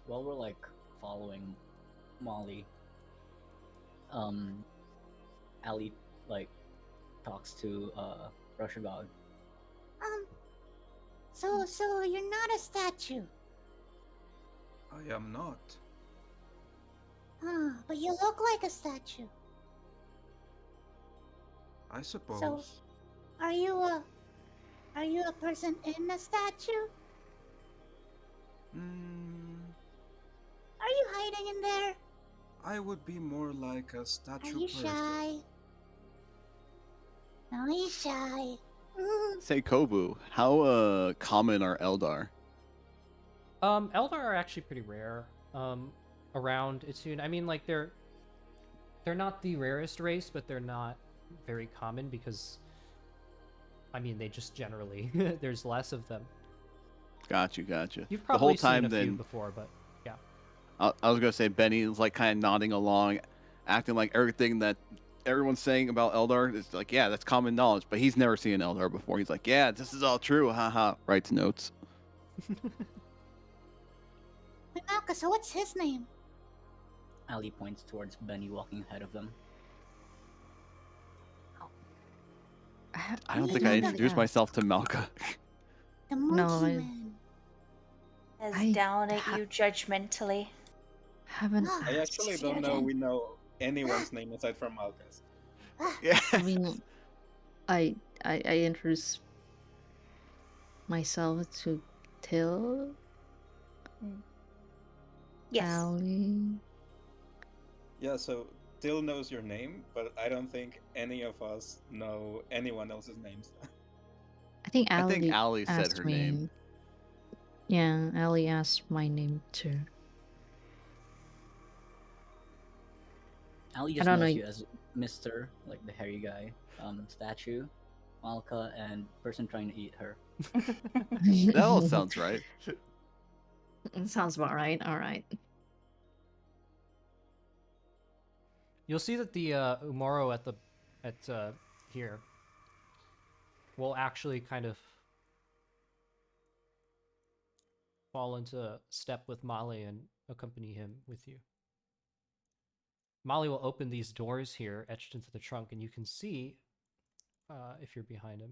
Speaker 3: While we're like following Molly, Aelee like talks to Rushagog.
Speaker 7: So you're not a statue.
Speaker 6: I am not.
Speaker 7: But you look like a statue.
Speaker 6: I suppose.
Speaker 7: Are you a person in a statue?
Speaker 6: Mm,
Speaker 7: Are you hiding in there?
Speaker 6: I would be more like a
Speaker 7: Are
Speaker 6: statue
Speaker 7: you
Speaker 6: person.
Speaker 7: shy? No, he's shy. Mm.
Speaker 5: Say Kobu, how common are Eldar?
Speaker 1: Eldar are actually pretty rare. Around Etunn. I mean, like they're not the rarest race, but they're not very common because, I mean, they just generally there's less of them.
Speaker 5: Gotcha.
Speaker 1: You've
Speaker 5: The
Speaker 1: probably
Speaker 5: whole
Speaker 1: seen
Speaker 5: time
Speaker 1: a few
Speaker 5: then,
Speaker 1: before, but yeah.
Speaker 5: I was gonna say Benny is like kind of nodding along, acting like everything that everyone's saying about Eldar is like, yeah, that's common knowledge. But he's never seen an Eldar before. He's like, yeah, this is all true. Haha. Writes notes.
Speaker 7: Wait, Malka, so what's his name?
Speaker 3: Aelee points towards Benny walking ahead of them.
Speaker 5: I don't
Speaker 7: You
Speaker 5: think
Speaker 7: know
Speaker 5: I
Speaker 7: that-
Speaker 5: introduced myself to Malka.
Speaker 7: The
Speaker 2: No,
Speaker 7: monkey
Speaker 2: I-
Speaker 7: man.
Speaker 4: As
Speaker 2: I
Speaker 4: down at
Speaker 2: ha-
Speaker 4: you judgmentally.
Speaker 2: haven't
Speaker 7: Ah,
Speaker 6: I actually
Speaker 7: see you
Speaker 6: don't know
Speaker 7: again.
Speaker 6: we know anyone's name aside from Malchus.
Speaker 7: Ah,
Speaker 5: Yeah.
Speaker 2: I mean, I introduced myself to Till,
Speaker 4: Yes.
Speaker 2: Aelee.
Speaker 6: Yeah, so Till knows your name, but I don't think any of us know anyone else's names.
Speaker 2: I think
Speaker 5: I think
Speaker 2: Aelee
Speaker 5: Aelee said
Speaker 2: asked
Speaker 5: her
Speaker 2: me.
Speaker 5: name.
Speaker 2: Yeah, Aelee asked my name too.
Speaker 3: Ali
Speaker 2: I
Speaker 3: just
Speaker 2: don't
Speaker 3: knows
Speaker 2: know.
Speaker 3: you as Mister, like the hairy guy, statue, Malka, and person trying to eat her.
Speaker 5: That all sounds right.
Speaker 2: Sounds about right. All right.
Speaker 1: You'll see that the Umaro at here will actually kind of fall into step with Molly and accompany him with you. Molly will open these doors here etched into the trunk, and you can see, if you're behind him,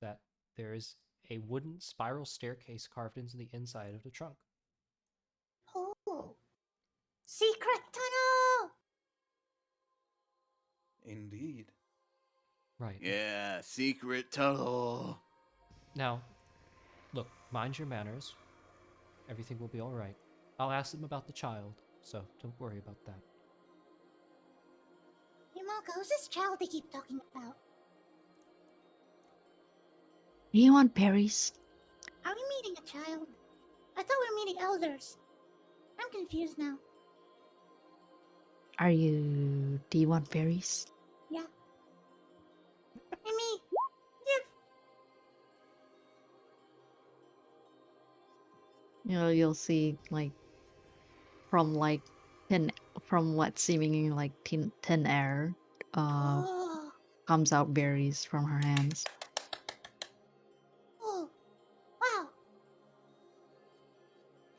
Speaker 1: that there is a wooden spiral staircase carved into the inside of the trunk.
Speaker 7: oh, secret tunnel.
Speaker 6: Indeed.
Speaker 1: Right.
Speaker 5: Yeah, secret tunnel.
Speaker 1: Now, look, mind your manners. Everything will be all right. I'll ask them about the child, so don't worry about that.
Speaker 7: Hey, Malka, who's this child they keep talking about?
Speaker 2: Do you want berries?
Speaker 7: Are we meeting a child? I thought we were meeting elders. I'm confused now.
Speaker 2: Do you want berries?
Speaker 7: Yeah. Hey, me. Give.
Speaker 2: You know, you'll see like from like thin from what seemingly like thin air,
Speaker 7: Oh,
Speaker 2: comes out berries from her hands.
Speaker 7: oh, wow.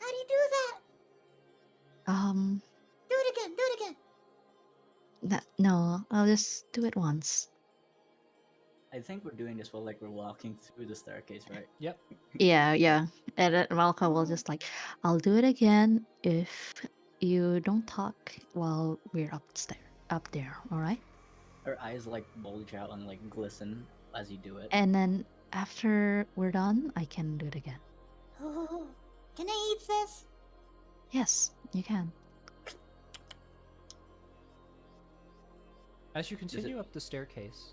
Speaker 7: How do you do that? Do it again. Do it again.
Speaker 2: No, I'll just do it once.
Speaker 3: I think we're doing this while like we're walking through the staircase, right?
Speaker 1: Yep.
Speaker 2: Yeah. And then Malcolm will just like, I'll do it again if you don't talk while we're up there, all right?
Speaker 3: Her eyes like bulge out and like glisten as you do it.
Speaker 2: And then after we're done, I can do it again.
Speaker 7: Oh, can I eat this?
Speaker 2: Yes, you can.
Speaker 1: As you continue up the staircase,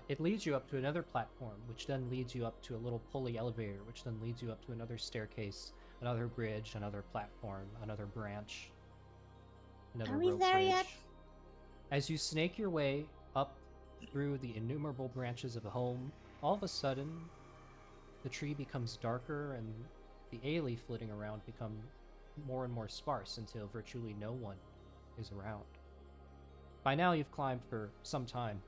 Speaker 1: it leads you up to another platform, which then leads you up to a little pulley elevator, which then leads you up to another staircase, another bridge, another platform, another branch, another
Speaker 7: Are we
Speaker 1: rope
Speaker 7: there
Speaker 1: bridge.
Speaker 7: yet?
Speaker 1: As you snake your way up through the innumerable branches of a home, all of a sudden, the tree becomes darker and the Aelee flitting around become more and more sparse until virtually no one is around. By now, you've climbed for some time,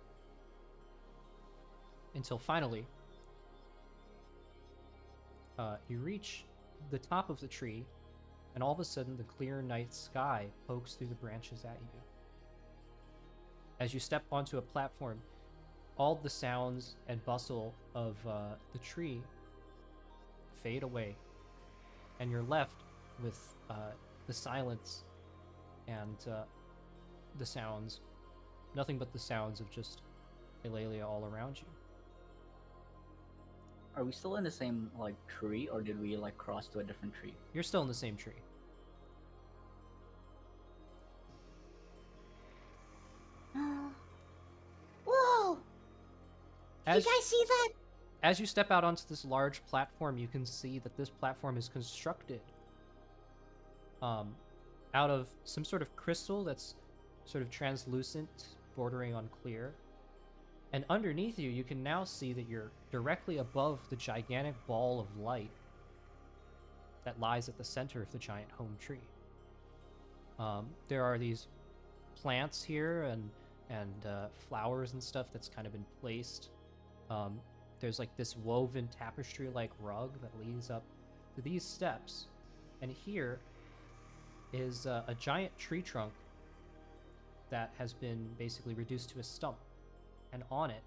Speaker 1: until finally, you reach the top of the tree, and all of a sudden, the clear night sky pokes through the branches at you. As you step onto a platform, all the sounds and bustle of the tree fade away, and you're left with the silence and the sounds, nothing but the sounds of just Ilaeleeeia all around you.
Speaker 3: Are we still in the same like tree, or did we like cross to a different tree?
Speaker 1: You're still in the same tree.
Speaker 7: Whoa! Did
Speaker 1: As
Speaker 7: you guys see that?
Speaker 1: as you step out onto this large platform, you can see that this platform is constructed out of some sort of crystal that's sort of translucent, bordering on clear. And underneath you, you can now see that you're directly above the gigantic ball of light that lies at the center of the giant home tree. There are these plants here and flowers and stuff that's kind of been placed. There's like this woven tapestry-like rug that leads up to these steps, and here is a giant tree trunk that has been basically reduced to a stump, and on it,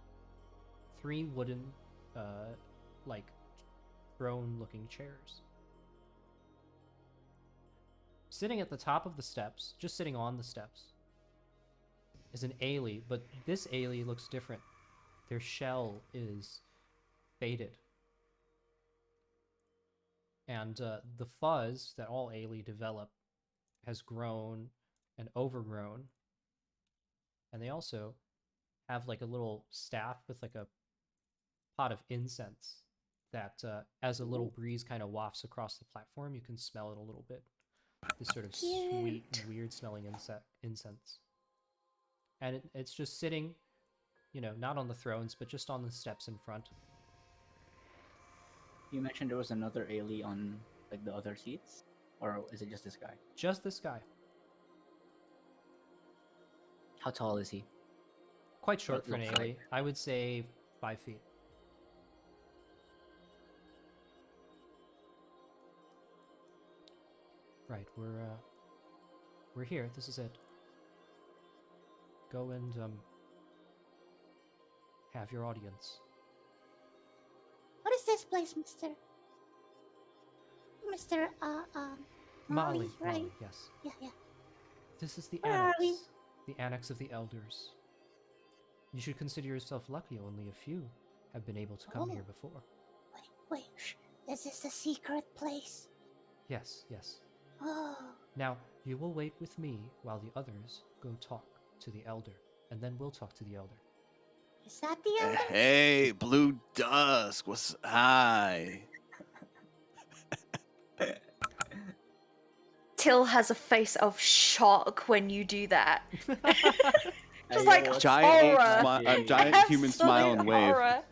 Speaker 1: 3 wooden, like throne-looking chairs. Sitting at the top of the steps, just sitting on the steps, is an Aelee, but this Aelee looks different. Their shell is faded. And the fuzz that all Aelee develop has grown and overgrown. And they also have like a little staff with like a pot of incense that as a little breeze kind of wafts across the platform, you can smell it a little bit. This sort of sweet,
Speaker 4: Cute.
Speaker 1: weird smelling incense. And it's just sitting, you know, not on the thrones, but just on the steps in front.
Speaker 3: You mentioned there was another Aelee on like the other seats, or is it just this guy?
Speaker 1: Just this guy.
Speaker 3: How tall is he?
Speaker 1: Quite short
Speaker 3: What
Speaker 1: for an
Speaker 3: looks like?
Speaker 1: Aelee. I would say 5 feet. Right, we're here. This is it. Go and have your audience.
Speaker 7: What is this place, Mr.
Speaker 1: Molly,
Speaker 7: right?
Speaker 1: Molly, yes.
Speaker 7: Yeah, yeah.
Speaker 1: This is the
Speaker 7: Where are we?
Speaker 1: annex. The annex of the elders. You should consider yourself lucky. Only a few have been able to come
Speaker 7: Oh.
Speaker 1: here before.
Speaker 7: Wait. Is this a secret place?
Speaker 1: Yes, yes.
Speaker 7: Oh.
Speaker 1: Now, you will wait with me while the others go talk to the elder, and then we'll talk to the elder.
Speaker 7: Is that the elder?
Speaker 5: Hey, Blue Dusk. What's hi?
Speaker 8: Till has a face of shock when you do that. Just
Speaker 3: Hey,
Speaker 8: like
Speaker 3: yo, what's
Speaker 5: Giant,
Speaker 8: horror.
Speaker 5: giant human smile and
Speaker 8: Absolute
Speaker 5: wave.
Speaker 8: horror.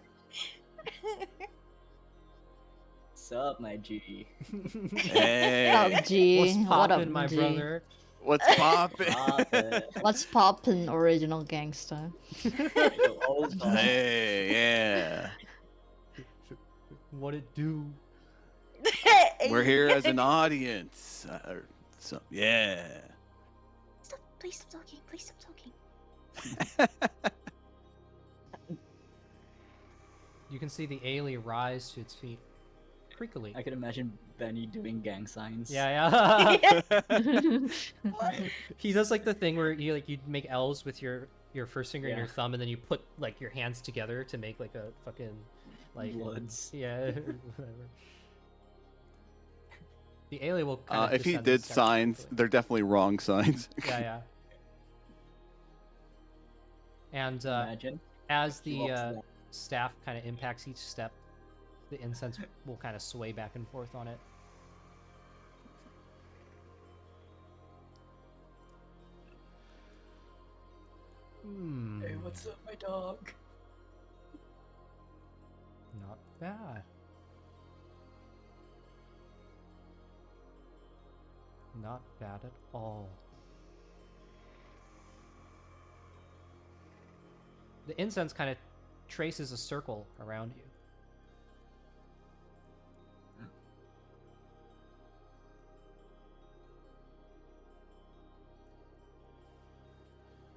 Speaker 3: up, my G?
Speaker 5: Hey,
Speaker 2: Oh, gee.
Speaker 1: What's
Speaker 2: What up,
Speaker 1: poppin', my
Speaker 2: G?
Speaker 1: brother?
Speaker 5: what's poppin'?
Speaker 2: What's poppin', original gangsta?
Speaker 5: Hey, yeah.
Speaker 1: What it do?
Speaker 5: We're here as an audience. Yeah.
Speaker 4: Please stop talking. Please stop talking.
Speaker 1: You can see the Aelee rise to its feet, creakily.
Speaker 3: I can imagine Benny doing gang signs.
Speaker 1: Yeah, yeah.
Speaker 2: Oh,
Speaker 1: He does like the thing where you make L's with your first finger and your
Speaker 3: Yeah.
Speaker 1: thumb, and then you put like your hands together to make like a fucking like
Speaker 3: Bloods.
Speaker 1: yeah. Whatever. The Aelee will kind of
Speaker 5: If he did signs, they're definitely wrong signs.
Speaker 1: yeah, yeah. And
Speaker 3: Imagine.
Speaker 1: as
Speaker 3: He
Speaker 1: the
Speaker 3: walks down.
Speaker 1: staff kind of impacts each step, the incense will kind of sway back and forth on it.
Speaker 3: Hey, what's up, my dog?
Speaker 1: Not bad. Not bad at all. The incense kind of traces a circle around you.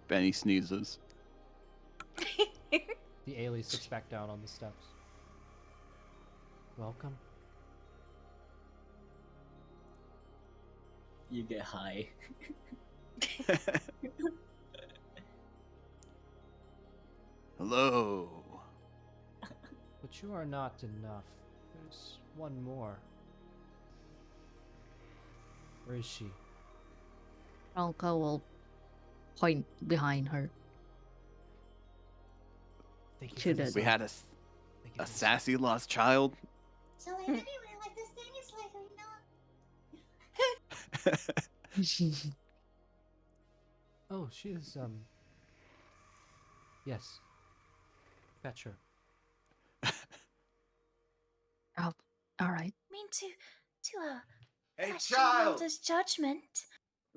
Speaker 5: Benny sneezes.
Speaker 1: The Aelee sits back down on the steps. Welcome.
Speaker 3: You get high.
Speaker 5: Hello.
Speaker 1: But you are not enough. There's one more. Where is she?
Speaker 2: Alka will point behind her.
Speaker 1: Thank you
Speaker 2: To
Speaker 1: for
Speaker 2: the-
Speaker 1: this.
Speaker 5: We had
Speaker 1: Thank you
Speaker 5: a
Speaker 1: for this.
Speaker 5: sassy lost child.
Speaker 7: So like anyway, like this thing is like, you know.
Speaker 1: Oh, she is yes. Fetch her.
Speaker 2: Oh, all right.
Speaker 4: I mean to
Speaker 5: Hey,
Speaker 4: question the elder's judgment,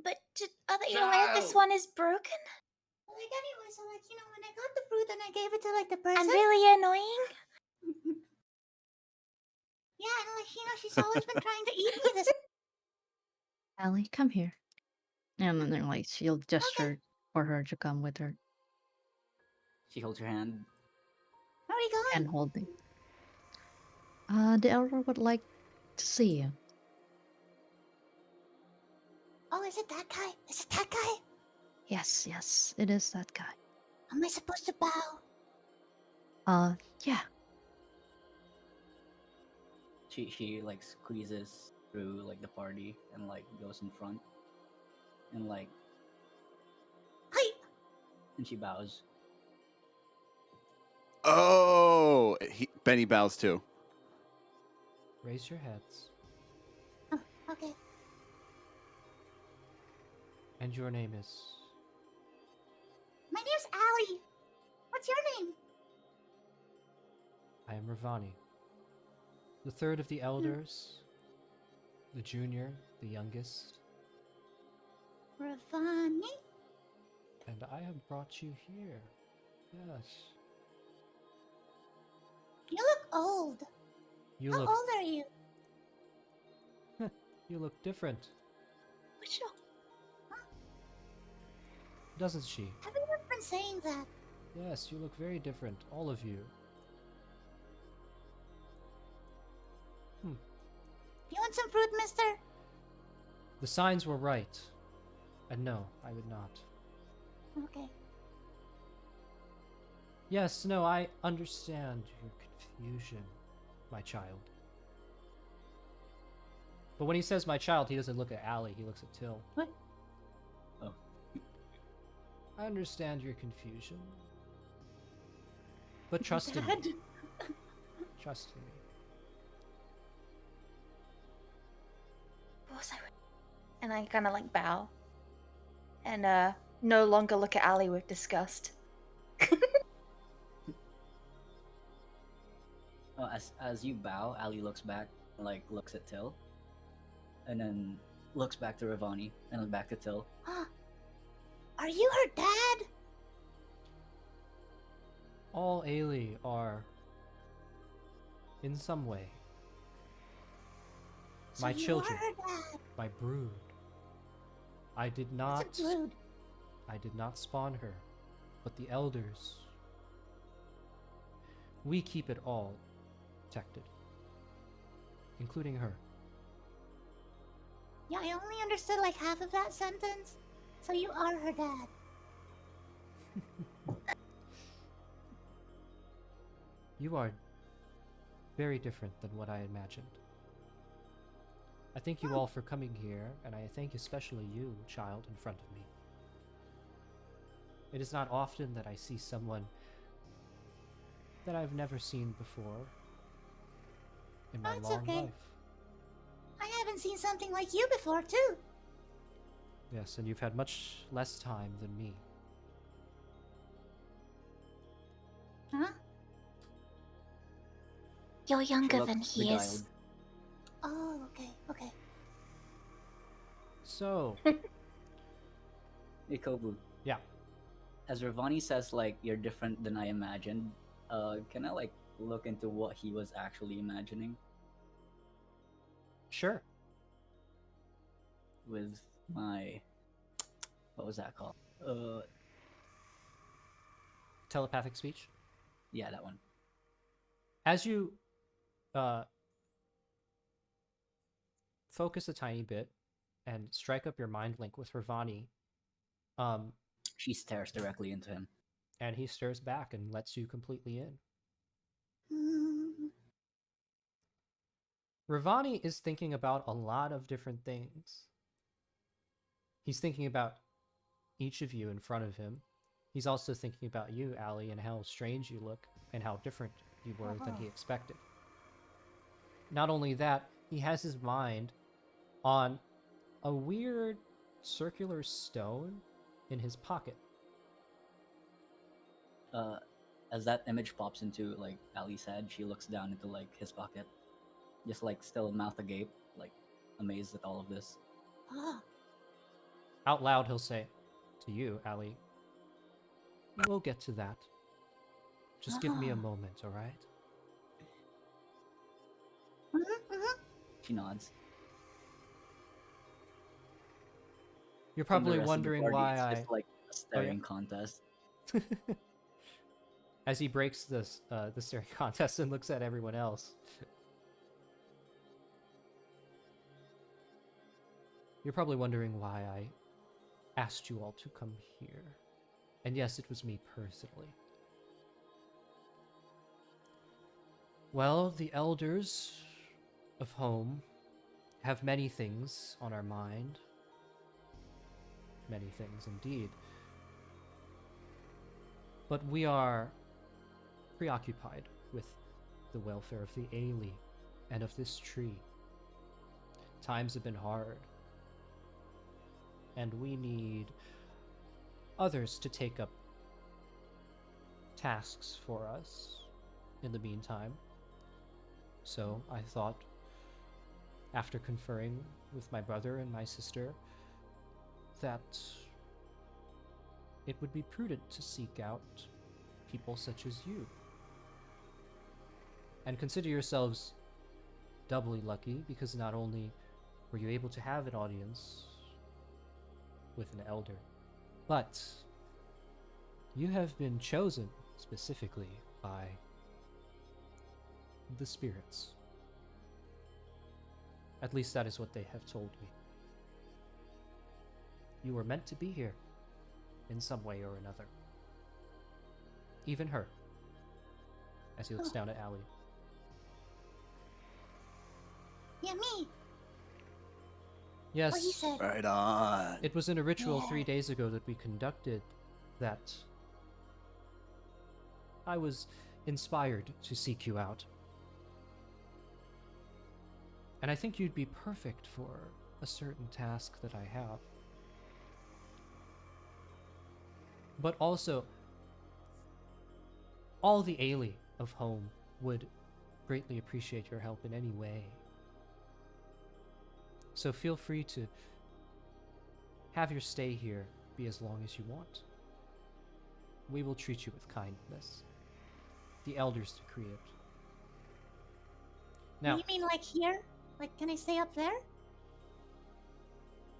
Speaker 4: but you aware this
Speaker 5: Child!
Speaker 4: one is broken
Speaker 7: Like anyway, so like, you know, when I got the fruit and I gave it to like the person.
Speaker 4: and really annoying?
Speaker 7: Yeah, and like, you know, she's always been trying to eat me this.
Speaker 2: Allie, come here. And then like she'll gesture for her to come with her
Speaker 3: She holds your hand.
Speaker 7: Where are we going?
Speaker 2: and holding. The elder would like to see you.
Speaker 7: is it that guy? Is it that guy?
Speaker 2: Yes, yes, it is that guy.
Speaker 7: Am I supposed to bow?
Speaker 2: Yeah.
Speaker 3: She like squeezes through like the party and like goes in front and like
Speaker 7: Hi.
Speaker 3: and she bows.
Speaker 5: Oh, Benny bows too.
Speaker 1: Raise your heads.
Speaker 7: Oh, okay.
Speaker 1: And your name is?
Speaker 7: My name's Aelee. What's your name?
Speaker 1: I am Ravani. The third of the elders. The junior, the youngest.
Speaker 7: Ravani.
Speaker 1: And I have brought you here. Yes.
Speaker 7: You look old.
Speaker 1: You
Speaker 7: How
Speaker 1: look
Speaker 7: old are you?
Speaker 1: you look different,
Speaker 8: Which
Speaker 1: doesn't she?
Speaker 7: Everyone's been saying that.
Speaker 1: Yes, you look very different, all of you.
Speaker 7: You want some fruit, mister?
Speaker 1: The signs were right. And no, I would not.
Speaker 7: Okay.
Speaker 1: Yes, no, I understand your confusion, my child. But when he says my child, he doesn't look at Aelee, he looks at Till.
Speaker 7: What?
Speaker 3: Oh.
Speaker 1: I understand your confusion. But trust in me.
Speaker 7: Dad?
Speaker 1: Trust in me.
Speaker 8: What was I? And I kind of like bow, and no longer look at Aelee with disgust.
Speaker 3: As you bow, Aelee looks back, like looks at Till, and then looks back to Ravani, and then back to Till.
Speaker 7: Are you her dad?
Speaker 1: All Aelee are, in some way,
Speaker 7: So
Speaker 1: my
Speaker 7: you
Speaker 1: children,
Speaker 7: are her dad.
Speaker 1: my brood. I did
Speaker 7: What's
Speaker 1: not
Speaker 7: a brood?
Speaker 1: I did not spawn her, but the elders. We keep it all protected, including her.
Speaker 7: Yeah, I only understood like half of that sentence. So you are her dad.
Speaker 1: You are very different than what I imagined. I thank you all for coming here, and I thank especially you, child, in front of me. It is not often that I see someone that I've never seen before in my
Speaker 7: That's
Speaker 1: long
Speaker 7: okay.
Speaker 1: life.
Speaker 7: I haven't seen something like you before, too.
Speaker 1: Yes, and you've had much less time than me.
Speaker 7: Huh?
Speaker 4: You're
Speaker 3: She
Speaker 4: younger than
Speaker 3: looks
Speaker 4: he
Speaker 3: beguiled.
Speaker 4: is.
Speaker 7: Oh, okay, okay.
Speaker 1: So,
Speaker 3: Ikobu.
Speaker 1: yeah,
Speaker 3: As Ravani says, like, you're different than I imagined, can I, like, look into what he was actually imagining
Speaker 1: sure.
Speaker 3: with my. What was that called?
Speaker 1: Telepathic speech.
Speaker 3: Yeah, that one.
Speaker 1: As you focus a tiny bit and strike up your mind link with Ravani,
Speaker 3: She stares directly into him.
Speaker 1: and he stirs back and lets you completely in.
Speaker 7: Hmm.
Speaker 1: Ravani is thinking about a lot of different things. He's thinking about each of you in front of him. He's also thinking about you, Aelee, and how strange you look and how different you were than he expected. Not only that, he has his mind on a weird circular stone in his pocket.
Speaker 3: As that image pops into like Ali's head, she looks down into like his pocket, just like still mouth agape, like amazed at all of this.
Speaker 7: Ah,
Speaker 1: Out loud, he'll say to you, Aelee, we'll get to that. Just give me a moment, all right?
Speaker 3: She nods.
Speaker 1: You're
Speaker 3: From the
Speaker 1: probably
Speaker 3: rest of the
Speaker 1: wondering
Speaker 3: party,
Speaker 1: why
Speaker 3: it's
Speaker 1: I...
Speaker 3: just like a staring contest.
Speaker 1: As he breaks this the staring contest and looks at everyone else. You're probably wondering why I asked you all to come here. And yes, it was me personally. Well, the elders of home have many things on our mind. Many things indeed. But we are preoccupied with the welfare of the Aelee and of this tree. Times have been hard, and we need others to take up tasks for us in the meantime. So I thought, after conferring with my brother and my sister, that it would be prudent to seek out people such as you. And consider yourselves doubly lucky, because not only were you able to have an audience with an elder, but you have been chosen specifically by the spirits. At least that is what they have told me. You were meant to be here in some way or another. Even her, as he looks down at Aelee.
Speaker 7: Yeah, me.
Speaker 1: Yes,
Speaker 7: What you said.
Speaker 5: Right on.
Speaker 1: it was in a ritual
Speaker 7: Yeah.
Speaker 1: 3 days ago that we conducted that I was inspired to seek you out. And I think you'd be perfect for a certain task that I have. But also, all the Aelee of home would greatly appreciate your help in any way. So feel free to have your stay here be as long as you want. We will treat you with kindness. The elders decree it. Now,
Speaker 7: You mean like here? Like, can I stay up there?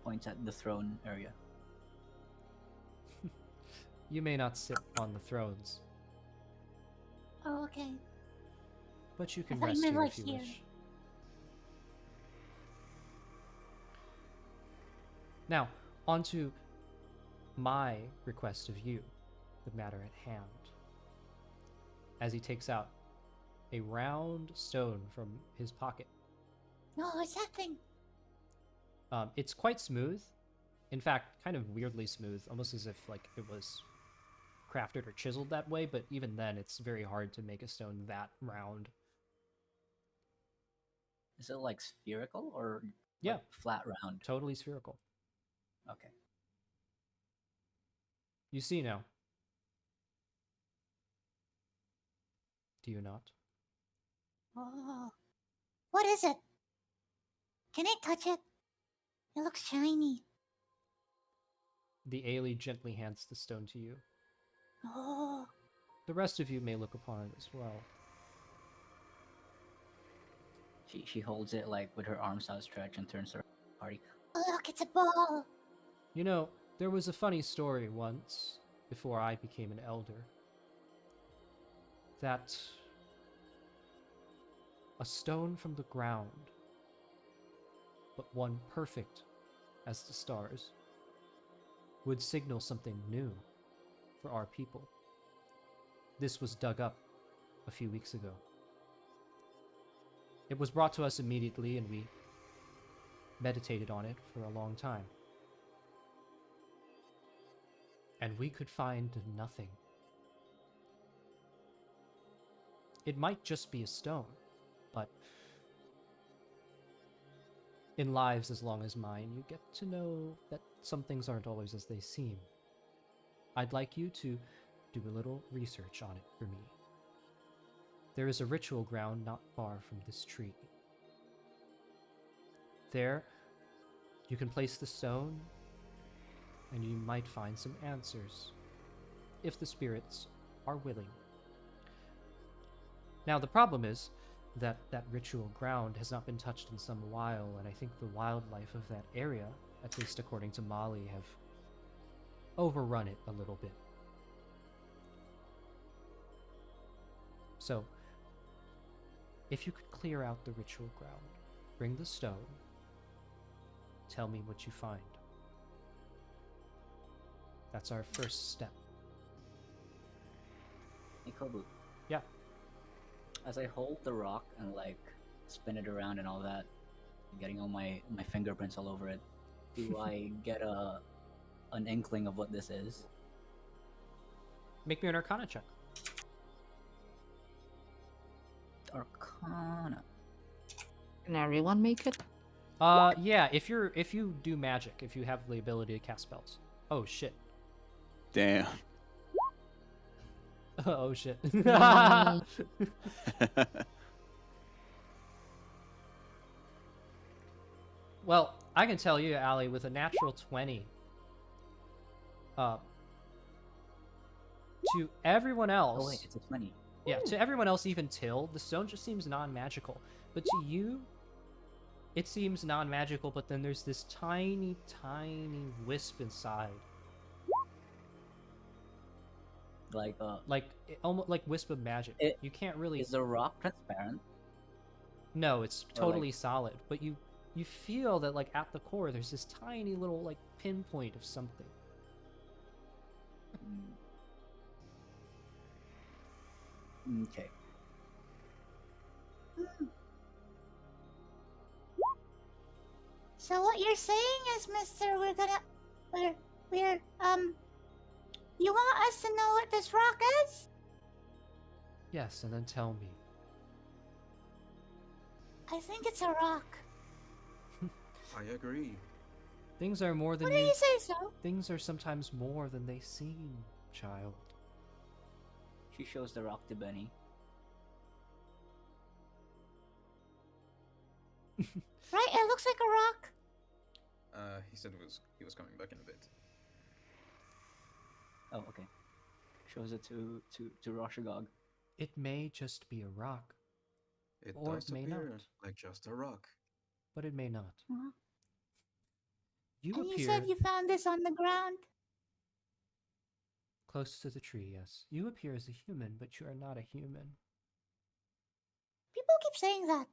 Speaker 3: Points at the throne area.
Speaker 1: you may not sit on the thrones,
Speaker 7: Oh, okay.
Speaker 1: but you can
Speaker 7: thought you
Speaker 1: rest
Speaker 7: meant
Speaker 1: here
Speaker 7: like
Speaker 1: if you
Speaker 7: here.
Speaker 1: wish. Now, on to my request of you, the matter at hand. As he takes out a round stone from his pocket.
Speaker 7: No, what's that thing?
Speaker 1: It's quite smooth. In fact, kind of weirdly smooth, almost as if like it was crafted or chiseled that way, but even then it's very hard to make a stone that round.
Speaker 3: Is it like spherical or
Speaker 1: Yeah,
Speaker 3: like flat round?
Speaker 1: totally spherical.
Speaker 3: Okay.
Speaker 1: You see now. Do you not?
Speaker 7: Oh. What is it? Can I touch it? It looks shiny.
Speaker 1: The Aelee gently hands the stone to you.
Speaker 7: Oh.
Speaker 1: The rest of you may look upon it as well.
Speaker 3: She holds it like with her arms outstretched and turns around to the party.
Speaker 7: Oh, look, it's a ball.
Speaker 1: You know, there was a funny story once, before I became an elder, that a stone from the ground, but one perfect as the stars, would signal something new for our people. This was dug up a few weeks ago. It was brought to us immediately, and we meditated on it for a long time. And we could find nothing. It might just be a stone, but in lives as long as mine, you get to know that some things aren't always as they seem. I'd like you to do a little research on it for me. There is a ritual ground not far from this tree. There, you can place the stone, and you might find some answers, if the spirits are willing. Now, the problem is that that ritual ground has not been touched in some while, and I think the wildlife of that area, at least according to Molly, have overrun it a little bit. So, if you could clear out the ritual ground, bring the stone, tell me what you find. That's our first step.
Speaker 3: Hey, Kobu.
Speaker 1: Yeah.
Speaker 3: As I hold the rock and like spin it around and all that, getting all my fingerprints all over it, do I get an inkling of what this is?
Speaker 1: Make me an Arcana check.
Speaker 3: Arcana.
Speaker 2: Can everyone make it?
Speaker 1: Yeah, if you do magic, if you have the ability to cast spells. Oh shit.
Speaker 5: Damn.
Speaker 1: Oh shit.
Speaker 2: Mm.
Speaker 1: Well, I can tell you, Aelee, with a natural 20, to everyone else,
Speaker 3: Oh wait, it's a 20.
Speaker 1: yeah, to everyone else, even Till, the stone just seems non-magical. But to you, it seems non-magical, but then there's this tiny, tiny wisp inside. Almost like wisp of magic. You can't really...
Speaker 3: Is the rock transparent?
Speaker 1: No, it's
Speaker 3: Or, like-
Speaker 1: totally solid. But you feel that, like, at the core, there's this tiny little, like, pinpoint of something.
Speaker 3: Okay.
Speaker 7: So what you're saying is, Mister, we're you want us to know what this rock is?
Speaker 1: Yes, and then tell me.
Speaker 7: I think it's a rock.
Speaker 6: I agree.
Speaker 1: Things are more than
Speaker 7: What do you say so?
Speaker 1: Things are sometimes more than they seem, child.
Speaker 3: She shows the rock to Benny.
Speaker 7: Right, it looks like a rock.
Speaker 6: He said he was coming back in a bit.
Speaker 3: Oh, okay. Shows it to Roshagog.
Speaker 1: It may just be a rock,
Speaker 6: It
Speaker 1: or
Speaker 6: does
Speaker 1: it may
Speaker 6: appear
Speaker 1: not.
Speaker 6: like just a rock.
Speaker 1: But it may not.
Speaker 7: Huh?
Speaker 1: You
Speaker 7: And
Speaker 1: appear
Speaker 7: you said you found this on the ground?
Speaker 1: close to the tree, yes. You appear as a human, but you are not a human.
Speaker 7: People keep saying that.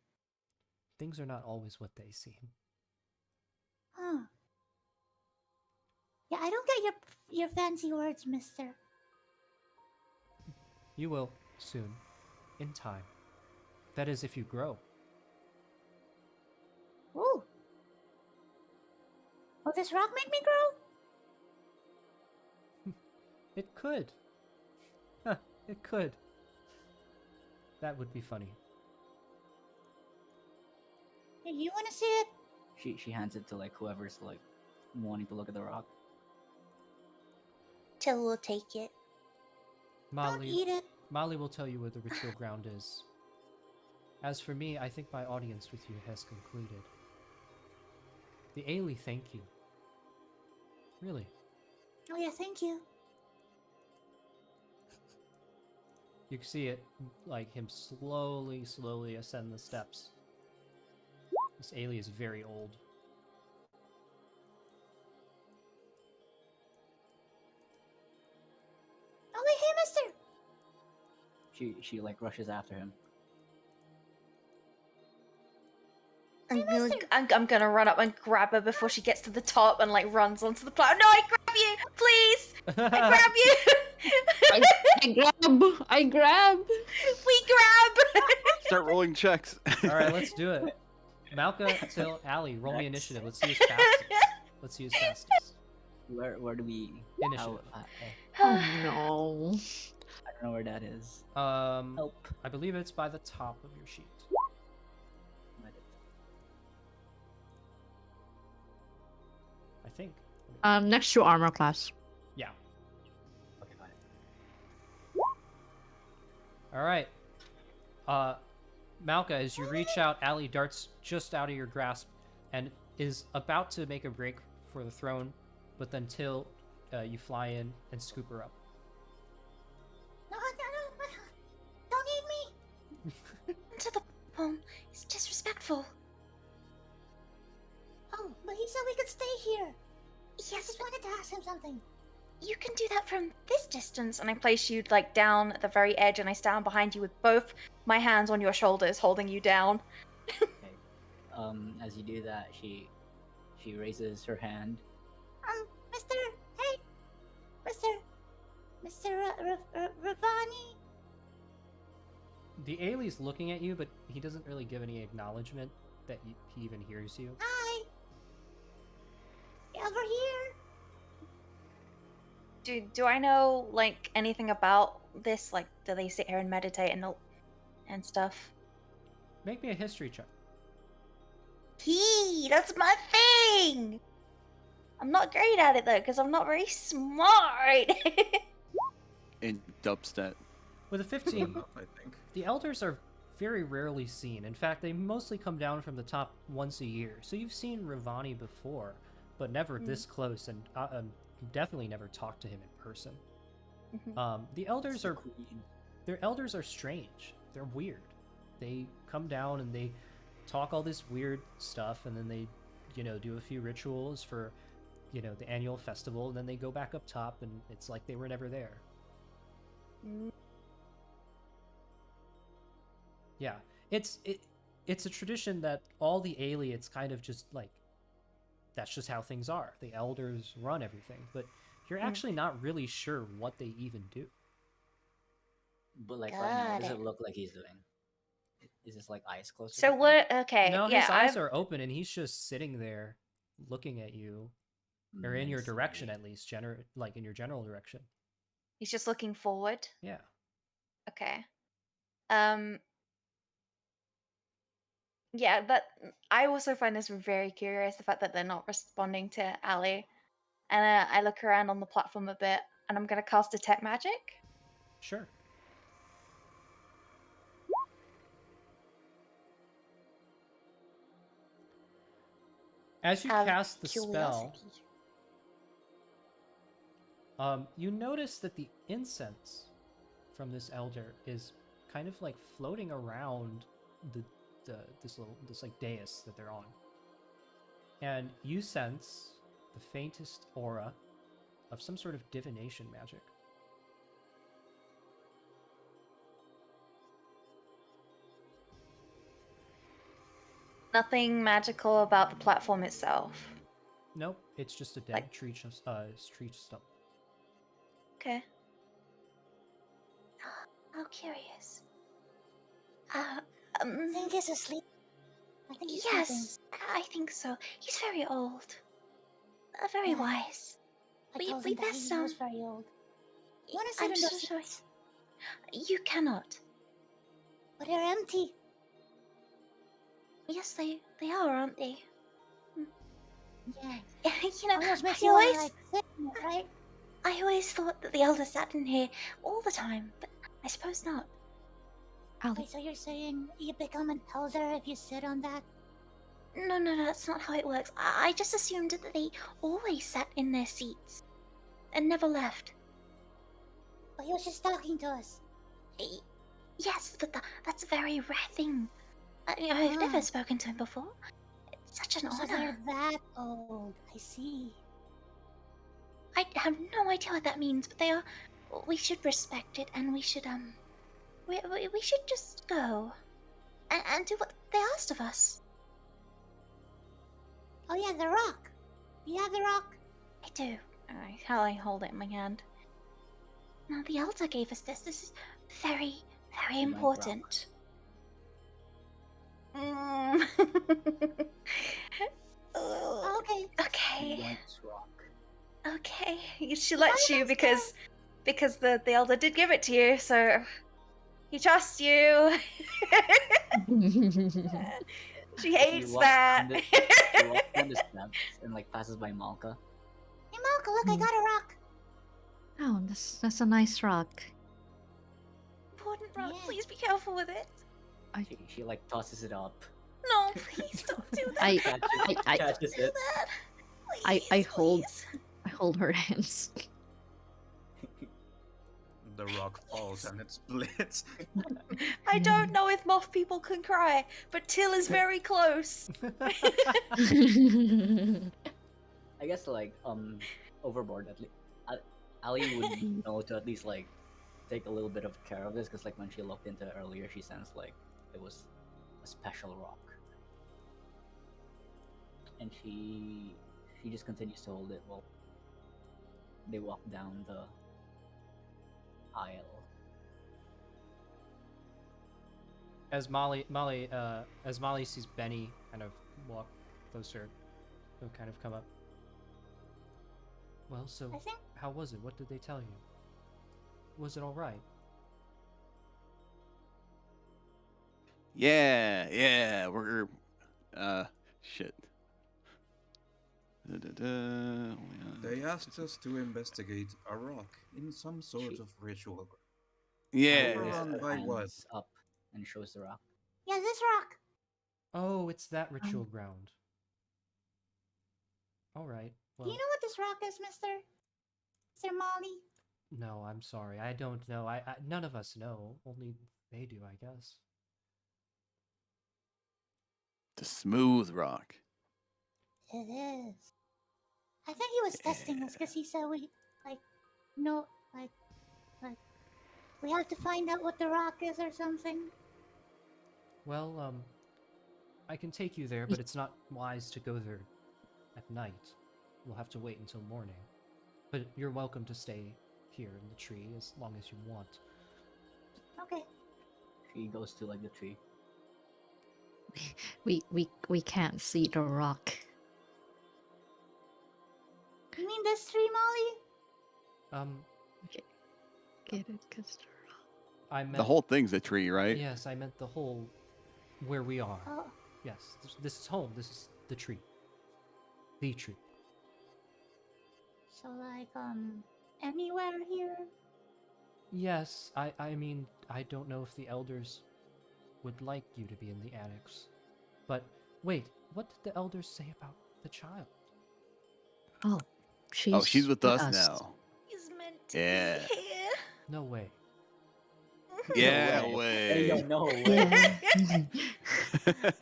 Speaker 1: Things are not always what they seem.
Speaker 7: Huh. Yeah, I don't get your fancy words, mister.
Speaker 1: You will, soon. In time. That is, if you grow.
Speaker 7: Ooh. Will this rock make me grow?
Speaker 1: It could. Huh, it could. That would be funny.
Speaker 7: Hey, you want to see it?
Speaker 3: She hands it to like whoever's like wanting to look at the rock.
Speaker 4: Till will take it.
Speaker 7: Don't eat it.
Speaker 1: Molly will tell you where the ritual ground is. As for me, I think my audience with you has concluded. The Aelee thank you. Really.
Speaker 7: Oh yeah, thank you.
Speaker 1: You can see it, like him slowly ascend the steps. This Aelee is very old.
Speaker 7: Oh wait, hey, mister.
Speaker 3: She like rushes after him.
Speaker 8: I'm gonna run up and grab her before she gets to the top and like runs onto the platform. No, I grab you, please. I grab you.
Speaker 2: I grab.
Speaker 8: We grab.
Speaker 5: Start rolling checks.
Speaker 1: All right, let's do it. Malka, Till, Aelee, roll me initiative. Let's see who's fastest. Let's see who's fastest.
Speaker 3: Where do we?
Speaker 1: Initiative.
Speaker 2: Oh no.
Speaker 3: I don't know where that is.
Speaker 1: Help. I believe it's by the top of your sheet. I think.
Speaker 2: Next to armor class.
Speaker 1: Yeah.
Speaker 3: Okay, fine.
Speaker 1: All right. Malka, as you reach out, Aelee darts just out of your grasp and is about to make a break for the throne, but then Till, you fly in and scoop her up.
Speaker 7: No, don't eat me.
Speaker 8: Into the home. It's disrespectful.
Speaker 7: Oh, but he said we could stay here. I
Speaker 8: Yes,
Speaker 7: just
Speaker 8: but
Speaker 7: wanted to ask him something.
Speaker 8: you can do that from this distance. And I place you like down at the very edge, and I stand behind you with both my hands on your shoulders, holding you down.
Speaker 3: Okay. As you do that, she She raises her hand.
Speaker 7: Mr. Hey, Mr. Ravani.
Speaker 1: The Aelee's looking at you, but he doesn't really give any acknowledgement that he even hears you.
Speaker 7: Hi. Over here.
Speaker 8: Do I know like anything about this? Like, do they sit here and meditate and stuff?
Speaker 1: Make me a history check.
Speaker 8: That's my thing. I'm not great at it though, because I'm not very smart.
Speaker 5: In dubstep.
Speaker 1: With a
Speaker 6: Good
Speaker 1: 15,
Speaker 6: enough, I think.
Speaker 1: the elders are very rarely seen. In fact, they mostly come down from the top once a year. So you've seen Ravani before, but never this close, and definitely never talked to him in person. The elders are their elders are strange. They're weird. They come down and they talk all this weird stuff, and then they, do a few rituals for, the annual festival, and then they go back up top, and it's like they were never there. Yeah, it's a tradition that all the Aelee, it's kind of just like, that's just how things are. The elders run everything, but you're actually not really sure what they even do.
Speaker 3: But like right now, what
Speaker 8: Got
Speaker 3: does
Speaker 8: it.
Speaker 3: it look like he's doing? Is this like eyes closed? or
Speaker 8: So
Speaker 3: something?
Speaker 8: what? Okay,
Speaker 1: No,
Speaker 8: yeah,
Speaker 1: his eyes are open, and he's just sitting there, looking at you, or in
Speaker 3: I
Speaker 1: your direction
Speaker 3: see.
Speaker 1: at least, like in your general direction.
Speaker 8: he's just looking forward.
Speaker 1: Yeah.
Speaker 8: Okay. Yeah, but I also find this very curious, the fact that they're not responding to Aelee. And I look around on the platform a bit, and I'm gonna cast Detect Magic.
Speaker 1: Sure. As you
Speaker 8: Out of
Speaker 1: cast the spell,
Speaker 8: curiosity.
Speaker 1: you notice that the incense from this elder is kind of like floating around this like dais that they're on, and you sense the faintest aura of some sort of divination magic.
Speaker 8: Nothing magical about the platform itself.
Speaker 1: Nope, it's just a dead
Speaker 8: Like-
Speaker 1: tree stump.
Speaker 8: Okay.
Speaker 7: How curious.
Speaker 8: Uh,
Speaker 7: I think he's asleep. I think he's
Speaker 8: yes, I think so. He's very old. Very
Speaker 7: Yeah.
Speaker 8: wise.
Speaker 7: sleeping. I told
Speaker 8: we
Speaker 7: him that
Speaker 8: best,
Speaker 7: he was very old. You want to sit
Speaker 8: I'm
Speaker 7: in
Speaker 8: so
Speaker 7: those
Speaker 8: sorry.
Speaker 7: seats?
Speaker 8: You cannot.
Speaker 7: But they're empty.
Speaker 8: Yes, they are, aren't they?
Speaker 7: Yeah.
Speaker 8: You know,
Speaker 7: Almost makes
Speaker 8: I
Speaker 7: you want
Speaker 8: always,
Speaker 7: to like sit in it, right?
Speaker 8: I always thought that the elders sat in here all the time, but I suppose not.
Speaker 7: Wait, so you're saying you become an elder if you sit on that?
Speaker 8: No, that's not how it works. I just assumed that they always sat in their seats and never left.
Speaker 7: But he was just talking to us.
Speaker 8: Yes, but that's a very rare thing. I've never spoken to him before. It's such an
Speaker 7: So
Speaker 8: honor.
Speaker 7: they're that old. I see.
Speaker 8: I have no idea what that means, but they are. We should respect it, and we should we should just go and do what they asked of us.
Speaker 7: Oh yeah, the rock. You have the rock.
Speaker 8: I do. How I hold it in my hand. Now the elder gave us this. This is very, very
Speaker 3: You like
Speaker 8: important.
Speaker 7: Okay.
Speaker 3: He
Speaker 8: Okay.
Speaker 3: wants rock.
Speaker 8: Okay. She lets you because the elder did give it to you, so he trusts you. She hates
Speaker 3: walks
Speaker 8: that.
Speaker 3: down He walks down the steps and like passes by Malka.
Speaker 7: Hey Malka, look, I got a rock.
Speaker 2: Oh, that's a nice rock.
Speaker 8: Important rock.
Speaker 7: Yeah.
Speaker 8: Please be careful with it.
Speaker 3: She like tosses it up.
Speaker 8: No, please don't do that.
Speaker 2: I
Speaker 3: Catches
Speaker 8: do
Speaker 3: it.
Speaker 8: that.
Speaker 2: I
Speaker 8: Please,
Speaker 2: hold
Speaker 8: please.
Speaker 2: I hold her hands.
Speaker 6: The rock falls and it splits.
Speaker 8: I don't know if moth people can cry, but Till is very close.
Speaker 3: I guess like overboard at least. Ali would know to at least like take a little bit of care of this because like when she looked into it earlier, she sensed like it was a special rock. and she just continues to hold it while they walk down the aisle.
Speaker 1: As Molly sees Benny kind of walk closer, he'll kind of come up. Well, so
Speaker 7: I think
Speaker 1: how was it? What did they tell you? Was it all right?
Speaker 5: Yeah, we're shit.
Speaker 6: They asked us to investigate a rock in some sort of ritual.
Speaker 5: Yeah.
Speaker 6: Overrun
Speaker 3: Her
Speaker 6: by what?
Speaker 3: hands up and shows the rock.
Speaker 7: yeah, this rock.
Speaker 1: Oh, it's that ritual ground. All right.
Speaker 7: Do
Speaker 1: Well,
Speaker 7: you know what this rock is, Mister Molly?
Speaker 1: no, I'm sorry. I don't know. I none of us know. Only they do, I guess.
Speaker 5: The smooth rock.
Speaker 7: It is. I think he was testing us because he said we like no like we have to find out what the rock is or something.
Speaker 1: Well, I can take you there, but it's not wise to go there at night. We'll have to wait until morning. But you're welcome to stay here in the tree as long as you want.
Speaker 7: Okay.
Speaker 3: She goes to like the tree.
Speaker 2: We can't see the rock.
Speaker 7: You mean this tree, Molly?
Speaker 2: Get it? Cause
Speaker 1: I meant
Speaker 5: The whole thing's a tree, right?
Speaker 1: Yes, I meant the whole where we are.
Speaker 7: Oh,
Speaker 1: Yes, this is home. This is the tree. The tree.
Speaker 7: so like anywhere here?
Speaker 1: Yes, I mean, I don't know if the elders would like you to be in the annex. But wait, what did the elders say about the child?
Speaker 2: oh,
Speaker 5: She's with us now.
Speaker 8: He's meant to
Speaker 5: Yeah.
Speaker 8: be here.
Speaker 1: No way.
Speaker 5: Yeah,
Speaker 3: No
Speaker 5: way.
Speaker 3: There you go, no way.
Speaker 2: Yeah.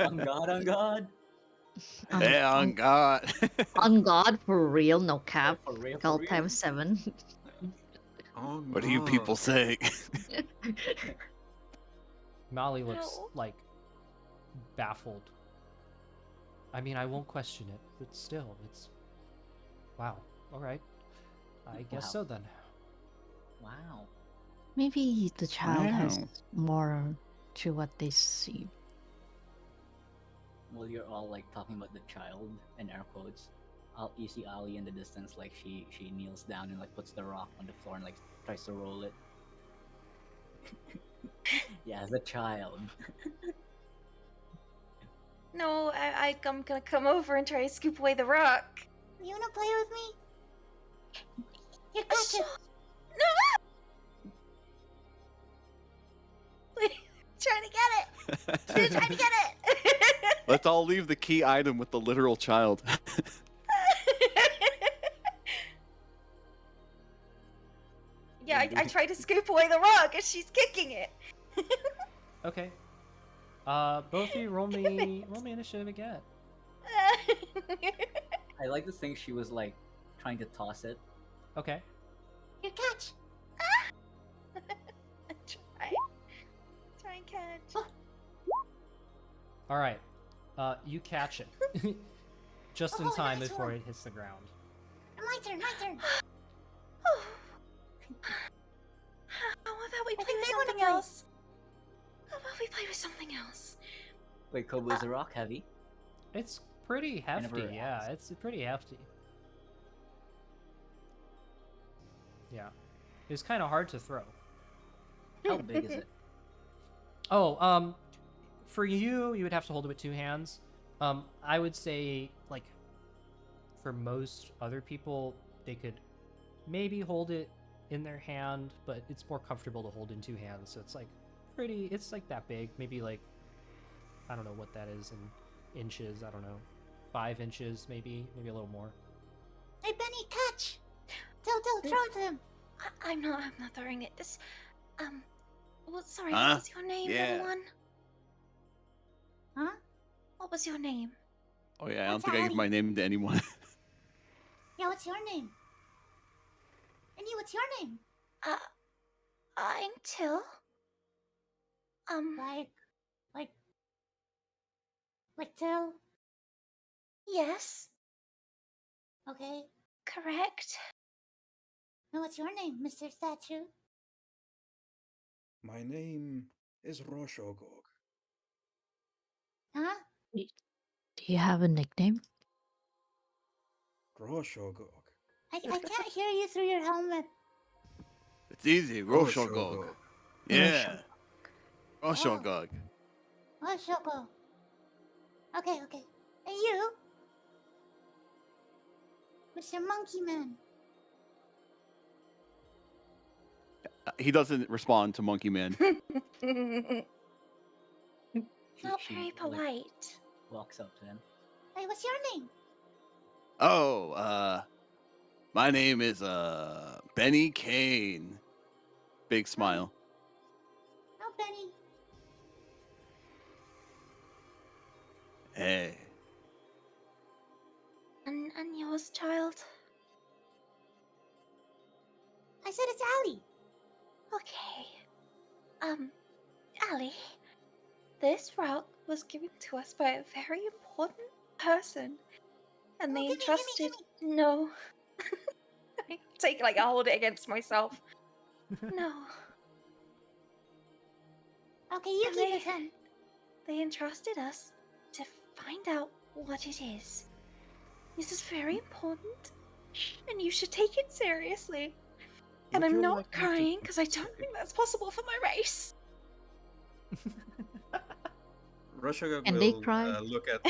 Speaker 3: On God, on God.
Speaker 5: Yeah, on God.
Speaker 2: On God, for real, no cap.
Speaker 3: For real, for
Speaker 2: Call
Speaker 3: real.
Speaker 2: times 7.
Speaker 6: Oh,
Speaker 5: What do you people say?
Speaker 1: Molly looks
Speaker 8: No.
Speaker 1: like baffled. I mean, I won't question it, but still, it's wow. All right, I guess
Speaker 3: Wow.
Speaker 1: so then.
Speaker 3: Wow.
Speaker 2: Maybe the child has
Speaker 5: Wow.
Speaker 2: more to what they see.
Speaker 3: Well, you're all like talking about the child in air quotes. You see Ali in the distance, like she kneels down and like puts the rock on the floor and like tries to roll it. Yeah, the child.
Speaker 8: No, I'm gonna come over and try to scoop away the rock.
Speaker 7: You wanna play with me? Here, catch it.
Speaker 8: No! Trying to get it. Trying to get it.
Speaker 5: Let's all leave the key item with the literal child.
Speaker 8: Yeah, I tried to scoop away the rock and she's kicking it.
Speaker 1: Okay. Both of you roll me initiative again.
Speaker 3: I like to think she was like trying to toss it.
Speaker 1: Okay.
Speaker 7: Here, catch.
Speaker 8: Try and catch.
Speaker 1: All right. You catch it just in
Speaker 7: Oh,
Speaker 1: time
Speaker 7: nice
Speaker 1: before
Speaker 7: one.
Speaker 1: it hits the ground.
Speaker 7: My turn.
Speaker 8: Oh. How about we
Speaker 7: I
Speaker 8: play
Speaker 7: think
Speaker 8: with
Speaker 7: they wanna
Speaker 8: something
Speaker 7: play.
Speaker 8: else? How about we play with something else?
Speaker 3: Wait, Kobo, is the rock heavy?
Speaker 1: It's pretty
Speaker 3: I never
Speaker 1: hefty. Yeah,
Speaker 3: asked.
Speaker 1: it's pretty hefty. Yeah, it's kind of hard to throw.
Speaker 3: How big is it?
Speaker 1: Oh, for you, you would have to hold it with two hands. I would say like for most other people, they could maybe hold it in their hand, but it's more comfortable to hold in two hands. So it's like pretty. It's like that big, maybe like I don't know what that is in inches. I don't know, 5 inches, maybe a little more.
Speaker 7: Hey, Benny, catch. Tell, throw it to him.
Speaker 8: I'm not throwing it. This, well, sorry,
Speaker 5: Huh?
Speaker 8: what was your name,
Speaker 5: Yeah.
Speaker 8: little one?
Speaker 7: Huh?
Speaker 8: What was your name?
Speaker 5: Oh yeah, I don't
Speaker 7: What's
Speaker 5: think I give
Speaker 7: Ali?
Speaker 5: my name to anyone.
Speaker 7: Yeah, what's your name? Benny, what's your name?
Speaker 8: I'm Till.
Speaker 7: Like Till.
Speaker 8: Yes,
Speaker 7: Okay.
Speaker 8: correct.
Speaker 7: Now, what's your name, Mr. Statue?
Speaker 6: My name is Roshogog.
Speaker 7: Huh?
Speaker 2: Do you have a nickname?
Speaker 6: Roshogog.
Speaker 7: I can't hear you through your helmet.
Speaker 5: It's easy. Roshogog. Yeah. Roshogog.
Speaker 7: Oh, Shoko. Okay. And you? Mr. Monkey Man.
Speaker 5: He doesn't respond to Monkey Man.
Speaker 8: Not
Speaker 3: She,
Speaker 8: very
Speaker 3: like,
Speaker 8: polite.
Speaker 3: walks up to him.
Speaker 7: Hey, what's your name?
Speaker 5: Oh, my name is Benny Kane. Big smile.
Speaker 7: Oh, Benny.
Speaker 5: Hey.
Speaker 8: And yours, child?
Speaker 7: I said it's Aelee.
Speaker 8: Okay. Aelee, this route was given to us by a very important person. And
Speaker 7: Oh,
Speaker 8: they
Speaker 7: gimme.
Speaker 8: entrusted. No. I take I hold it against myself. No.
Speaker 7: Okay, you
Speaker 8: And
Speaker 7: keep it then.
Speaker 8: They entrusted us to find out what it is. This is very important, and you should take it seriously. And
Speaker 6: Would
Speaker 8: I'm
Speaker 6: you
Speaker 8: not
Speaker 6: like me to
Speaker 8: crying
Speaker 6: keep
Speaker 8: because I
Speaker 6: it
Speaker 8: don't
Speaker 6: safe?
Speaker 8: think that's possible for my race.
Speaker 6: Roshogog
Speaker 2: Can they
Speaker 6: will
Speaker 2: cry?
Speaker 6: look at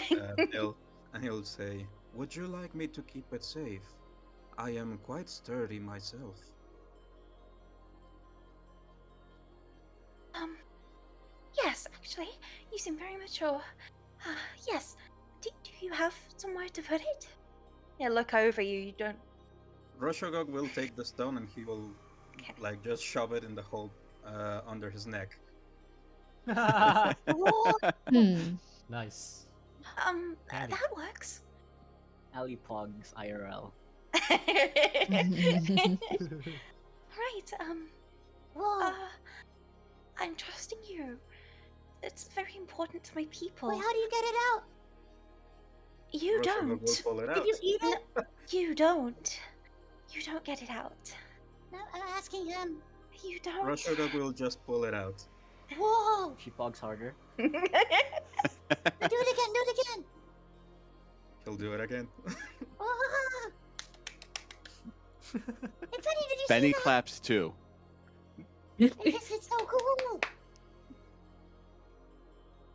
Speaker 6: Hill and he'll say, "Would you like me to keep it safe? I am quite sturdy myself."
Speaker 8: Yes, actually, you seem very mature. Yes. Do you have somewhere to put it? Yeah, look over you. You don't.
Speaker 6: Roshogog will take the stone and he will
Speaker 8: Okay.
Speaker 6: just shove it in the hole under his neck.
Speaker 7: Oh,
Speaker 1: Nice. Handy.
Speaker 8: That works.
Speaker 3: Aelee pogs IRL.
Speaker 8: Right.
Speaker 7: whoa.
Speaker 8: I'm trusting you. It's very important to my people.
Speaker 7: Wait, how do you get it out?
Speaker 8: You
Speaker 6: Roshogog will
Speaker 8: don't.
Speaker 6: pull it
Speaker 7: Did
Speaker 6: out.
Speaker 7: you eat it?
Speaker 8: You don't. You don't get it out.
Speaker 7: No, I'm asking him.
Speaker 8: You don't.
Speaker 6: Roshogog will just pull it out.
Speaker 7: Whoa.
Speaker 3: She pogs harder.
Speaker 7: Do it again.
Speaker 6: He'll do it again.
Speaker 7: Ah. Hey, Benny, did you
Speaker 5: Benny
Speaker 7: see that?
Speaker 5: claps too.
Speaker 7: It's so cool.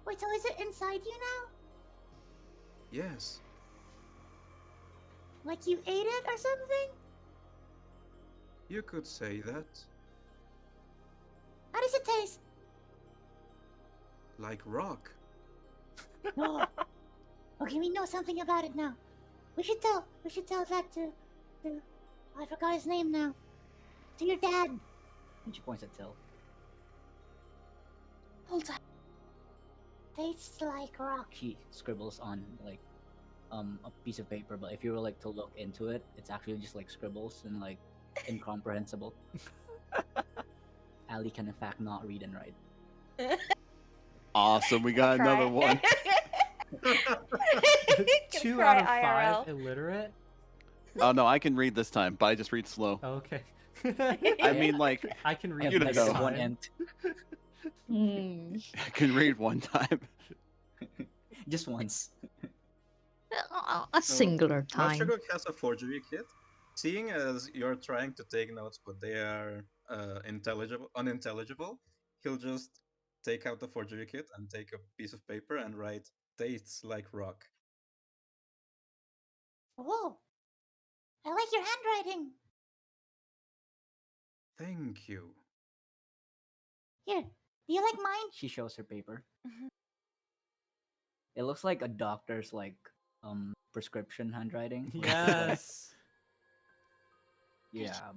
Speaker 7: Wait, so is it inside you now?
Speaker 6: Yes.
Speaker 7: Like you ate it or something?
Speaker 6: You could say that.
Speaker 7: How does it taste?
Speaker 6: Like rock.
Speaker 7: No. Okay, we know something about it now. We should tell that to I forgot his name now. To your dad.
Speaker 3: And she points at Till.
Speaker 8: Hold on.
Speaker 7: Tastes like rock.
Speaker 3: She scribbles on like a piece of paper, but if you were like to look into it, it's actually just like scribbles and like incomprehensible. Aelee can in fact not read and write.
Speaker 5: Awesome. We got another one.
Speaker 1: 2 out of 5 illiterate.
Speaker 5: Oh no, I can read this time, but I just read slow.
Speaker 1: Okay.
Speaker 5: I mean, like,
Speaker 1: I can
Speaker 3: I
Speaker 1: read
Speaker 3: have
Speaker 5: You
Speaker 1: this
Speaker 5: know.
Speaker 3: negative one
Speaker 1: time.
Speaker 3: int.
Speaker 5: I can read one time.
Speaker 3: Just once.
Speaker 2: A singular time.
Speaker 6: Roshogog has a forgery kit. Seeing as you're trying to take notes, but they are unintelligible, he'll just take out the forgery kit and take a piece of paper and write "tastes like rock."
Speaker 7: Whoa. I like your handwriting.
Speaker 6: Thank you.
Speaker 7: Here, do you like mine?
Speaker 3: She shows her paper.
Speaker 8: Mhm.
Speaker 3: It looks like a doctor's like prescription handwriting.
Speaker 1: Yes.
Speaker 3: Yeah.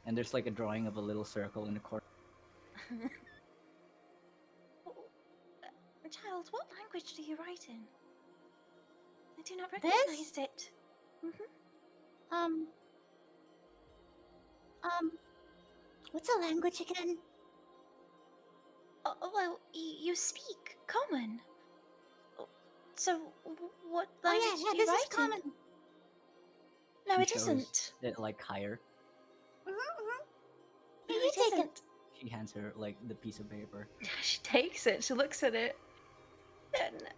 Speaker 3: And there's like a drawing of a little circle in the corner.
Speaker 8: Child, what language do you write in? I do not
Speaker 7: This?
Speaker 8: recognize it.
Speaker 7: What's a language again?
Speaker 8: Well, you speak common. So, what
Speaker 7: Oh
Speaker 8: language
Speaker 7: yeah,
Speaker 8: do you
Speaker 7: this is
Speaker 8: write in?
Speaker 7: common.
Speaker 8: No,
Speaker 3: She
Speaker 8: it
Speaker 3: shows
Speaker 8: isn't.
Speaker 3: it like higher.
Speaker 7: Here,
Speaker 8: No,
Speaker 7: you
Speaker 8: it
Speaker 7: take it.
Speaker 8: isn't.
Speaker 3: She hands her like the piece of paper.
Speaker 8: She takes it. She looks at it.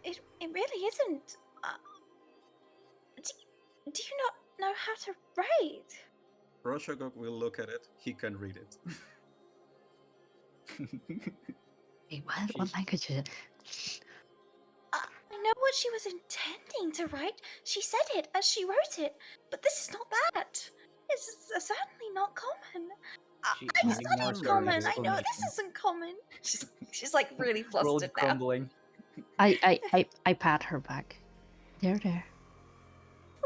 Speaker 8: It really isn't. Do you not know how to write?
Speaker 6: Roshagok will look at it. He can read it.
Speaker 2: Wait, what language is it?
Speaker 8: I know what she was intending to write. She said it as she wrote it, but this is not that. It's certainly not common.
Speaker 3: She
Speaker 8: I
Speaker 3: ignores
Speaker 8: studied
Speaker 3: her
Speaker 8: common. I know
Speaker 3: exclamation.
Speaker 8: this isn't common. She's like really
Speaker 3: Road
Speaker 8: flustered now.
Speaker 3: crumbling.
Speaker 2: I pat her back. There.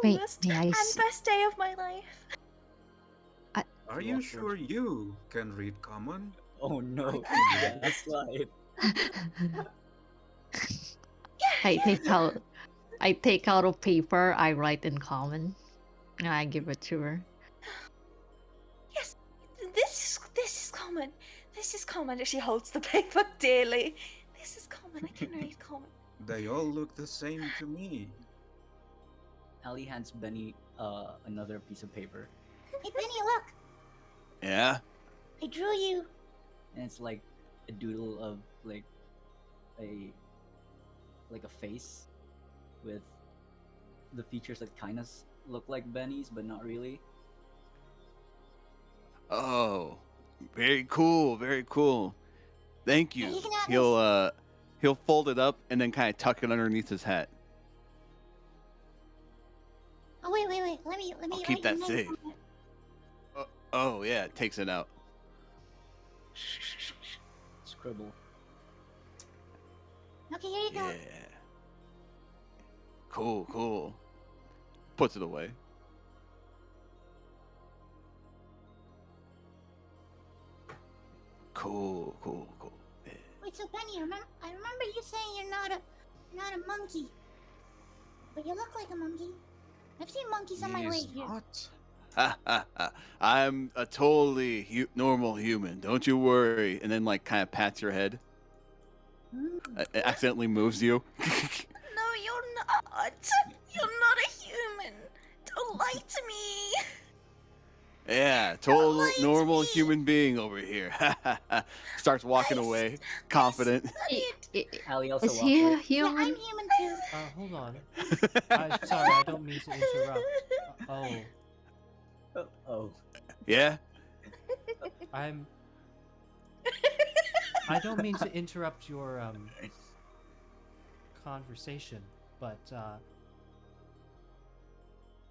Speaker 2: Wait,
Speaker 8: Best,
Speaker 2: may I
Speaker 8: and
Speaker 2: s-
Speaker 8: best day of my life.
Speaker 6: Are
Speaker 3: She
Speaker 6: you
Speaker 3: walks
Speaker 6: sure you can read common?
Speaker 3: Oh no, that's right.
Speaker 2: I take out a paper, I write in common, and I give it to her.
Speaker 8: Yes, this is common. This is common. She holds the paper dearly. This is common. I can read common.
Speaker 6: They all look the same to me.
Speaker 3: Aelee hands Benny another piece of paper,
Speaker 7: Hey Penny, look.
Speaker 5: Yeah.
Speaker 7: I drew you.
Speaker 3: and it's like a doodle of like a face with the features that kind of look like Benny's, but not really.
Speaker 5: Oh, very cool. Very cool. Thank
Speaker 7: Yeah,
Speaker 5: you.
Speaker 7: you can have
Speaker 5: He'll fold it up and then kind of tuck it underneath his hat.
Speaker 7: Oh wait. Let me
Speaker 5: I'll
Speaker 7: write
Speaker 5: keep
Speaker 7: your
Speaker 5: that
Speaker 7: name
Speaker 5: safe.
Speaker 7: on it.
Speaker 5: Oh yeah, takes it out.
Speaker 3: Scribble.
Speaker 7: Okay, here you go.
Speaker 5: Yeah. Cool. Puts it away. Cool. Yeah.
Speaker 7: Wait, so Penny, I remember you saying you're not a monkey, but you look like a monkey. I've seen monkeys on my way
Speaker 6: He's
Speaker 7: here.
Speaker 6: not.
Speaker 5: I'm a totally normal human. Don't you worry. And then like kind of pats your head. It accidentally moves you.
Speaker 8: No, you're not. You're not a human. Don't lie to me.
Speaker 5: Yeah,
Speaker 8: Don't
Speaker 5: total
Speaker 8: lie to
Speaker 5: normal
Speaker 8: me.
Speaker 5: human being over here. Starts walking away, confident.
Speaker 3: Aelee also
Speaker 2: Is
Speaker 3: walks
Speaker 2: he
Speaker 3: away.
Speaker 2: a human?
Speaker 7: Yeah, I'm human too.
Speaker 1: Hold on. Sorry, I don't mean to interrupt.
Speaker 3: Oh.
Speaker 5: Yeah?
Speaker 1: I don't mean to interrupt your conversation, but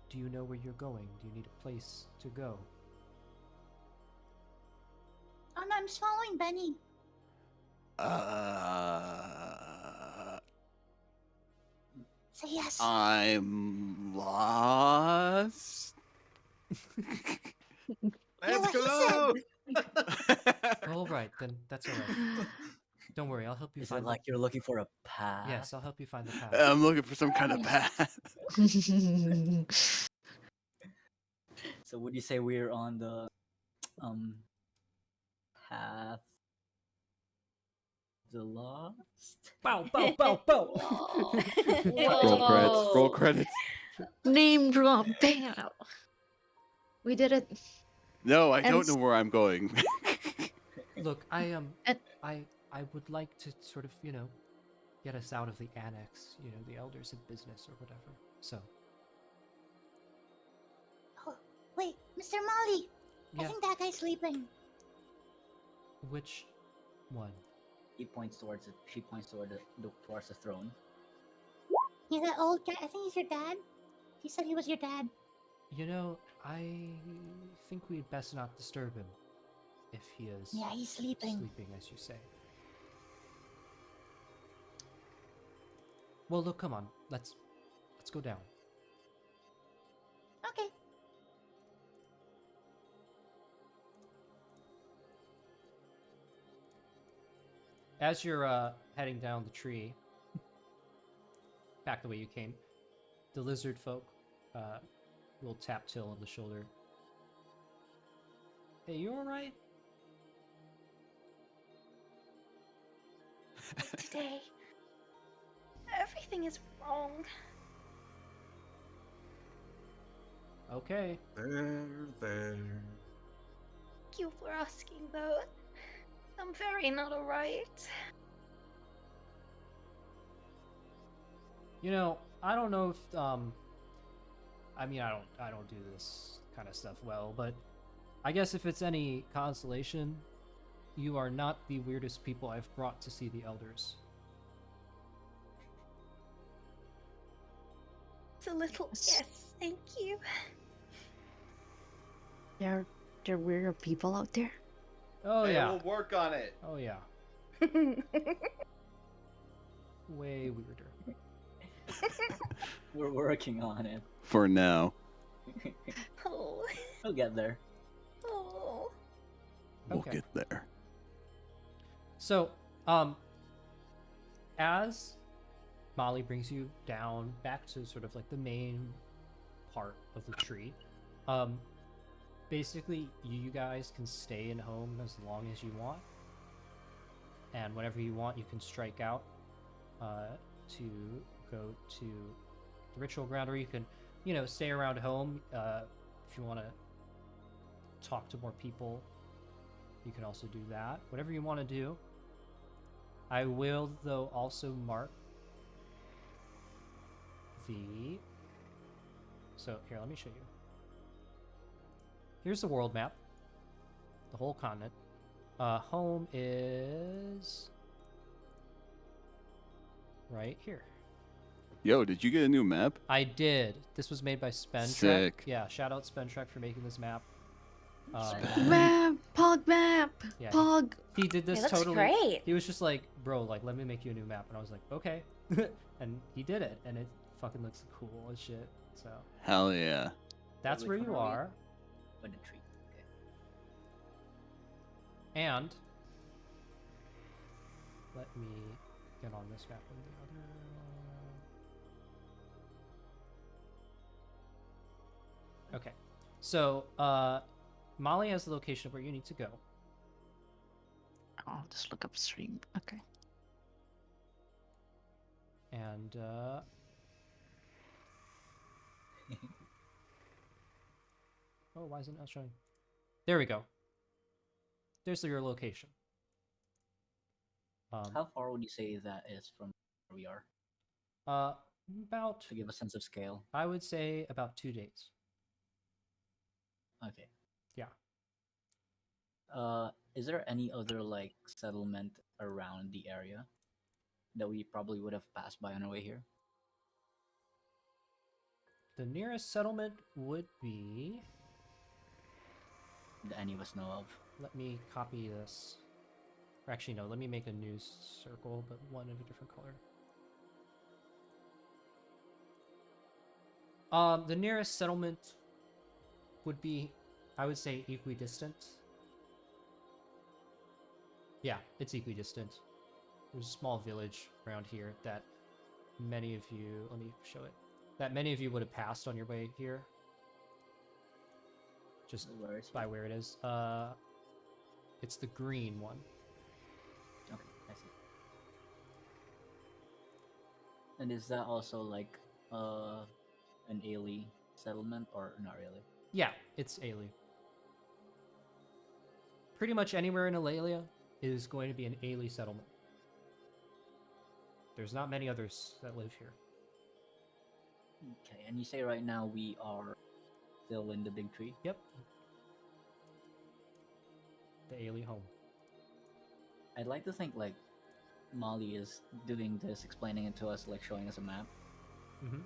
Speaker 1: do you know where you're going? Do you need a place to go?
Speaker 7: Oh no, I'm just following Benny. Say yes.
Speaker 5: I'm lost. Let's
Speaker 7: what he
Speaker 5: go.
Speaker 1: All right, then that's all right. Don't worry, I'll help you
Speaker 3: Is
Speaker 1: find
Speaker 3: it like you're looking for a path?
Speaker 1: Yes, I'll help you find the path.
Speaker 5: I'm looking for some kind of path.
Speaker 3: So would you say we're on the path of the lost?
Speaker 1: Bow!
Speaker 5: Roll credits.
Speaker 2: Name drop. Bam. We did it.
Speaker 5: No, I
Speaker 2: And
Speaker 5: don't know where I'm going.
Speaker 1: Look, I
Speaker 2: And-
Speaker 1: I would like to sort of, get us out of the annex. The elders had business or whatever. So,
Speaker 7: Oh, wait, Mr. Molly. I
Speaker 1: yeah.
Speaker 7: think that guy's sleeping.
Speaker 1: Which one?
Speaker 3: He points towards it. She points towards the throne.
Speaker 7: Yeah, that old guy. I think he's your dad. He said he was your dad.
Speaker 1: I think we'd best not disturb him if he is
Speaker 7: Yeah, he's sleeping.
Speaker 1: sleeping, as you say. Well, look, come on. Let's go down.
Speaker 7: Okay.
Speaker 1: As you're heading down the tree, back the way you came, the lizard folk will tap Till on the shoulder. Hey, you all right?
Speaker 8: Today, everything Everything is wrong.
Speaker 1: Okay.
Speaker 6: There.
Speaker 8: Thank you for asking, though. I'm very not alright.
Speaker 1: You know, I don't know if I mean I don't do this kind of stuff well, but I guess if it's any consolation, you are not the weirdest people I've brought to see the elders.
Speaker 8: It's a little
Speaker 2: Yes.
Speaker 8: yes, thank you.
Speaker 2: There are weirder people out there.
Speaker 1: Oh
Speaker 9: Hey,
Speaker 1: yeah.
Speaker 9: we'll work on it.
Speaker 1: Oh yeah. Way weirder.
Speaker 3: We're working on it.
Speaker 5: For now.
Speaker 8: Oh,
Speaker 3: We'll get there.
Speaker 8: oh.
Speaker 5: We'll
Speaker 1: Okay.
Speaker 5: get there.
Speaker 1: So, as Molly brings you down back to sort of like the main part of the tree, basically you guys can stay in home as long as you want, and whenever you want, you can strike out to go to the ritual ground, or you can, you know, stay around home if you want to talk to more people. You can also do that. Whatever you want to do. I will, though, also mark the... So, here, let me show you. Here's the world map. The whole continent. Home is... right here.
Speaker 5: Yo, did you get a new map?
Speaker 1: I did. This was made by Spentrek.
Speaker 5: Sick.
Speaker 1: Yeah, shout out Spentrek for making this map.
Speaker 2: Map, Pog map,
Speaker 1: Yeah,
Speaker 2: Pog.
Speaker 1: he did this
Speaker 4: It looks
Speaker 1: totally.
Speaker 4: great.
Speaker 1: He was just like, bro, like, let me make you a new map. And I was like, okay. And he did it. And it fucking looks cool as shit. So,
Speaker 5: Hell yeah.
Speaker 1: that's
Speaker 3: Which
Speaker 1: where
Speaker 3: one
Speaker 1: you
Speaker 3: are we?
Speaker 1: are.
Speaker 3: With the tree. Okay.
Speaker 1: And let me get on this map and the other. Okay. So, Molly has the location of where you need to go.
Speaker 2: I'll just look upstream. Okay.
Speaker 1: And, oh, why isn't it showing? There we go. There's your location.
Speaker 3: How far would you say that is from where we are?
Speaker 1: About,
Speaker 3: To give a sense of scale.
Speaker 1: I would say about 2 days.
Speaker 3: Okay.
Speaker 1: Yeah.
Speaker 3: Is there any other like settlement around the area that we probably would have passed by on our way here?
Speaker 1: The nearest settlement would be...
Speaker 3: That any of us know of?
Speaker 1: Let me copy this. Or actually, no, let me make a new circle, but one of a different color. The nearest settlement would be, I would say, equidistant. Yeah, it's equidistant. There's a small village around here that many of you, let me show it, that many of you would have passed on your way here. Just
Speaker 3: Where is
Speaker 1: by
Speaker 3: it?
Speaker 1: where it is. It's the green one.
Speaker 3: Okay, I see. And is that also like an Aelee settlement or not really?
Speaker 1: Yeah, it's Aelee. Pretty much anywhere in Ilaeleeia is going to be an Aelee settlement. There's not many others that live here.
Speaker 3: Okay, and you say right now we are still in the big tree?
Speaker 1: Yep. The Aelee home.
Speaker 3: I'd like to think like Molly is doing this, explaining it to us, like showing us a map.
Speaker 1: Mm-hmm.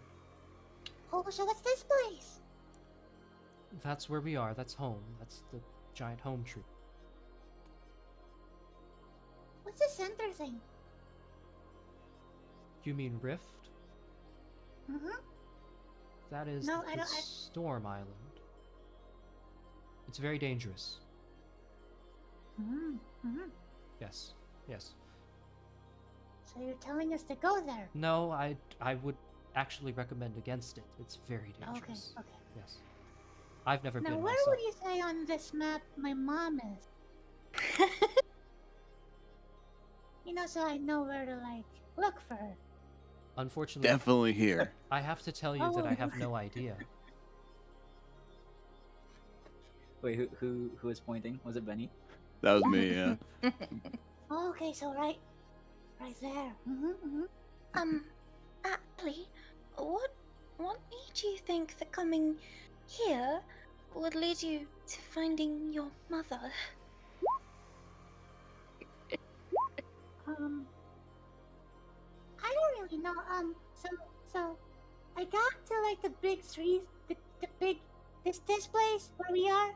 Speaker 7: Oh, so what's this place?
Speaker 1: That's where we are. That's home. That's the giant home tree.
Speaker 7: What's the center thing?
Speaker 1: You mean Rift?
Speaker 7: Mm-hmm.
Speaker 1: That is
Speaker 7: No,
Speaker 1: the
Speaker 7: I don't-
Speaker 1: Storm Island. It's very dangerous.
Speaker 7: Mm-hmm.
Speaker 1: Yes. Yes.
Speaker 7: So you're telling us to go there?
Speaker 1: No, I would actually recommend against it. It's very dangerous.
Speaker 7: Okay.
Speaker 1: Yes. I've never
Speaker 7: Now,
Speaker 1: been
Speaker 7: where
Speaker 1: myself.
Speaker 7: would you say on this map my mom is?
Speaker 8: Oh.
Speaker 7: You know, so I know where to like look for her.
Speaker 1: Unfortunately,
Speaker 5: Definitely here.
Speaker 1: I have to tell you that I have no idea.
Speaker 3: Wait, who was pointing? Was it Benny?
Speaker 5: That was me, yeah.
Speaker 7: Okay, so right there.
Speaker 8: Aelee, what made you think that coming here would lead you to finding your mother?
Speaker 7: I don't really know. So I got to like the big trees, the big this place where we are.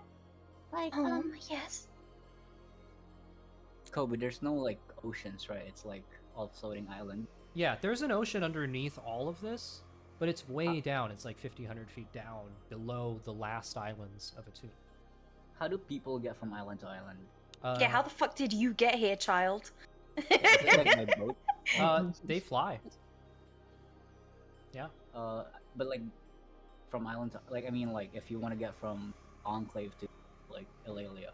Speaker 7: Like
Speaker 8: Yes.
Speaker 3: Kobe, there's no like oceans, right? It's like all floating island.
Speaker 1: Yeah, there's an ocean underneath all of this, but it's way down. It's like 1,500 feet down below the last islands of Etunn.
Speaker 3: How do people get from island to island?
Speaker 4: Yeah, how the fuck did you get here, child?
Speaker 3: Is it like by boat?
Speaker 1: They fly. Yeah.
Speaker 3: But like from island to like I mean like if you want to get from Enclave to like Ilaeleeia,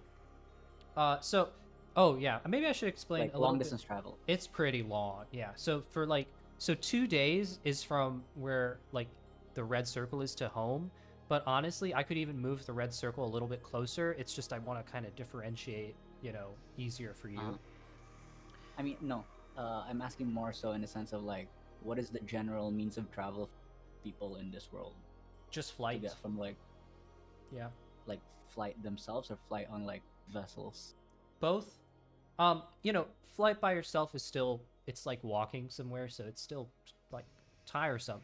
Speaker 1: Oh yeah, maybe I should explain
Speaker 3: like
Speaker 1: a little
Speaker 3: long
Speaker 1: bit.
Speaker 3: distance travel.
Speaker 1: It's pretty long, yeah. So for 2 days is from where like the red circle is to home. But honestly, I could even move the red circle a little bit closer. It's just I want to kind of differentiate, easier for you.
Speaker 3: I mean, no. I'm asking more so in the sense of like, what is the general means of travel for people in this world?
Speaker 1: Just
Speaker 3: To
Speaker 1: flight.
Speaker 3: get from like
Speaker 1: Yeah.
Speaker 3: flight themselves or flight on like vessels.
Speaker 1: Both. Flight by yourself is still, it's like walking somewhere, so it's still like tiresome.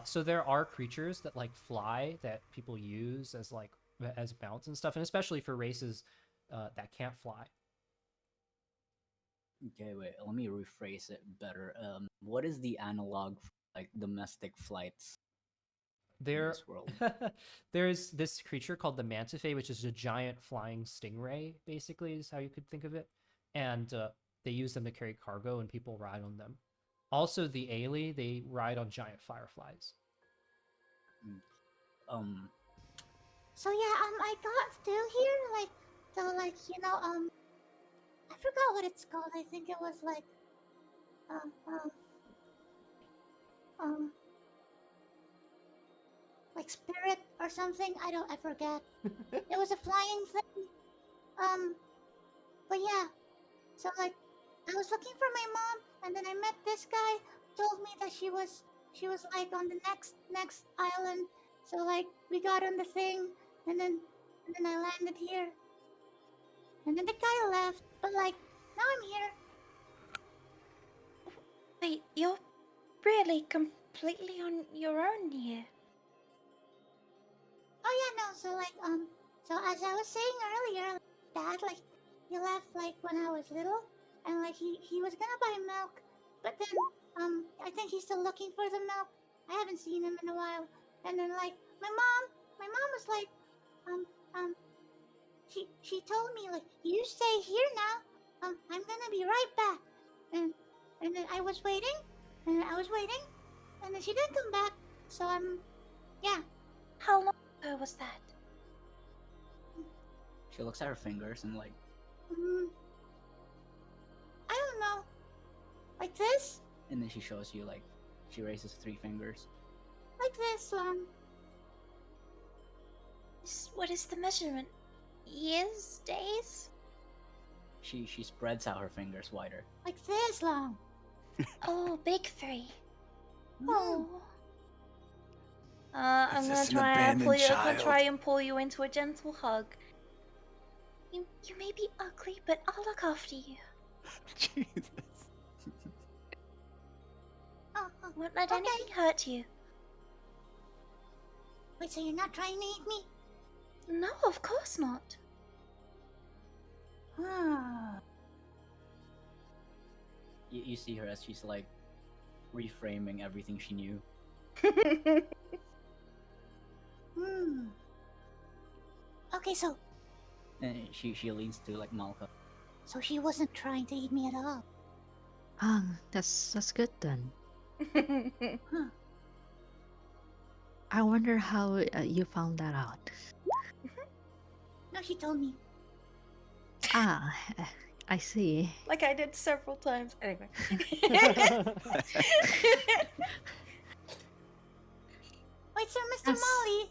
Speaker 1: So there are creatures that like fly that people use as mounts and stuff, and especially for races that can't fly.
Speaker 3: Okay, wait. Let me rephrase it better. What is the analog for like domestic flights in
Speaker 1: There,
Speaker 3: this world?
Speaker 1: there's this creature called the mantifae, which is a giant flying stingray. Basically, is how you could think of it, and they use them to carry cargo, and people ride on them. Also, the Aelee, they ride on giant fireflies.
Speaker 7: So yeah, I got still here, like I forgot what it's called. I think it was like um um um like spirit or something. I forget. It was a flying thing. But yeah. So like I was looking for my mom and then I met this guy, told me that she was like on the next island. So like we got on the thing and then I landed here. And then the guy left, but like now I'm here.
Speaker 8: Wait, you're really completely on your own here.
Speaker 7: Oh yeah, no. So like so as I was saying earlier, Dad like he left like when I was little, and like he was gonna buy milk, but then I think he's still looking for the milk. I haven't seen him in a while. And then like my mom was like she told me like you stay here now. I'm gonna be right back. And then I was waiting, and then she didn't come back. So yeah.
Speaker 8: How long ago was that?
Speaker 3: She looks at her fingers and like,
Speaker 7: I don't know. Like this?
Speaker 3: and then she shows you like, she raises 3 fingers.
Speaker 7: Like this long.
Speaker 8: What is the measurement? Years? Days?
Speaker 3: She spreads out her fingers wider.
Speaker 7: Like this long.
Speaker 8: Oh, big 3.
Speaker 7: Mm.
Speaker 8: Oh.
Speaker 4: I'm
Speaker 5: Is
Speaker 4: gonna
Speaker 5: this an
Speaker 4: try and
Speaker 5: abandoned
Speaker 4: pull you. I'm gonna
Speaker 5: child?
Speaker 4: try and pull you into a gentle hug.
Speaker 8: You may be ugly, but I'll look after you.
Speaker 5: Jesus.
Speaker 8: Won't let anything hurt you.
Speaker 7: Wait, so you're not trying to eat me?
Speaker 8: No, of course not.
Speaker 3: You see her as she's like reframing everything she knew.
Speaker 7: Okay, so
Speaker 3: And she leans to like Malka.
Speaker 7: so she wasn't trying to eat me at all.
Speaker 2: That's good then.
Speaker 7: Huh.
Speaker 2: I wonder how you found that out.
Speaker 7: No, she told me.
Speaker 2: Ah, I see.
Speaker 4: Like I did several times. Anyway.
Speaker 7: Wait, so Mr.
Speaker 2: Yes.
Speaker 7: Molly,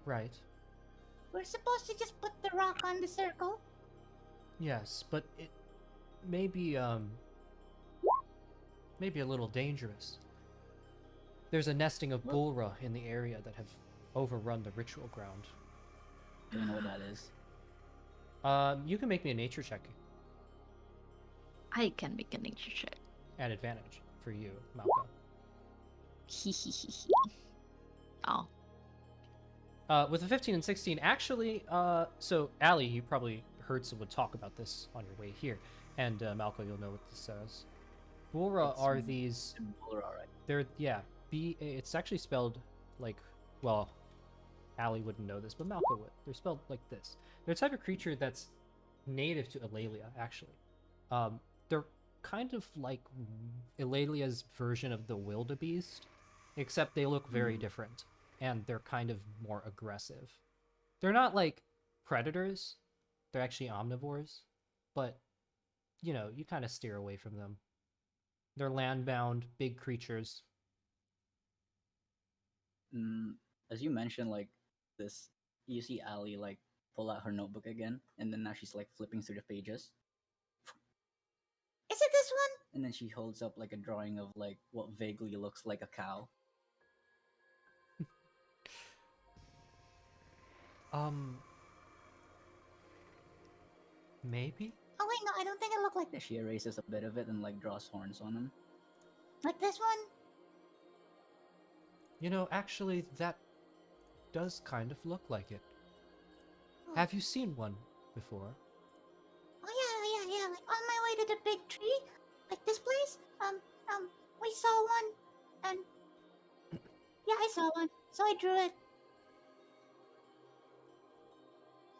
Speaker 1: Right.
Speaker 7: we're supposed to just put the rock on the circle?
Speaker 1: Yes, but it may be maybe a little dangerous. There's a nesting of
Speaker 3: What?
Speaker 1: bulra in the area that have overrun the ritual ground.
Speaker 3: Do you know what that is?
Speaker 1: You can make me a nature check
Speaker 2: I can make a nature check.
Speaker 1: at advantage for you, Malka.
Speaker 2: Oh.
Speaker 1: With a 15 and 16, actually, so Aelee, you probably heard someone talk about this on your way here, and Malka, you'll know what this says. Bulra
Speaker 3: It's
Speaker 1: are these.
Speaker 3: Bulra, right?
Speaker 1: They're it's actually spelled like, well, Aelee wouldn't know this, but Malka would. They're spelled like this. They're a type of creature that's native to Ilaeleeia, actually. They're kind of like Ilaeleea's version of the wildebeest, except they look very different, and they're kind of more aggressive. They're not like predators; they're actually omnivores, but you know, you kind of steer away from them. They're land-bound, big creatures.
Speaker 3: As you mentioned, like this, you see Aelee like pull out her notebook again, and then now she's like flipping through the pages,
Speaker 7: Is it this one?
Speaker 3: and then she holds up like a drawing of like what vaguely looks like a cow.
Speaker 1: Maybe?
Speaker 7: Oh wait, no, I don't think it looked like
Speaker 3: Yeah, she erases a bit of it and like draws horns on him.
Speaker 7: like this one.
Speaker 1: You know, actually, that does kind of look like it.
Speaker 7: Oh.
Speaker 1: Have you seen one before?
Speaker 7: Oh yeah. Like on my way to the big tree, like this place. We saw one, and yeah, I saw one, so I drew it.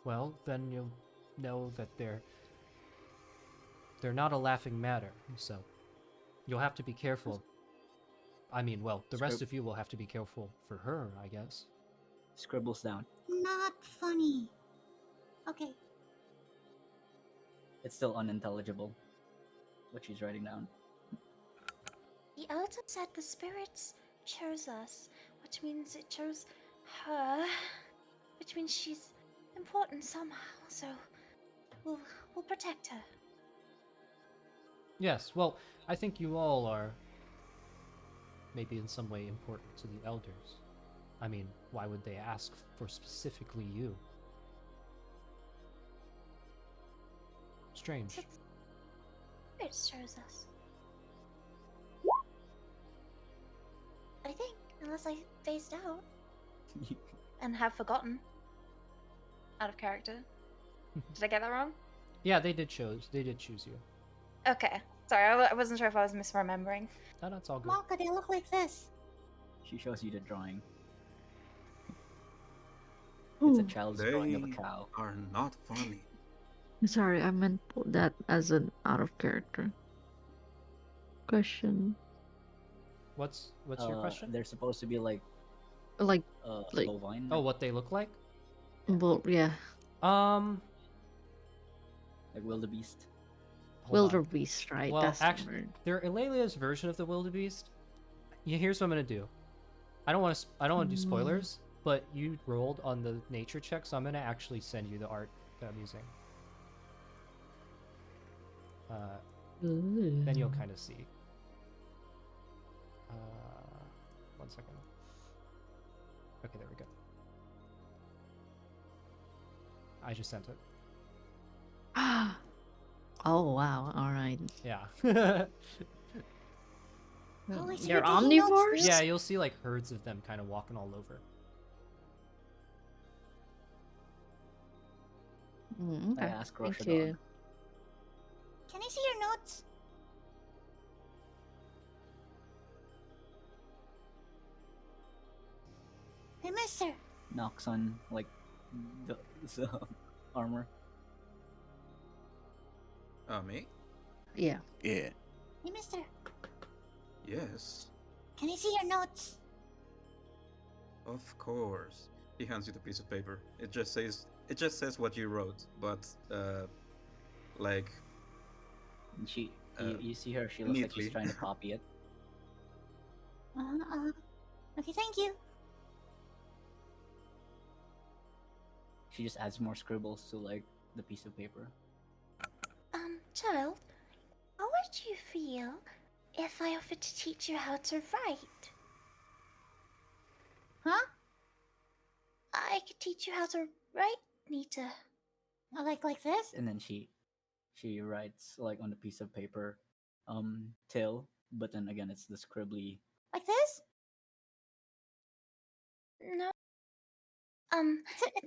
Speaker 1: Well, then you'll know that they're not a laughing matter, so you'll have to be careful. I mean, well, the rest of you will have to be careful for her, I guess.
Speaker 3: Scribbles down.
Speaker 7: Not funny. Okay.
Speaker 3: It's still unintelligible what she's writing down.
Speaker 8: The elder said the spirits chose us, which means it chose her, which means she's important somehow. So we'll protect her.
Speaker 1: Yes, well, I think you all are maybe in some way important to the elders. I mean, why would they ask for specifically you? Strange.
Speaker 8: So the spirits chose us. I think, unless I phased out and have forgotten. Out of character. Did I get that wrong?
Speaker 1: Yeah, they did choose you.
Speaker 4: Okay. Sorry, I wasn't sure if I was misremembering.
Speaker 1: No, that's all good.
Speaker 7: Malka, they look like this.
Speaker 3: She shows you the drawing. It's a
Speaker 2: Ooh.
Speaker 3: child's drawing of a
Speaker 6: They
Speaker 3: cow.
Speaker 6: are not funny.
Speaker 2: Sorry, I meant that as an out of character question.
Speaker 1: What's your question?
Speaker 3: They're supposed to be like
Speaker 2: Like,
Speaker 3: bovine.
Speaker 1: Oh, what they look like?
Speaker 2: well, yeah,
Speaker 3: Like wildebeest.
Speaker 1: Hold on.
Speaker 2: wildebeest, right?
Speaker 1: Well,
Speaker 2: That's the
Speaker 1: actually,
Speaker 2: word.
Speaker 1: they're Ilaeleea's version of the wildebeest. Yeah, here's what I'm gonna do. I don't want to do spoilers, but you rolled on the nature check, so I'm gonna actually send you the art that I'm using. Then you'll kind of see. One second. Okay, there we go. I just sent it.
Speaker 2: Oh wow! All right.
Speaker 1: Yeah.
Speaker 7: Oh, I see
Speaker 2: They're
Speaker 7: you're taking notes,
Speaker 2: omnivores.
Speaker 7: dude.
Speaker 1: Yeah, you'll see like herds of them kind of walking all over.
Speaker 2: Okay.
Speaker 3: I ask
Speaker 2: Thank
Speaker 3: Russia
Speaker 2: you.
Speaker 3: Dog.
Speaker 7: Can I see your notes? Hey, mister.
Speaker 3: Knocks on like the armor.
Speaker 6: Me?
Speaker 2: Yeah.
Speaker 5: Yeah.
Speaker 7: Hey, mister.
Speaker 6: Yes,
Speaker 7: Can I see your notes?
Speaker 6: of course. He hands you the piece of paper. It just says what you wrote, but like
Speaker 3: And
Speaker 6: Uh,
Speaker 3: you see her. She looks like she's
Speaker 6: neatly.
Speaker 3: trying to copy it.
Speaker 7: Okay, thank you.
Speaker 3: She just adds more scribbles to like the piece of paper.
Speaker 8: Child, how would you feel if I offered to teach you how to write?
Speaker 7: Huh?
Speaker 8: I could teach you how to write, Nita.
Speaker 7: Like this?
Speaker 3: And then she writes like on the piece of paper, till. But then again, it's the scribbly.
Speaker 7: Like this?
Speaker 8: No.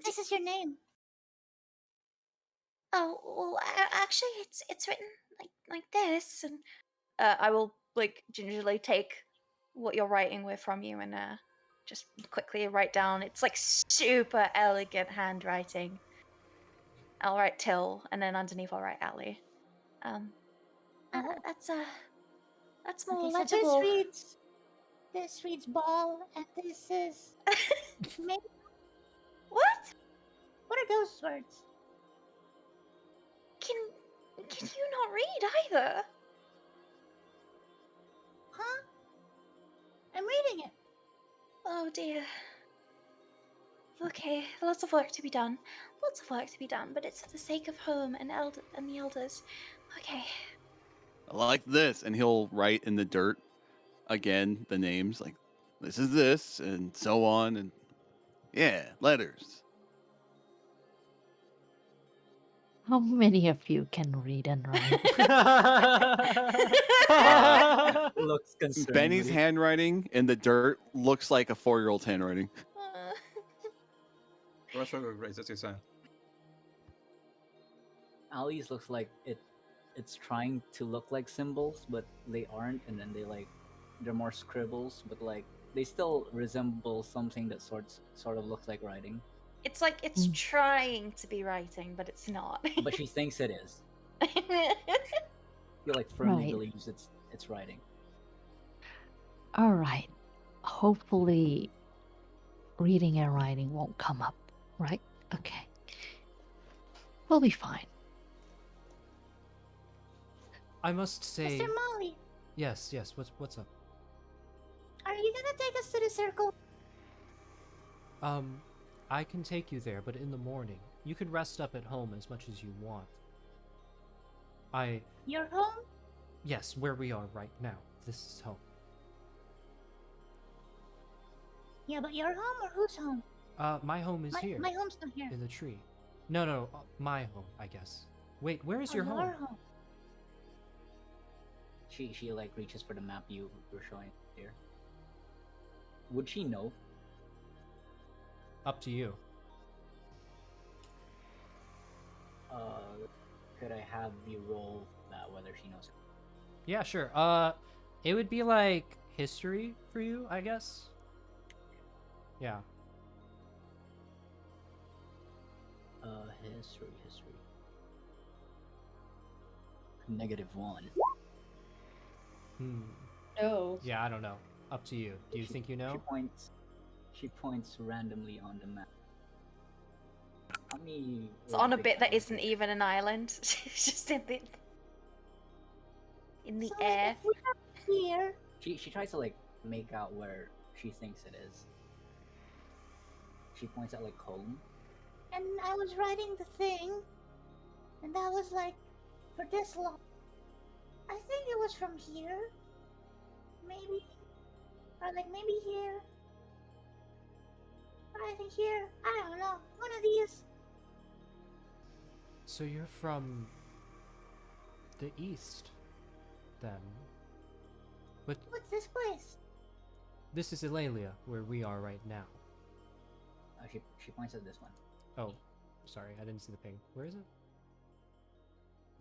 Speaker 7: This is your name.
Speaker 8: Oh, well, actually, it's written like this, and I will like gingerly take what you're writing with from you and just quickly write down. It's like super elegant handwriting. I'll write Till, and then underneath I'll write Aelee.
Speaker 7: Oh.
Speaker 8: That's more
Speaker 7: Okay, so
Speaker 8: legible.
Speaker 7: this reads ball, and this is maybe.
Speaker 8: What?
Speaker 7: What are those words?
Speaker 8: Can you not read either?
Speaker 7: Huh? I'm reading it.
Speaker 8: Oh dear. Okay, lots of work to be done. Lots of work to be done, but it's for the sake of home and the elders. Okay.
Speaker 5: I like this, and he'll write in the dirt again the names like this is this and so on, and yeah, letters.
Speaker 2: How many of you can read and write?
Speaker 3: Looks concerned.
Speaker 5: Benny's handwriting in the dirt looks like a 4-year-old's handwriting.
Speaker 6: Rush over Grace, as you say.
Speaker 3: Ali's looks like it's trying to look like symbols, but they aren't, and then they're more scribbles, but like they still resemble something that sort of looks like writing.
Speaker 8: It's like it's trying to be writing, but it's not.
Speaker 3: But she thinks it is. She like firmly
Speaker 2: Right.
Speaker 3: believes it's writing.
Speaker 2: All right. Hopefully, reading and writing won't come up, right? Okay. We'll be fine.
Speaker 1: I must say,
Speaker 7: Mr. Molly,
Speaker 1: yes. What's up?
Speaker 7: are you gonna take us to the circle?
Speaker 1: I can take you there, but in the morning. You can rest up at home as much as you want.
Speaker 7: Your home?
Speaker 1: Yes, where we are right now. This is home.
Speaker 7: Yeah, but your home or whose home?
Speaker 1: My home is here.
Speaker 7: My home's not here.
Speaker 1: In the tree. No, my home, I guess. Wait, where is your home?
Speaker 7: Your home.
Speaker 3: She like reaches for the map you were showing here. Would she know?
Speaker 1: Up to you.
Speaker 3: Could I have you roll that whether she knows?
Speaker 1: Yeah, sure. It would be like history for you, I guess. Yeah.
Speaker 3: History. -1.
Speaker 2: No.
Speaker 1: Yeah, I don't know. Up to you. Do you think you know?
Speaker 3: She points randomly on the map. How many?
Speaker 8: It's on a bit that isn't even an island. She's just in the
Speaker 7: So,
Speaker 8: air.
Speaker 7: if we're here,
Speaker 3: She tries to like make out where she thinks it is. She points at like home.
Speaker 7: and I was writing the thing, and that was like for this long. I think it was from here. Maybe. Or like maybe here. Or I think here. I don't know. One of these.
Speaker 1: So you're from the east, then. But
Speaker 7: What's this place?
Speaker 1: this is Ilaeleeia, where we are right now.
Speaker 3: She points at this one.
Speaker 1: Oh, sorry, I didn't see the ping. Where is it?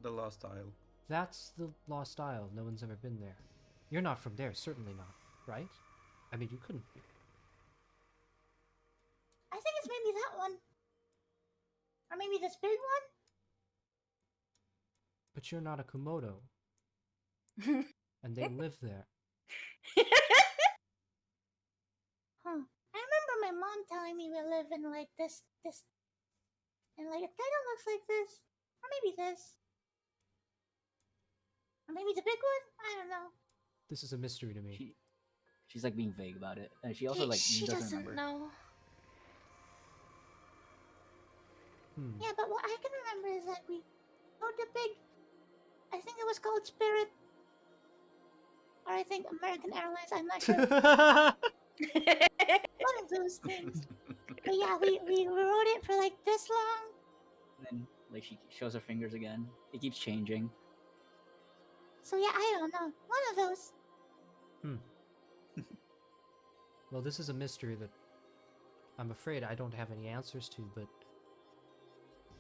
Speaker 6: The Lost Isle.
Speaker 1: That's the Lost Isle. No one's ever been there. You're not from there, certainly not, right? I mean, you couldn't be.
Speaker 7: I think it's maybe that one. Or maybe this big one?
Speaker 1: But you're not a Komodo. And they live there.
Speaker 7: Huh. I remember my mom telling me we live in like this, and like it kind of looks like this, or maybe this. Or maybe the big one? I don't know.
Speaker 1: This is a mystery to me.
Speaker 3: She's like being vague about it, and she also like
Speaker 8: She
Speaker 3: doesn't
Speaker 8: doesn't
Speaker 3: remember.
Speaker 8: know.
Speaker 7: Yeah, but what I can remember is that we rode the big. I think it was called Spirit. Or I think American Airlines. I'm not sure. One of those things. But yeah, we rode it for like this long.
Speaker 3: And then like she shows her fingers again. It keeps changing.
Speaker 7: So yeah, I don't know. One of those.
Speaker 1: Well, this is a mystery that I'm afraid I don't have any answers to, but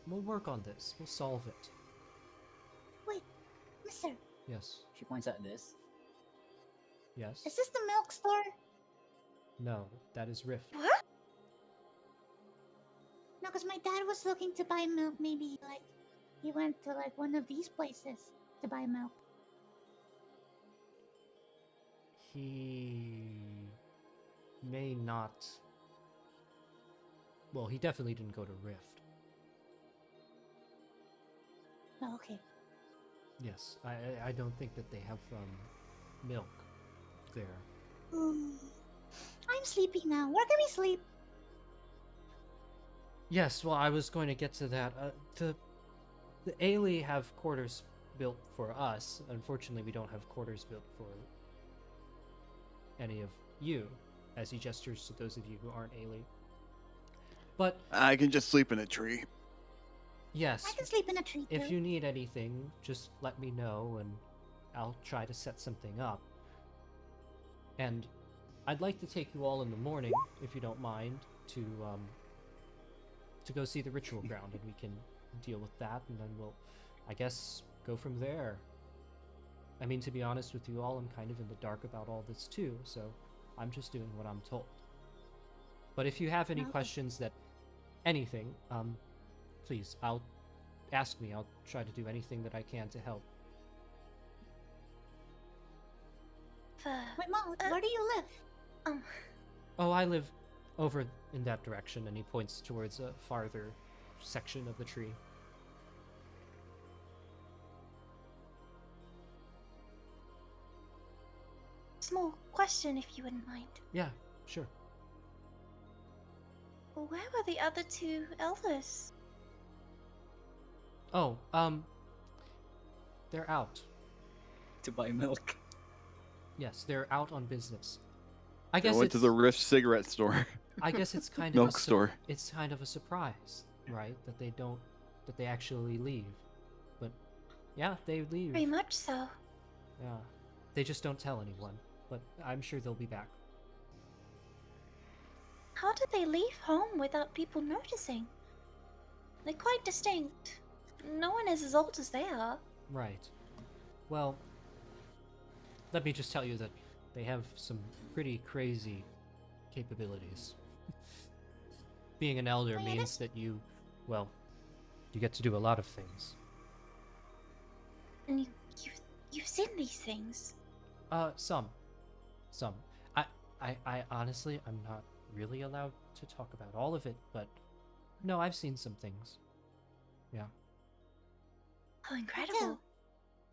Speaker 1: we'll work on this. We'll solve it.
Speaker 7: Wait, mister,
Speaker 1: Yes.
Speaker 3: She points at this.
Speaker 1: Yes.
Speaker 7: is this the milk store?
Speaker 1: No, that is Rift.
Speaker 8: What?
Speaker 7: No, because my dad was looking to buy milk. Maybe like he went to like one of these places to buy milk.
Speaker 1: He may not. Well, he definitely didn't go to Rift.
Speaker 7: Oh, okay.
Speaker 1: Yes, I don't think that they have milk there.
Speaker 7: I'm sleepy now. Where can we sleep?
Speaker 1: Yes, well, I was going to get to that. The Aelee have quarters built for us. Unfortunately, we don't have quarters built for any of you, as he gestures to those of you who aren't Aelee. But
Speaker 5: I can just sleep in a tree.
Speaker 1: yes,
Speaker 7: I can sleep in a tree too.
Speaker 1: if you need anything, just let me know and I'll try to set something up. And I'd like to take you all in the morning, if you don't mind, to go see the ritual ground, and we can deal with that, and then we'll, I guess, go from there. I mean, to be honest with you all, I'm kind of in the dark about all this too, so I'm just doing what I'm told. But if you have any
Speaker 7: Okay.
Speaker 1: questions that anything, please, ask me. I'll try to do anything that I can to help.
Speaker 7: Wait, Mom, where do you live?
Speaker 1: Oh, I live over in that direction, and he points towards a farther section of the tree.
Speaker 8: Small question, if you wouldn't mind.
Speaker 1: Yeah, sure.
Speaker 8: Where were the other two elders?
Speaker 1: Oh, they're out.
Speaker 3: To buy milk.
Speaker 1: Yes, they're out on business. I
Speaker 5: I
Speaker 1: guess
Speaker 5: went
Speaker 1: it's,
Speaker 5: to the Rift cigarette store.
Speaker 1: I guess it's kind of
Speaker 5: milk store.
Speaker 1: It's kind of a surprise, right? That they actually leave. But yeah, they leave.
Speaker 8: Very much so.
Speaker 1: Yeah, they just don't tell anyone. But I'm sure they'll be back.
Speaker 8: How did they leave home without people noticing? They're quite distinct. No one is as old as they are.
Speaker 1: Right. Well, let me just tell you that they have some pretty crazy capabilities. Being an elder
Speaker 7: Oh, yeah,
Speaker 1: means that you get to do a lot of things.
Speaker 8: And you've seen these things.
Speaker 1: Some. I honestly, I'm not really allowed to talk about all of it, but no, I've seen some things. Yeah.
Speaker 8: Oh, incredible.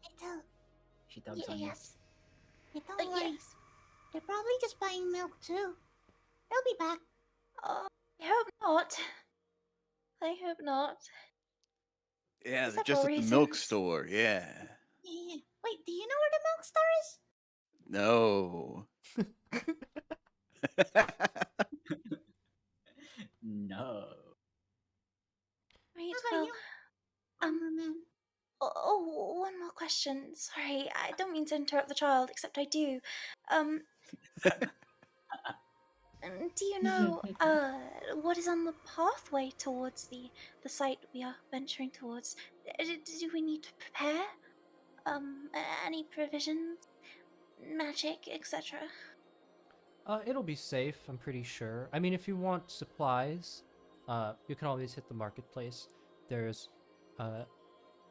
Speaker 7: Me too.
Speaker 3: She tugs on you.
Speaker 8: Yes.
Speaker 7: Hey, don't worry.
Speaker 8: Yes.
Speaker 7: They're probably just buying milk too. They'll be back.
Speaker 8: Oh, I hope not. I hope not.
Speaker 5: Yeah, they're
Speaker 8: Several
Speaker 5: just at the milk
Speaker 8: reasons.
Speaker 5: store. Yeah.
Speaker 7: Yeah. Wait, do you know where the milk store is?
Speaker 5: No.
Speaker 3: No.
Speaker 8: Right,
Speaker 7: How about
Speaker 8: well,
Speaker 7: you, armor man?
Speaker 8: one more question. Sorry, I don't mean to interrupt the child, except I do. Do you know, what is on the pathway towards the site we are venturing towards? Do we need to prepare? Any provisions? Magic, etc.?
Speaker 1: It'll be safe, I'm pretty sure. I mean, if you want supplies, you can always hit the marketplace. There's,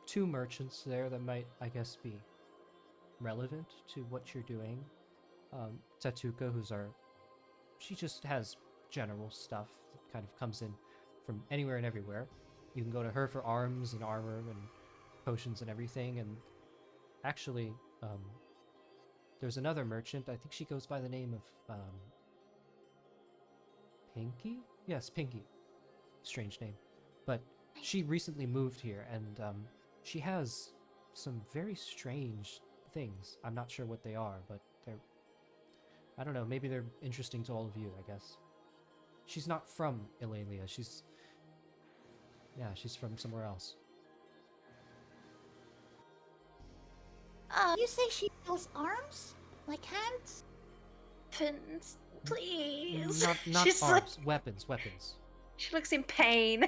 Speaker 1: two merchants there that might, I guess, be relevant to what you're doing. Tatuka, she just has general stuff that kind of comes in from anywhere and everywhere. You can go to her for arms and armor and potions and everything, and actually, there's another merchant. I think she goes by the name of Pinky. Yes, Pinky. Strange name, but she recently moved here, and she has some very strange things. I'm not sure what they are, but they're, I don't know, maybe they're interesting to all of you, I guess. She's not from Ilaeleeia. She's from somewhere else.
Speaker 7: You say she sells arms? Like hands?
Speaker 8: Orphans, please.
Speaker 1: Not
Speaker 8: She's
Speaker 1: arms, weapons.
Speaker 8: she looks in pain.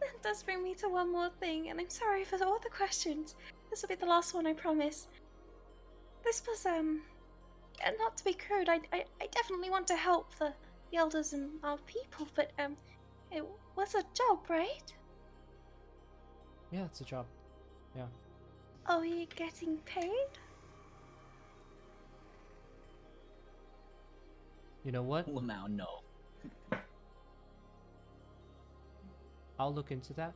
Speaker 8: That does bring me to one more thing, and I'm sorry for all the questions. This will be the last one, I promise. This was not to be crude. I definitely want to help the elders and our people, but it was a job, right?
Speaker 1: Yeah, it's a job. Yeah.
Speaker 8: Are we getting paid?
Speaker 1: You know what?
Speaker 3: Well, now no.
Speaker 1: I'll look into that,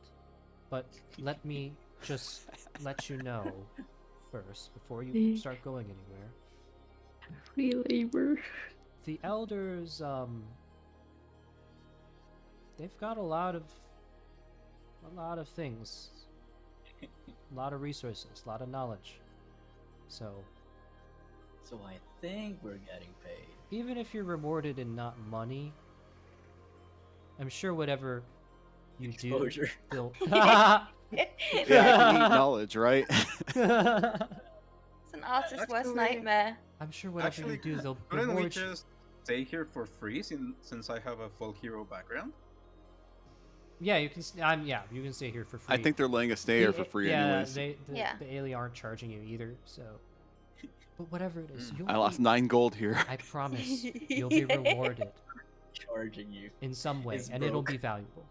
Speaker 1: but let me just let you know first before you start going anywhere.
Speaker 2: Free labor.
Speaker 1: The elders, they've got a lot of things, a lot of resources, a lot of knowledge. So
Speaker 3: I think we're getting paid.
Speaker 1: even if you're rewarded in not money, I'm sure whatever you
Speaker 3: Exposure.
Speaker 1: do, they'll.
Speaker 5: Yeah, you need knowledge, right?
Speaker 8: It's an artist's worst nightmare.
Speaker 1: I'm sure whatever
Speaker 6: Actually,
Speaker 1: you do, they'll
Speaker 6: couldn't we
Speaker 1: reward you.
Speaker 6: just stay here for free since I have a folk hero background?
Speaker 1: Yeah, you can. You can stay here for free.
Speaker 5: I think they're letting us stay here for free anyways.
Speaker 1: the Aelee aren't charging you either. So, but whatever it is,
Speaker 5: I lost 9 gold here.
Speaker 1: I promise you'll be rewarded
Speaker 3: Charging you.
Speaker 1: in some way,
Speaker 3: It's
Speaker 1: and it'll
Speaker 3: broke.
Speaker 1: be valuable.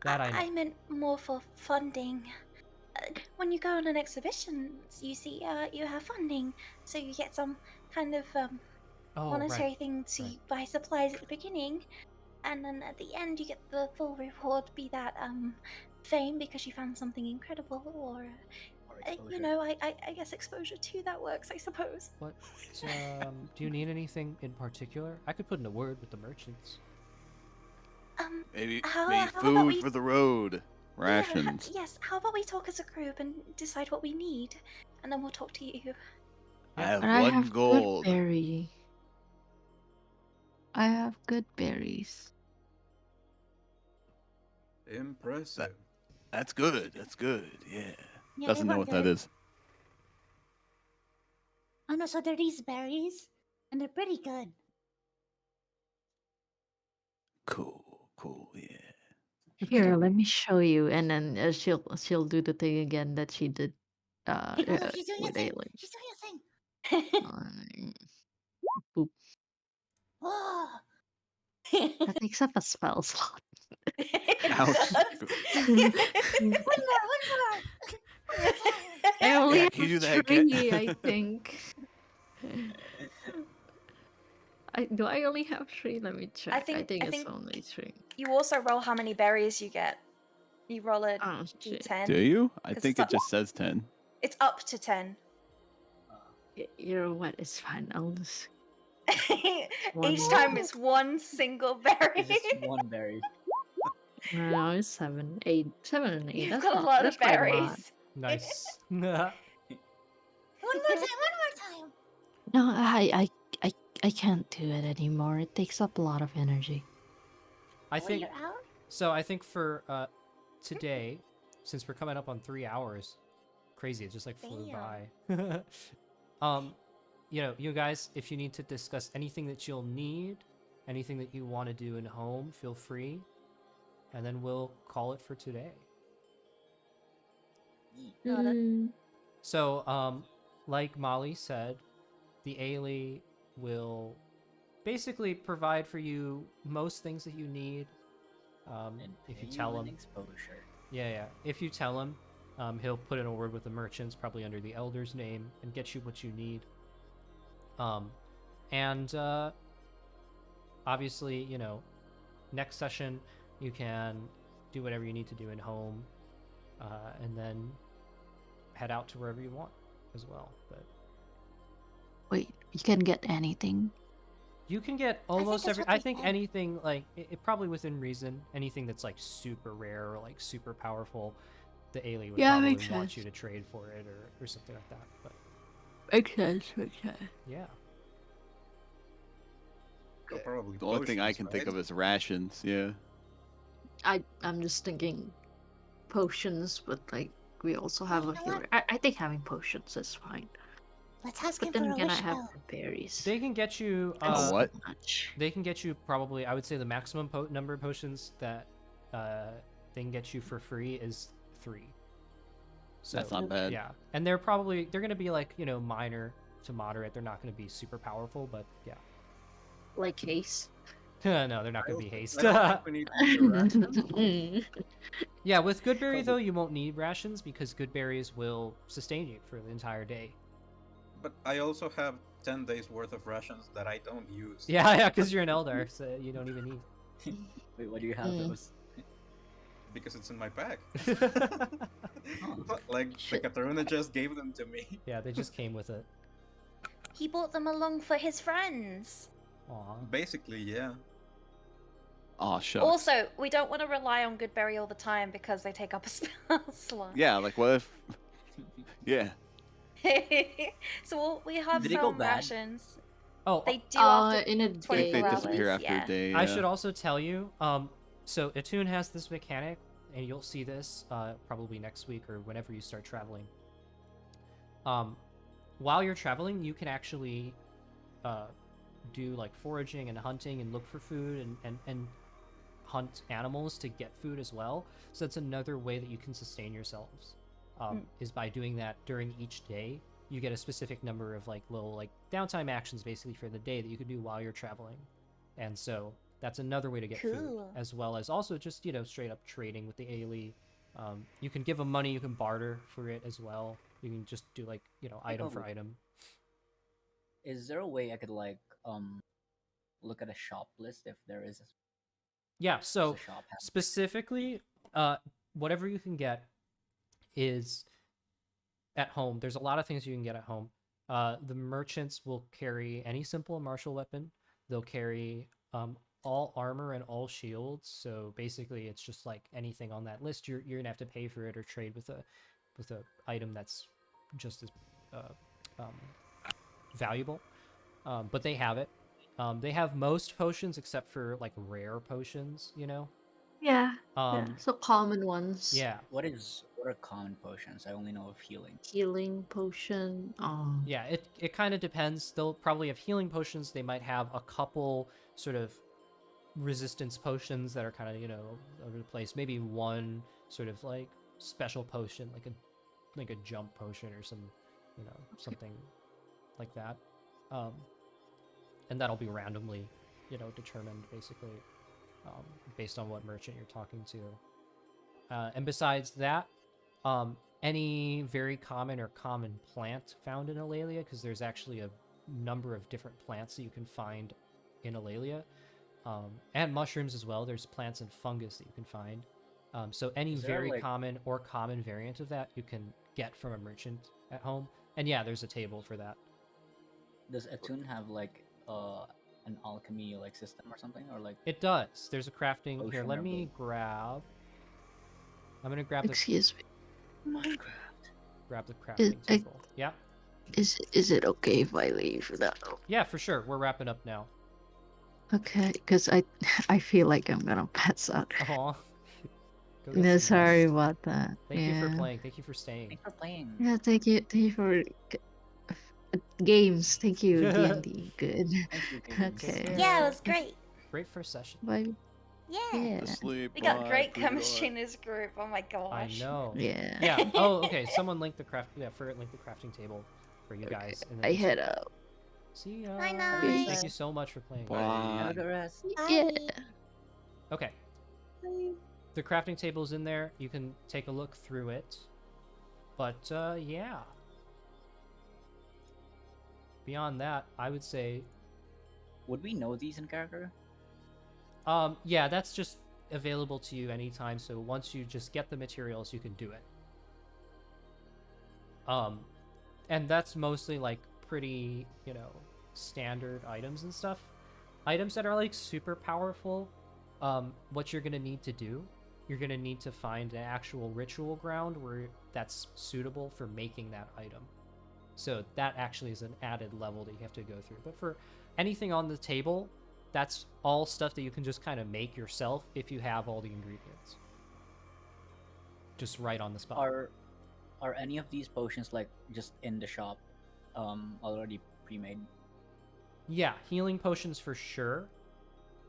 Speaker 1: That I know.
Speaker 8: I meant more for funding. When you go on an exhibition, you see, you have funding, so you get some kind of
Speaker 1: Oh,
Speaker 8: monetary
Speaker 1: right.
Speaker 8: thing to
Speaker 1: right.
Speaker 8: buy supplies at the beginning, and then at the end you get the full reward, be that fame because you found something incredible, or
Speaker 3: Exposure.
Speaker 8: I guess exposure too. That works, I suppose.
Speaker 1: What? Do you need anything in particular? I could put in a word with the merchants.
Speaker 5: Maybe
Speaker 8: how about
Speaker 5: food
Speaker 8: we-
Speaker 5: for the road.
Speaker 8: Yeah,
Speaker 5: Rations.
Speaker 8: yes. How about we talk as a group and decide what we need, and then we'll talk to you.
Speaker 5: I have
Speaker 2: But I
Speaker 5: 1
Speaker 2: have
Speaker 5: gold.
Speaker 2: good berry. I have good berries.
Speaker 6: Impressive.
Speaker 5: That's good. That's good. Yeah.
Speaker 7: Yeah,
Speaker 5: Doesn't
Speaker 7: they
Speaker 5: know
Speaker 7: were
Speaker 5: what that
Speaker 7: good.
Speaker 5: is.
Speaker 7: Oh no, so they're these berries, and they're pretty good.
Speaker 5: Cool. Yeah.
Speaker 2: Here, let me show you, and then she'll do the thing again that she did
Speaker 7: Oh, look, she's doing a
Speaker 2: with
Speaker 7: thing.
Speaker 2: Aelee.
Speaker 7: She's doing a thing.
Speaker 2: Boop.
Speaker 7: Whoa!
Speaker 2: That takes up a spell slot.
Speaker 5: Ouch.
Speaker 7: One more, one more.
Speaker 2: I only
Speaker 5: Yeah, can you do
Speaker 2: have
Speaker 5: that again?
Speaker 2: 3, I think. Do I only have 3? Let me check. I
Speaker 8: think-
Speaker 2: think
Speaker 8: I
Speaker 2: it's
Speaker 8: think-
Speaker 2: only 3.
Speaker 8: You also roll how many berries you get. You roll a
Speaker 2: Oh shit.
Speaker 8: d10.
Speaker 5: Do you? I
Speaker 8: 'Cause
Speaker 5: think
Speaker 8: it's
Speaker 5: it just says 10.
Speaker 8: It's up to 10.
Speaker 2: You know what? It's fine. I'll just One
Speaker 8: Each
Speaker 2: more.
Speaker 8: time it's one single berry.
Speaker 3: It's just one berry.
Speaker 2: no, it's 7, 8, 7 and 8.
Speaker 8: You've
Speaker 2: That's
Speaker 8: got a
Speaker 2: not,
Speaker 8: lot
Speaker 2: that's
Speaker 8: of
Speaker 2: quite a lot.
Speaker 8: berries.
Speaker 1: Nice.
Speaker 7: One more time.
Speaker 2: No, I can't do it anymore. It takes up a lot of energy.
Speaker 1: I think
Speaker 7: you're out?
Speaker 1: so. I think for today, since we're coming up on 3 hours, crazy. It just like flew
Speaker 8: Damn.
Speaker 1: by. You guys, if you need to discuss anything that you'll need, anything that you want to do in home, feel free, and then we'll call it for today.
Speaker 8: Got it.
Speaker 1: So, like Molly said, the Aelee will basically provide for you most things that you need.
Speaker 3: And
Speaker 1: If you
Speaker 3: pay
Speaker 1: tell
Speaker 3: an
Speaker 1: him,
Speaker 3: exposure.
Speaker 1: yeah. If you tell him, he'll put in a word with the merchants, probably under the elder's name, and get you what you need. Obviously, next session you can do whatever you need to do in home, and then head out to wherever you want as well. But
Speaker 2: Wait, you can get anything.
Speaker 1: you can get
Speaker 7: think
Speaker 1: almost
Speaker 7: that's
Speaker 1: every.
Speaker 7: what
Speaker 1: I
Speaker 7: they
Speaker 1: think
Speaker 7: said.
Speaker 1: anything like it probably within reason. Anything that's like super rare or like super powerful, the Aelee would
Speaker 2: Yeah,
Speaker 1: probably
Speaker 2: makes
Speaker 1: want
Speaker 2: sense.
Speaker 1: you to trade for it or something like that. But
Speaker 2: Makes sense. Makes sense.
Speaker 1: yeah,
Speaker 6: So probably
Speaker 5: The only thing I
Speaker 6: potions,
Speaker 5: can think
Speaker 6: right?
Speaker 5: of is rations. Yeah.
Speaker 2: I'm just thinking potions, but like we also have
Speaker 7: you
Speaker 2: a
Speaker 7: know what?
Speaker 2: healer. I think having potions is fine.
Speaker 7: Let's ask
Speaker 2: But
Speaker 7: him for
Speaker 2: then
Speaker 7: a
Speaker 2: again, I
Speaker 7: wish
Speaker 2: have
Speaker 7: spell.
Speaker 2: the berries.
Speaker 1: they can get you.
Speaker 5: A what?
Speaker 2: Much.
Speaker 1: They can get you probably. I would say the maximum number of potions that they can get you for free is 3. So
Speaker 5: That's not bad.
Speaker 1: yeah, and they're going to be like minor to moderate. They're not going to be super powerful, but yeah.
Speaker 2: Like haste.
Speaker 1: No, they're not
Speaker 6: I
Speaker 1: going to be
Speaker 6: don't
Speaker 1: haste.
Speaker 6: think we need the ration.
Speaker 1: Yeah, with Goodberry
Speaker 3: Probably.
Speaker 1: though, you won't need rations because good berries will sustain you for the entire day.
Speaker 6: But I also have 10 days worth of rations that I don't use.
Speaker 1: Yeah, because you're an Eldar, so you don't even need.
Speaker 3: Wait, what do you have
Speaker 2: Mm.
Speaker 3: those?
Speaker 6: Because it's in my pack.
Speaker 3: Huh.
Speaker 6: Like, the
Speaker 2: Shit.
Speaker 6: Katarina just gave them to me.
Speaker 1: Yeah, they just came with it.
Speaker 8: He brought them along for his friends.
Speaker 1: Aw.
Speaker 6: Basically, yeah.
Speaker 5: Oh, shucks.
Speaker 8: Also, we don't want to rely on Goodberry all the time because they take up a spell slot.
Speaker 5: Yeah, like what if? Yeah.
Speaker 8: So we have
Speaker 3: Did it go
Speaker 8: some
Speaker 3: bad?
Speaker 8: rations.
Speaker 1: Oh,
Speaker 8: They do after
Speaker 2: In a
Speaker 5: I think
Speaker 8: 24
Speaker 5: they
Speaker 2: day.
Speaker 5: disappear
Speaker 8: hours,
Speaker 5: after
Speaker 8: yeah.
Speaker 5: a day.
Speaker 1: I
Speaker 5: yeah.
Speaker 1: should also tell you, so Etunn has this mechanic, and you'll see this probably next week or whenever you start traveling. While you're traveling, you can actually do like foraging and hunting and look for food and hunt animals to get food as well. So that's another way that you can sustain yourselves, is by doing that during each day. You get a specific number of like little like downtime actions basically for the day that you can do while you're traveling, and so that's another way to get food,
Speaker 8: Cool.
Speaker 1: as well as also just straight up trading with the Aelee. You can give them money, you can barter for it as well. You can just do like item for item.
Speaker 3: Is there a way I could like look at a shop list if there is
Speaker 1: Yeah,
Speaker 3: a
Speaker 1: so
Speaker 3: shop?
Speaker 1: specifically, whatever you can get is at home. There's a lot of things you can get at home. The merchants will carry any simple martial weapon. They'll carry all armor and all shields. So basically, it's just like anything on that list. You're gonna have to pay for it or trade with a item that's just as valuable. But they have it. They have most potions except for like rare potions.
Speaker 2: Yeah.
Speaker 1: Um,
Speaker 2: So common ones.
Speaker 1: yeah.
Speaker 3: What are common potions? I only know of healing.
Speaker 2: Healing potion.
Speaker 1: Yeah, it kind of depends. They'll probably have healing potions. They might have a couple sort of resistance potions that are kind of over the place. Maybe one sort of like special potion, like a jump potion or some something like that. And that'll be randomly determined basically based on what merchant you're talking to. And besides that, any very common or common plant found in Ilaeleeia, because there's actually a number of different plants that you can find in Ilaeleeia, and mushrooms as well. There's plants and fungus that you can find. So any
Speaker 3: Is there,
Speaker 1: very
Speaker 3: like-
Speaker 1: common or common variant of that you can get from a merchant at home. And yeah, there's a table for that.
Speaker 3: Does Etunn have like an alchemy like system or something, or like
Speaker 1: It does. There's a crafting here.
Speaker 3: Potion
Speaker 1: Let
Speaker 3: or
Speaker 1: me
Speaker 3: both?
Speaker 1: grab. I'm gonna grab the
Speaker 2: Excuse me.
Speaker 3: Minecraft?
Speaker 1: crafting table. Yeah.
Speaker 2: Is it okay if I leave now?
Speaker 1: Yeah, for sure. We're wrapping up now.
Speaker 2: Okay, because I feel like I'm gonna pass out.
Speaker 1: Aw. Go get
Speaker 2: No,
Speaker 1: some
Speaker 2: sorry
Speaker 1: rest.
Speaker 2: about that.
Speaker 1: Thank you for
Speaker 2: Yeah.
Speaker 1: playing. Thank you for staying.
Speaker 3: Thanks for playing.
Speaker 2: Yeah, thank you for games. Thank you, D&D. Good.
Speaker 3: Thank you, Gabe.
Speaker 2: Okay.
Speaker 8: Yeah, it was great.
Speaker 1: Great first session.
Speaker 2: Bye.
Speaker 8: Yeah.
Speaker 2: Yeah.
Speaker 5: Asleep.
Speaker 8: We got
Speaker 5: bye,
Speaker 8: great
Speaker 5: sweetheart.
Speaker 8: chemistry in this group. Oh my
Speaker 1: I
Speaker 8: gosh.
Speaker 1: know.
Speaker 2: Yeah.
Speaker 1: Yeah. Oh, okay. Someone linked the linked the crafting table for you
Speaker 2: Okay,
Speaker 1: guys. And
Speaker 2: I head out.
Speaker 1: See ya.
Speaker 8: Night-night.
Speaker 1: Thank you so much for playing.
Speaker 5: Bye.
Speaker 3: Have a good rest.
Speaker 2: Yeah.
Speaker 1: Okay. The crafting table's in there. You can take a look through it. But yeah. Beyond that, I would say
Speaker 3: Would we know these in character?
Speaker 1: yeah, that's just available to you anytime. So once you just get the materials, you can do it. And that's mostly like pretty, standard items and stuff. Items that are like super powerful, what you're gonna need to do, you're gonna need to find an actual ritual ground where that's suitable for making that item. So that actually is an added level that you have to go through. But for anything on the table, that's all stuff that you can just kind of make yourself if you have all the ingredients. Just right on the spot.
Speaker 3: Are any of these potions like just in the shop, already pre-made?
Speaker 1: Yeah, healing potions for sure.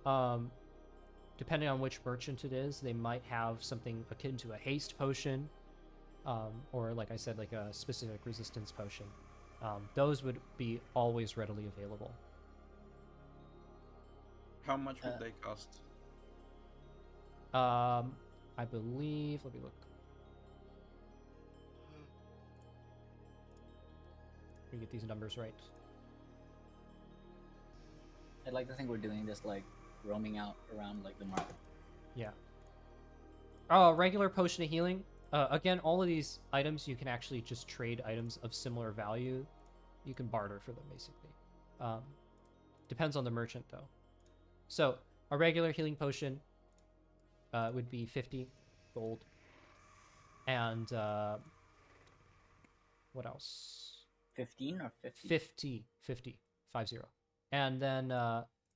Speaker 1: Depending on which merchant it is, they might have something akin to a haste potion, or like I said, like a specific resistance potion. Those would be always readily available.
Speaker 6: How much would they cost?
Speaker 1: I believe, let me look. Let me get these numbers right.
Speaker 3: I'd like to think we're doing this like roaming out around like the market.
Speaker 1: Yeah. Regular potion of healing. Again, all of these items you can actually just trade items of similar value. You can barter for them basically. Depends on the merchant though. So a regular healing potion would be 50 gold. And what else?
Speaker 3: 15 or 50?
Speaker 1: 50. 50. And then,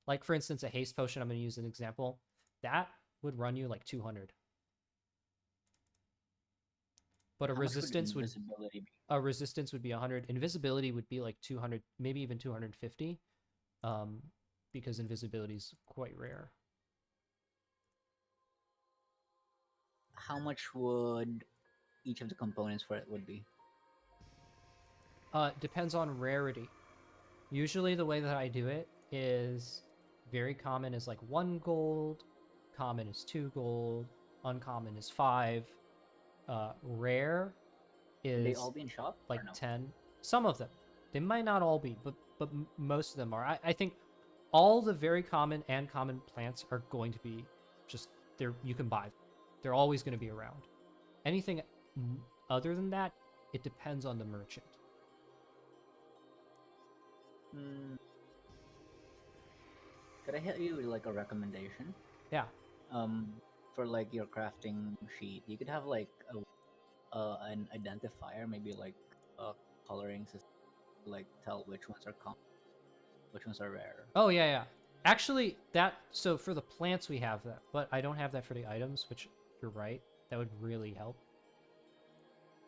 Speaker 1: like for instance, a haste potion, I'm going to use an example. That would run you like 200. But
Speaker 3: How much would invisibility be?
Speaker 1: a resistance would be 100. Invisibility would be like 200, maybe even 250, because invisibility is quite rare.
Speaker 3: How much would each of the components for it would be?
Speaker 1: Depends on rarity. Usually the way that I do it is very common is like 1 gold, common is 2 gold, uncommon is 5, rare is
Speaker 3: They all be in shop?
Speaker 1: like
Speaker 3: or no?
Speaker 1: 10. Some of them. They might not all be, but most of them are. I think all the very common and common plants are going to be just there. You can buy them. They're always going to be around. Anything other than that, it depends on the merchant.
Speaker 3: Could I hit you with like a recommendation?
Speaker 1: Yeah.
Speaker 3: For like your crafting sheet, you could have like an identifier, maybe like a coloring system, like tell which ones are common, which ones are rare.
Speaker 1: Oh yeah. Actually, so for the plants we have that, but I don't have that for the items, which you're right. That would really help.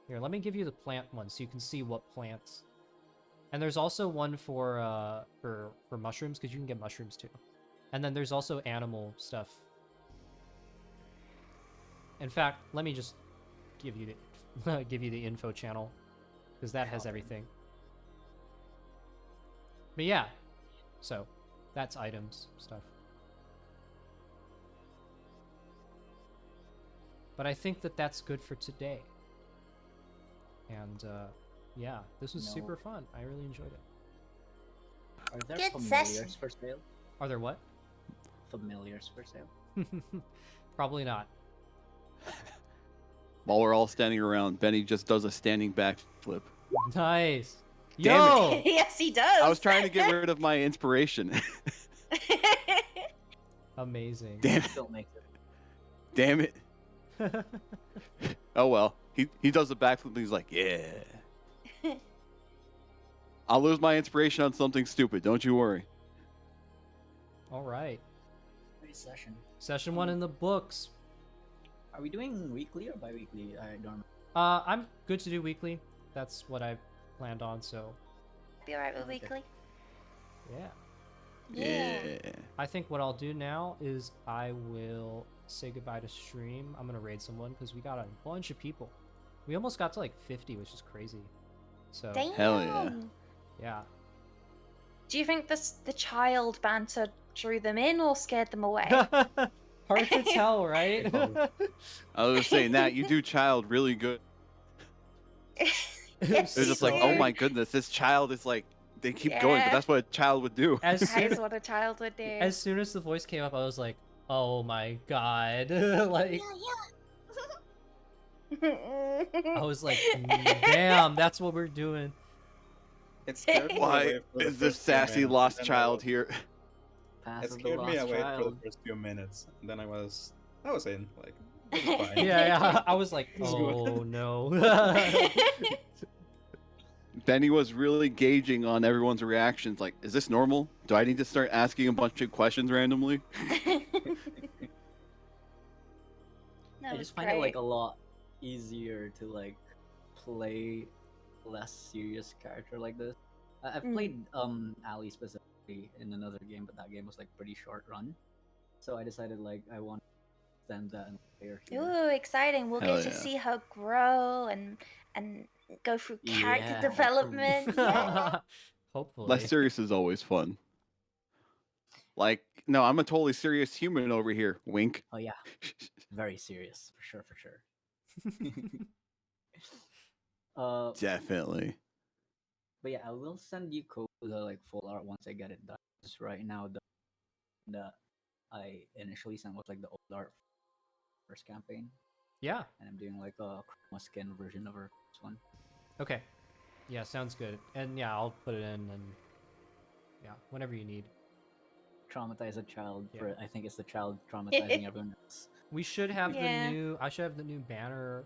Speaker 1: Here, let me give you the plant one so you can see what plants. And there's also one for mushrooms, because you can get mushrooms too. And then there's also animal stuff. In fact, let me just give you the info channel, because that has everything. But yeah, so that's items stuff. But I think that that's good for today. And yeah, this was super fun. I really enjoyed it.
Speaker 3: Are there
Speaker 4: Good
Speaker 3: familiars
Speaker 4: session.
Speaker 3: for sale?
Speaker 1: Are there what?
Speaker 3: Familiars for sale?
Speaker 1: Probably not.
Speaker 5: While we're all standing around, Benny just does a standing backflip.
Speaker 1: Nice.
Speaker 5: Damn
Speaker 1: Yo!
Speaker 4: Yes, he does.
Speaker 5: I was trying to get rid of my inspiration.
Speaker 1: Amazing.
Speaker 5: Damn it.
Speaker 3: Still makes it.
Speaker 5: Damn it. Oh well. He does the backflip and he's like, yeah. I'll lose my inspiration on something stupid, don't you worry.
Speaker 1: All right.
Speaker 3: Great session.
Speaker 1: Session 1 in the books.
Speaker 3: Are we doing weekly or bi-weekly? I don't.
Speaker 1: I'm good to do weekly. That's what I planned on, so
Speaker 4: Be alright with
Speaker 3: Okay.
Speaker 4: weekly.
Speaker 1: yeah.
Speaker 5: Yeah.
Speaker 1: I think what I'll do now is I will say goodbye to stream. I'm gonna raid someone because we got a bunch of people. We almost got to like 50, which is crazy. So
Speaker 4: Damn.
Speaker 5: Hell yeah.
Speaker 1: yeah.
Speaker 4: Do you think the child banter drew them in or scared them away?
Speaker 1: Hard to tell, right?
Speaker 3: Both.
Speaker 5: I was just saying that you do child really good.
Speaker 4: Yes,
Speaker 5: They're
Speaker 4: you
Speaker 5: just like,
Speaker 4: do.
Speaker 5: oh my goodness, this child is like, they keep going, but
Speaker 4: Yeah.
Speaker 5: that's what a child would do.
Speaker 1: As
Speaker 4: That
Speaker 1: soon,
Speaker 4: is what a child would do.
Speaker 1: as soon as the voice came up, I was like, Oh my god. Like, I was like, damn, that's what we're doing.
Speaker 6: It scared me
Speaker 5: Why
Speaker 6: away for the
Speaker 5: is this
Speaker 6: first few
Speaker 5: sassy
Speaker 6: minutes.
Speaker 5: lost
Speaker 6: And then I
Speaker 5: child
Speaker 6: was,
Speaker 5: here?
Speaker 3: Path
Speaker 6: it
Speaker 3: of the
Speaker 6: scared me
Speaker 3: lost
Speaker 6: away for the
Speaker 3: child.
Speaker 6: first few minutes. And then I was in. Like, this is fine.
Speaker 1: Yeah, I was like,
Speaker 6: This is good.
Speaker 1: oh no.
Speaker 5: Benny was really gauging on everyone's reactions. Like, is this normal? Do I need to start asking a bunch of questions randomly?
Speaker 3: I just find it like a lot easier to like play less serious character like this. I've played Aelee specifically in another game, but that game was like pretty short run. So I decided like I want to send that in player here.
Speaker 4: Ooh, exciting! We'll
Speaker 5: Hell
Speaker 4: get to
Speaker 5: yeah.
Speaker 4: see her grow and go through character
Speaker 3: Yeah,
Speaker 4: development. Yeah.
Speaker 1: Hopefully.
Speaker 5: Less serious is always fun. Like, no, I'm a totally serious human over here. Wink.
Speaker 3: Oh yeah, very serious for sure, for sure.
Speaker 5: Definitely.
Speaker 3: But yeah, I will send you code to the like full art once I get it done. Just right now, the I initially sent was like the old art first campaign,
Speaker 1: Yeah.
Speaker 3: and I'm doing like a chroma skin version of her first one.
Speaker 1: Okay. Yeah, sounds good. And yeah, I'll put it in and yeah, whenever you need.
Speaker 3: Traumatize a child
Speaker 1: Yeah.
Speaker 3: for I think it's the child traumatizing everyone else.
Speaker 1: We should have
Speaker 4: Yeah.
Speaker 1: I should have the new banner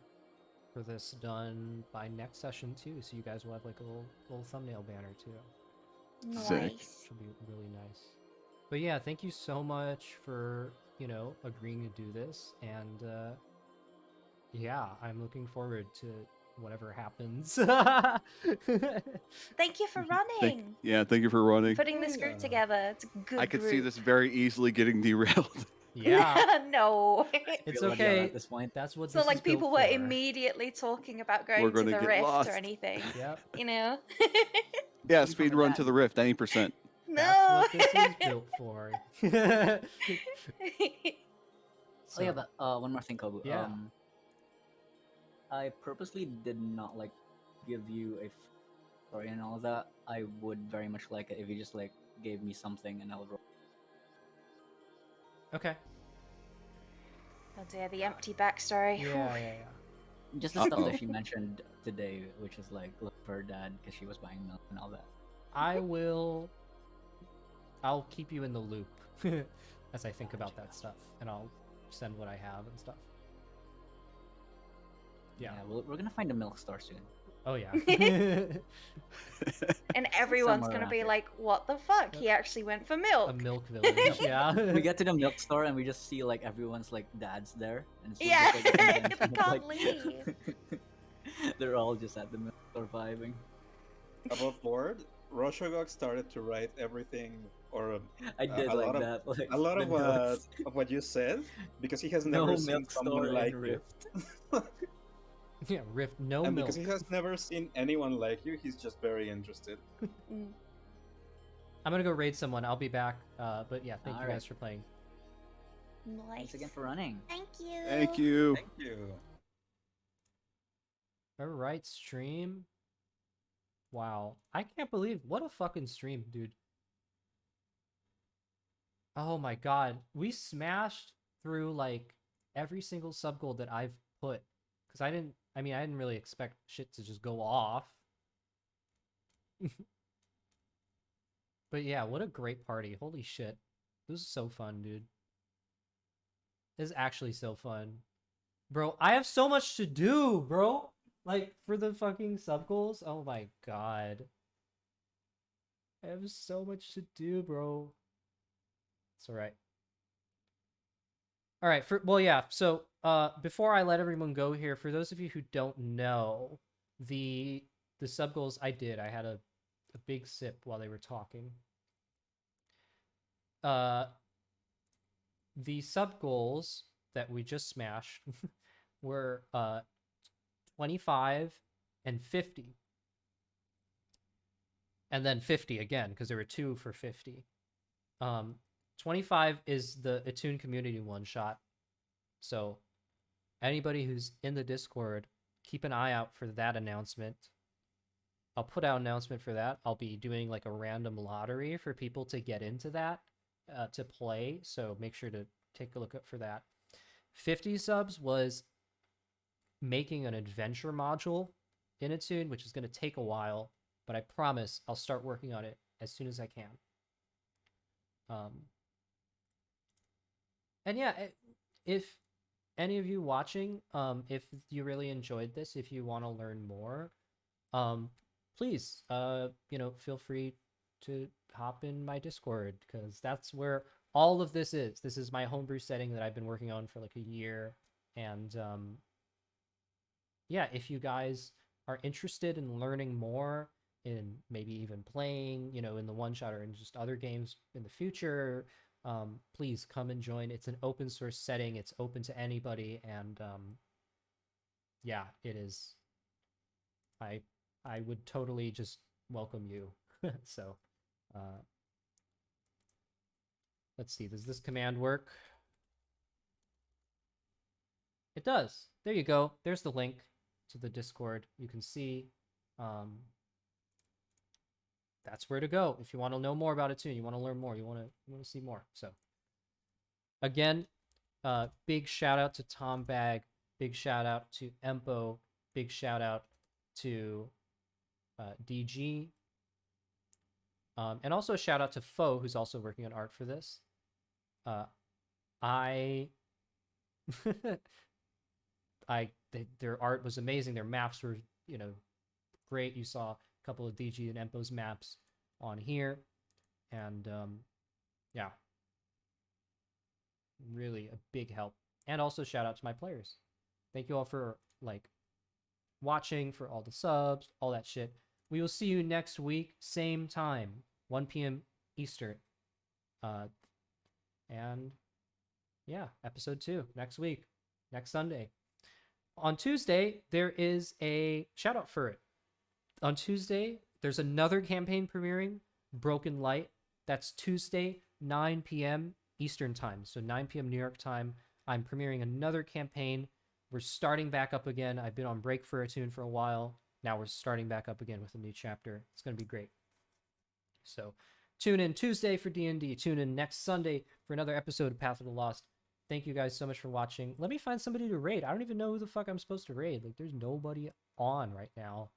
Speaker 1: for this done by next session too, so you guys will have like a little thumbnail banner too.
Speaker 5: Sick.
Speaker 4: Nice.
Speaker 1: Should be really nice. But yeah, thank you so much for, agreeing to do this, and yeah, I'm looking forward to whatever happens.
Speaker 4: Thank you for running.
Speaker 5: Thank you for running.
Speaker 4: Putting this group
Speaker 1: Yeah.
Speaker 4: together. It's a good
Speaker 5: I could
Speaker 4: group.
Speaker 5: see this very easily getting derailed.
Speaker 1: Yeah,
Speaker 4: No.
Speaker 1: it's
Speaker 3: Feel like y'all
Speaker 1: okay.
Speaker 3: at this point.
Speaker 1: That's what
Speaker 4: It's
Speaker 1: this
Speaker 4: not like
Speaker 1: is built
Speaker 4: people were
Speaker 1: for.
Speaker 4: immediately talking about
Speaker 5: We're
Speaker 4: going to
Speaker 5: gonna
Speaker 4: the
Speaker 5: get
Speaker 4: rift
Speaker 5: lost.
Speaker 4: or anything.
Speaker 1: Yep.
Speaker 4: You know?
Speaker 5: Yeah,
Speaker 3: You
Speaker 5: speed
Speaker 3: found
Speaker 5: run
Speaker 3: that.
Speaker 5: to the rift, any percent.
Speaker 1: That's
Speaker 4: No.
Speaker 1: what this is built for.
Speaker 3: Oh yeah, but one more thing, Kobu.
Speaker 1: Yeah.
Speaker 3: I purposely did not like give you a story and all that. I would very much like it if you just like gave me something and I'll roll.
Speaker 1: Okay.
Speaker 4: Oh dear, the empty backstory.
Speaker 1: Yeah.
Speaker 3: Just the stuff
Speaker 5: Uh-oh.
Speaker 3: that she mentioned today, which is like look for her dad because she was buying milk and all that.
Speaker 1: I'll keep you in the loop as I think about that stuff, and I'll send what I have and stuff. Yeah.
Speaker 3: We're gonna find a milk store soon.
Speaker 1: Oh yeah.
Speaker 4: And everyone's
Speaker 3: Somewhere
Speaker 4: gonna
Speaker 3: around
Speaker 4: be
Speaker 3: here.
Speaker 4: like, what the fuck? He actually went for milk.
Speaker 1: A milk village. Yeah.
Speaker 3: We get to the milk store and we just see like everyone's like dads there, and it's
Speaker 4: Yeah,
Speaker 3: just, like, a
Speaker 4: they
Speaker 3: convention of,
Speaker 4: can't
Speaker 3: like-
Speaker 4: leave.
Speaker 3: They're all just at the milk store vibing.
Speaker 6: Above board, Roshogok started to write everything, or
Speaker 3: I did
Speaker 6: a
Speaker 3: like
Speaker 6: lot of-
Speaker 3: that. Like,
Speaker 6: a lot
Speaker 3: the notes.
Speaker 6: of what you said, because he has
Speaker 3: No
Speaker 6: never seen
Speaker 3: milk store
Speaker 6: someone
Speaker 3: in
Speaker 6: like you.
Speaker 3: Rift.
Speaker 1: Yeah, Rift, no
Speaker 6: And
Speaker 1: milk.
Speaker 6: because he has never seen anyone like you, he's just very interested.
Speaker 4: Mm.
Speaker 1: I'm gonna go raid someone. I'll be back. But yeah, thank you
Speaker 3: Alright.
Speaker 1: guys for playing.
Speaker 4: Nice.
Speaker 3: Thanks again for running.
Speaker 4: Thank you.
Speaker 5: Thank you.
Speaker 6: Thank you.
Speaker 1: Alright, stream. Wow. I can't believe what a fucking stream, dude. Oh my god. We smashed through like every single sub goal that I've put. Because I didn't really expect shit to just go off. But yeah, what a great party. Holy shit. This is so fun, dude. This is actually so fun. Bro, I have so much to do, bro. Like, for the fucking sub goals. Oh my god. I have so much to do, bro. It's alright. Alright, so before I let everyone go here, for those of you who don't know, the sub goals I did, I had a big sip while they were talking. The sub goals that we just smashed were 25 and 50. And then 50 again, because there were 2 for 50. 25 is the Etunn community one shot. So anybody who's in the Discord, keep an eye out for that announcement. I'll put out an announcement for that. I'll be doing like a random lottery for people to get into that to play. So make sure to take a look up for that. 50 subs was making an adventure module in Etunn, which is going to take a while, but I promise I'll start working on it as soon as I can. And yeah, if any of you watching, if you really enjoyed this, if you want to learn more, please, feel free to hop in my Discord, because that's where all of this is. This is my homebrew setting that I've been working on for like a year. And yeah, if you guys are interested in learning more, in maybe even playing, in the one shot or in just other games in the future, please come and join. It's an open source setting. It's open to anybody. And yeah, it is. I would totally just welcome you. So let's see. Does this command work? It does. There you go. There's the link to the Discord. You can see that's where to go if you want to know more about it too. You want to learn more. You want to see more. So again, big shout out to Tom Bag. Big shout out to Empo. Big shout out to DG. And also a shout out to Fo, who's also working on art for this. Their art was amazing. Their maps were, great. You saw a couple of DG and Empo's maps on here. And yeah, really a big help. And also shout out to my players. Thank you all for watching, for all the subs, all that shit. We will see you next week, same time, 1 p.m. Eastern. And yeah, episode 2 next week, next Sunday. On Tuesday, there is a shout out for it. On Tuesday, there's another campaign premiering, Broken Light. That's Tuesday, 9 p.m. Eastern time. So 9 p.m. New York time. I'm premiering another campaign. We're starting back up again. I've been on break for Etunn for a while. Now we're starting back up again with a new chapter. It's going to be great. So tune in Tuesday for D&D. Tune in next Sunday for another episode of Path of the Lost. Thank you guys so much for watching. Let me find somebody to raid. I don't even know who the fuck I'm supposed to raid. There's nobody on right now.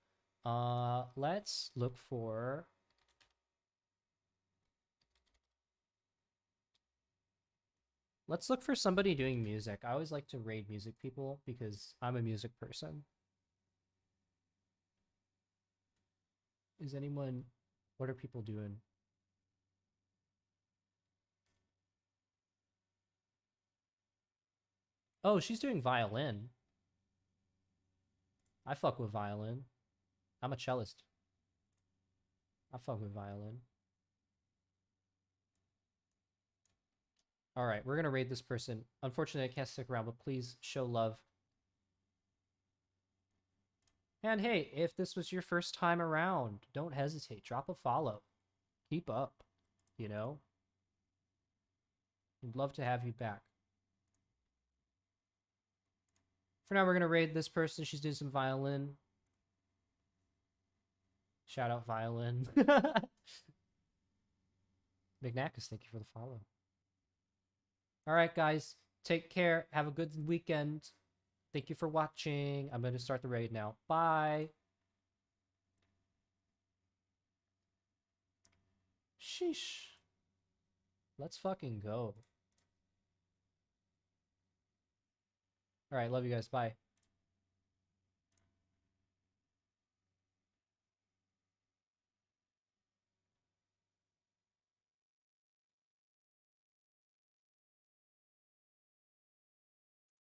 Speaker 1: Let's look for... Let's look for somebody doing music. I always like to raid music people because I'm a music person. Is anyone... What are people doing? Oh, she's doing violin. I fuck with violin. I'm a cellist. I fuck with violin. All right, we're going to raid this person. Unfortunately, I can't stick around, but please show love. And hey, if this was your first time around, don't hesitate. Drop a follow. Keep up, We'd love to have you back. For now, we're going to raid this person. She's doing some violin. Shout out violin. McNackus, thank you for the follow. All right, guys. Take care. Have a good weekend. Thank you for watching. I'm going to start the raid now. Bye. Sheesh. Let's fucking go. All right, love you guys. Bye.